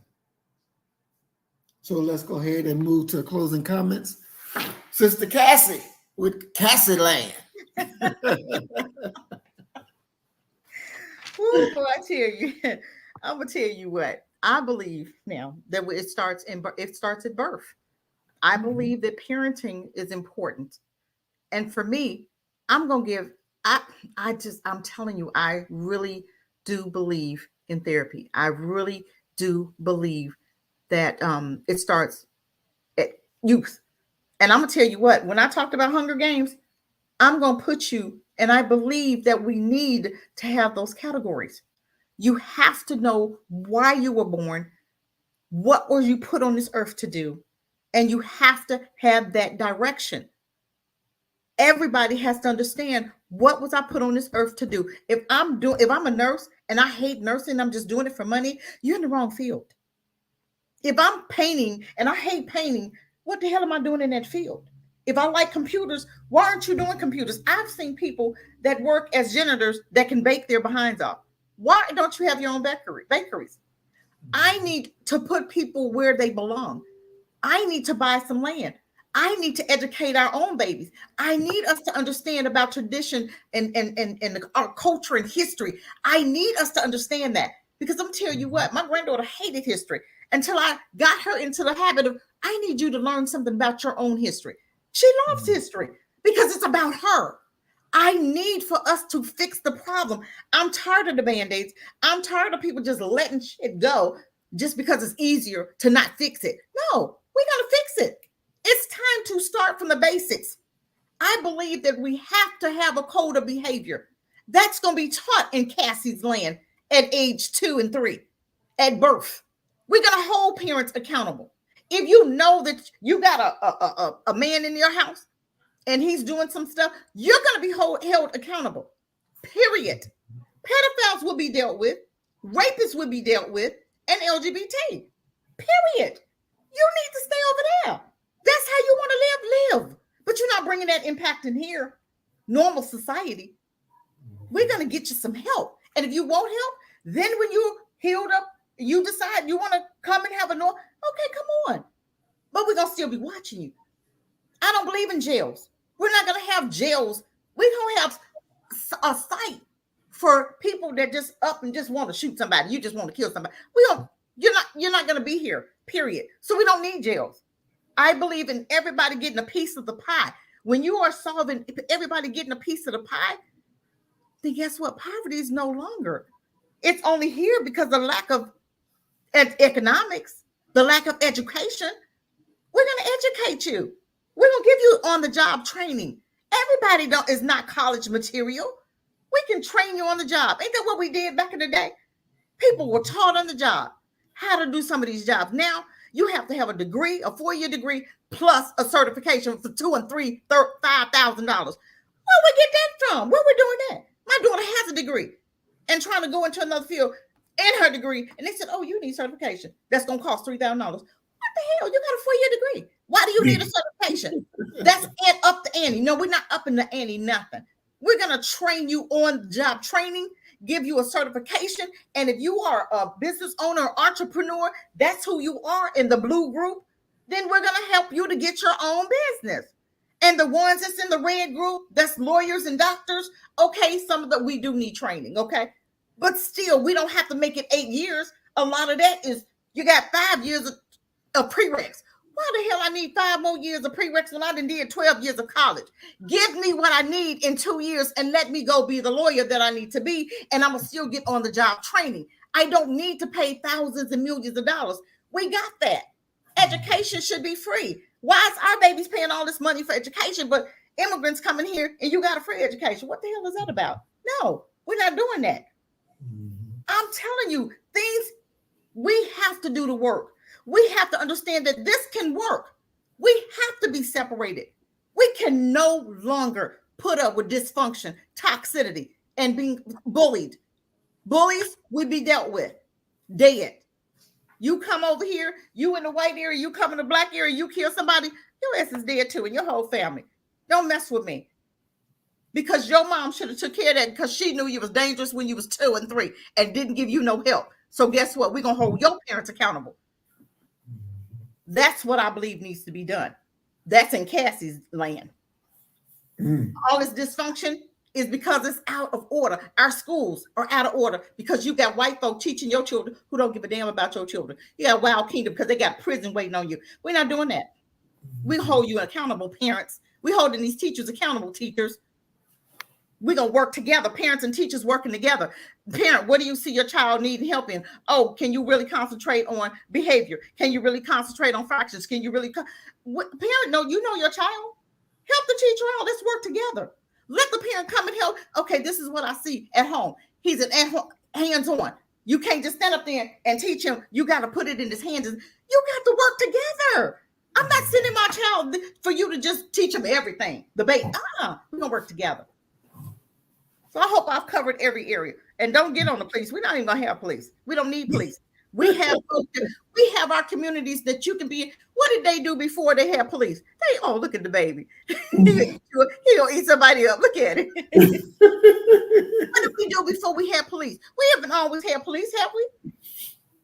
So let's go ahead and move to closing comments. Sister Cassie with Cassie Land. Ooh, boy, I tell you, I'm gonna tell you what I believe now that it starts at birth. I believe that parenting is important, and for me, I'm gonna give. I'm telling you, I really do believe in therapy. I really do believe that it starts at youth. And I'm gonna tell you what. When I talked about Hunger Games, I'm going to put you, and I believe that we need to have those categories. You have to know why you were born, what were you put on this earth to do, and you have to have that direction. Everybody has to understand, what was I put on this earth to do? If I'm a nurse and I hate nursing, I'm just doing it for money, you're in the wrong field. If I'm painting and I hate painting, what the hell am I doing in that field? If I like computers, why aren't you doing computers? I've seen people that work as janitors that can bake their behinds off. Why don't you have your own bakeries? I need to put people where they belong. I need to buy some land. I need to educate our own babies. I need us to understand about tradition and our culture and history. I need us to understand that, because I'm telling you what, my granddaughter hated history until I got her into the habit of, I need you to learn something about your own history. She loves history because it's about her. I need for us to fix the problem. I'm tired of the Band-Aids. I'm tired of people just letting shit go just because it's easier to not fix it. No, we got to fix it. It's time to start from the basics. I believe that we have to have a code of behavior. That's going to be taught in Cassie's Land at age 2 and 3, at birth. We're going to hold parents accountable. If you know that you got a man in your house and he's doing some stuff, you're going to be held accountable, period. Pedophiles will be dealt with, rapists will be dealt with, and LGBT, period. You need to stay over there. That's how you want to live. But you're not bringing that impact in here, normal society. We're going to get you some help. And if you won't help, then when you're healed up, you decide you want to come and have a normal, okay, come on. But we're going to still be watching you. I don't believe in jails. We're not going to have jails. We don't have a site for people that just up and just want to shoot somebody. You just want to kill somebody. You're not going to be here, period. So we don't need jails. I believe in everybody getting a piece of the pie. When you are solving everybody getting a piece of the pie, then guess what? Poverty is no longer. It's only here because of the lack of economics, the lack of education. We're going to educate you. We're going to give you on-the-job training. Everybody is not college material. We can train you on the job. Ain't that what we did back in the day? People were taught on the job how to do some of these jobs. Now you have to have a degree, a 4-year degree, plus a certification for $2,000 and $5,000. Where we get that from? Where we doing that? My daughter has a degree and trying to go into another field in her degree, and they said, "Oh, you need certification. That's gonna cost $3,000." What the hell? You got a 4-year degree. Why do you need a certification? That's up the ante. No, we're not upping the ante, nothing. We're gonna train you on job training, give you a certification, and if you are a business owner or entrepreneur, that's who you are in the blue group, then we're gonna help you to get your own business. And the ones that's in the red group, that's lawyers and doctors, okay, some of that we do need training, okay? But still, we don't have to make it 8 years. A lot of that is, you got 5 years of prereqs. Why the hell I need 5 more years of prereqs when I done did 12 years of college? Give me what I need in 2 years and let me go be the lawyer that I need to be, and I'm going to still get on the job training. I don't need to pay thousands and millions of dollars. We got that. Education should be free. Why is our babies paying all this money for education, but immigrants coming here and you got a free education? What the hell is that about? No, we're not doing that. I'm telling you, we have to do the work. We have to understand that this can work. We have to be separated. We can no longer put up with dysfunction, toxicity, and being bullied. Bullies will be dealt with. Dead. You come over here, you in the white area, you come in the black area, you kill somebody, your ass is dead too, and your whole family. Don't mess with me. Because your mom should have took care of that because she knew you was dangerous when you was 2 and 3 and didn't give you no help. So guess what? We're going to hold your parents accountable. That's what I believe needs to be done. That's in Cassie's land. All this dysfunction is because it's out of order. Our schools are out of order because you got white folk teaching your children who don't give a damn about your children. You got Wild Kingdom because they got prison waiting on you. We're not doing that. We hold you accountable, parents. We're holding these teachers accountable, teachers. We're going to work together, parents and teachers working together. Parent, what do you see your child needing help in? Oh, can you really concentrate on behavior? Can you really concentrate on fractions? Can you really, parent, no, you know your child. Help the teacher out. Let's work together. Let the parent come and help. Okay, this is what I see at home. He's an at-home, hands-on. You can't just stand up there and teach him. You got to put it in his hands. You got to work together. I'm not sending my child for you to just teach him everything. We're going to work together. So I hope I've covered every area. And don't get on the police. We're not even going to have police. We don't need police. We have our communities that you can be. What did they do before they had police? Look at the baby. He'll eat somebody up. Look at it. What did we do before we had police? We haven't always had police, have we?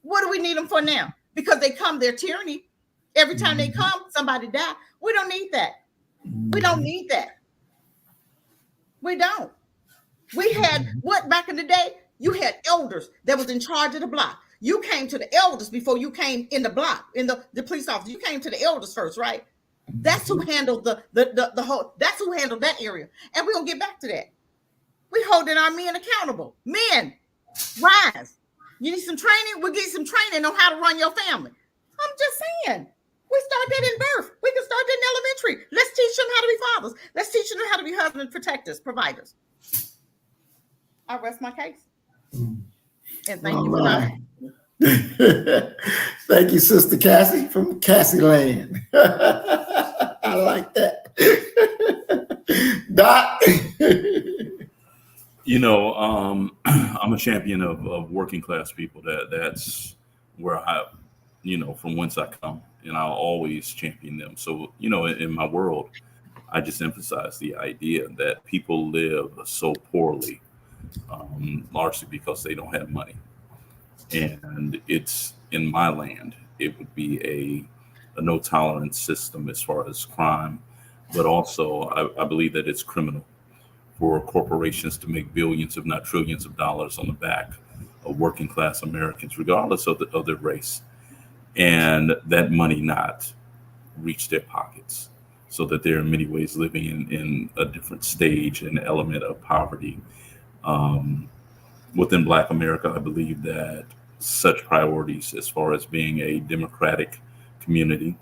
What do we need them for now? Because they come, they're tyranny. Every time they come, somebody die. We don't need that. We don't need that. We don't. We had what back in the day? You had elders that was in charge of the block. You came to the elders before you came in the block, in the police office. You came to the elders first, right? That's who handled the whole, that's who handled that area. And we're going to get back to that. We're holding our men accountable. Men, rise. You need some training? We'll get you some training on how to run your family. I'm just saying. We start that in birth. We can start that in elementary. Let's teach them how to be fathers. Let's teach them how to be husbands, protectors, providers. I rest my case. And thank you for allowing me. Thank you, Sister Cassie from Cassie Land. I like that. Doc. I'm a champion of working class people. That's where I, from whence I come, and I'll always champion them. So, in my world, I just emphasize the idea that people live so poorly, largely because they don't have money. And it's in my land, it would be a no tolerance system as far as crime, but also I believe that it's criminal for corporations to make billions, if not trillions of dollars on the back of working class Americans, regardless of their race, and that money not reach their pockets, so that they're in many ways living in a different stage and element of poverty. Within Black America, I believe that such priorities as far as being a democratic community,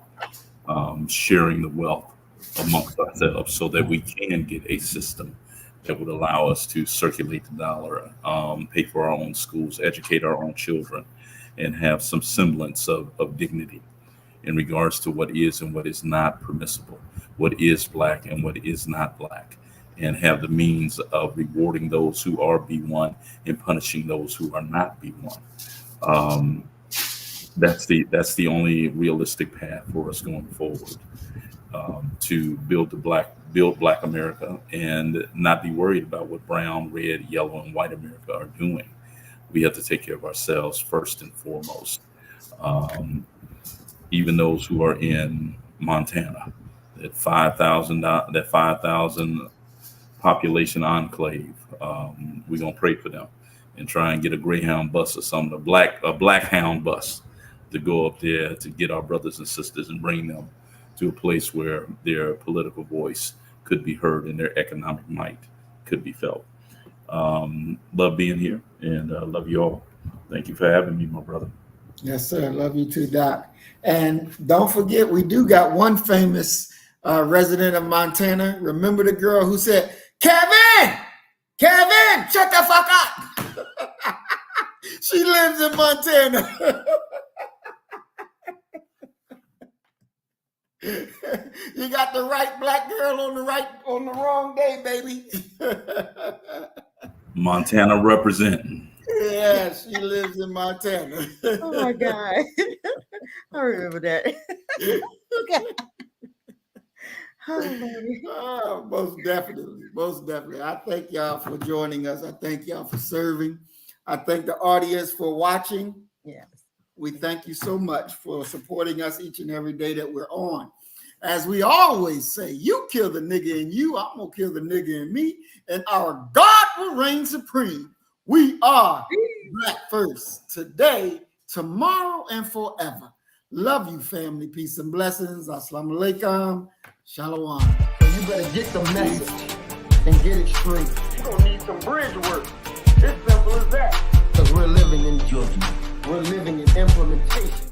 sharing the wealth amongst ourselves so that we can get a system that would allow us to circulate the dollar, pay for our own schools, educate our own children, and have some semblance of dignity in regards to what is and what is not permissible, what is black and what is not black, and have the means of rewarding those who are B1 and punishing those who are not B1. That's the only realistic path for us going forward, to build Black America and not be worried about what brown, red, yellow, and white America are doing. We have to take care of ourselves first and foremost. Even those who are in Montana, that 5,000 population enclave, we're gonna pray for them and try and get a Greyhound bus or something, a black hound bus, to go up there to get our brothers and sisters and bring them to a place where their political voice could be heard and their economic might could be felt. Love being here, and love you all. Thank you for having me, my brother. Yes, sir. Love you too, Doc. And don't forget, we do got one famous resident of Montana. Remember the girl who said, Kevin, shut the fuck up. She lives in Montana. You got the right black girl on the wrong day, baby. Montana representing. Yeah, she lives in Montana. Oh my God. I remember that. Okay. Oh, most definitely. I thank y'all for joining us. I thank y'all for serving. I thank the audience for watching. Yes. We thank you so much for supporting us each and every day that we're on. As we always say, you kill the nigga in you, I'm gonna kill the nigga in me, and our God will reign supreme. We are Black first, today, tomorrow, and forever. Love you, family. Peace and blessings. Assalamu alaikum. Shalom. So you better get the message and get it straight. You're gonna need some bridge work. It's simple as that. Because we're living in judgment. We're living in implementation.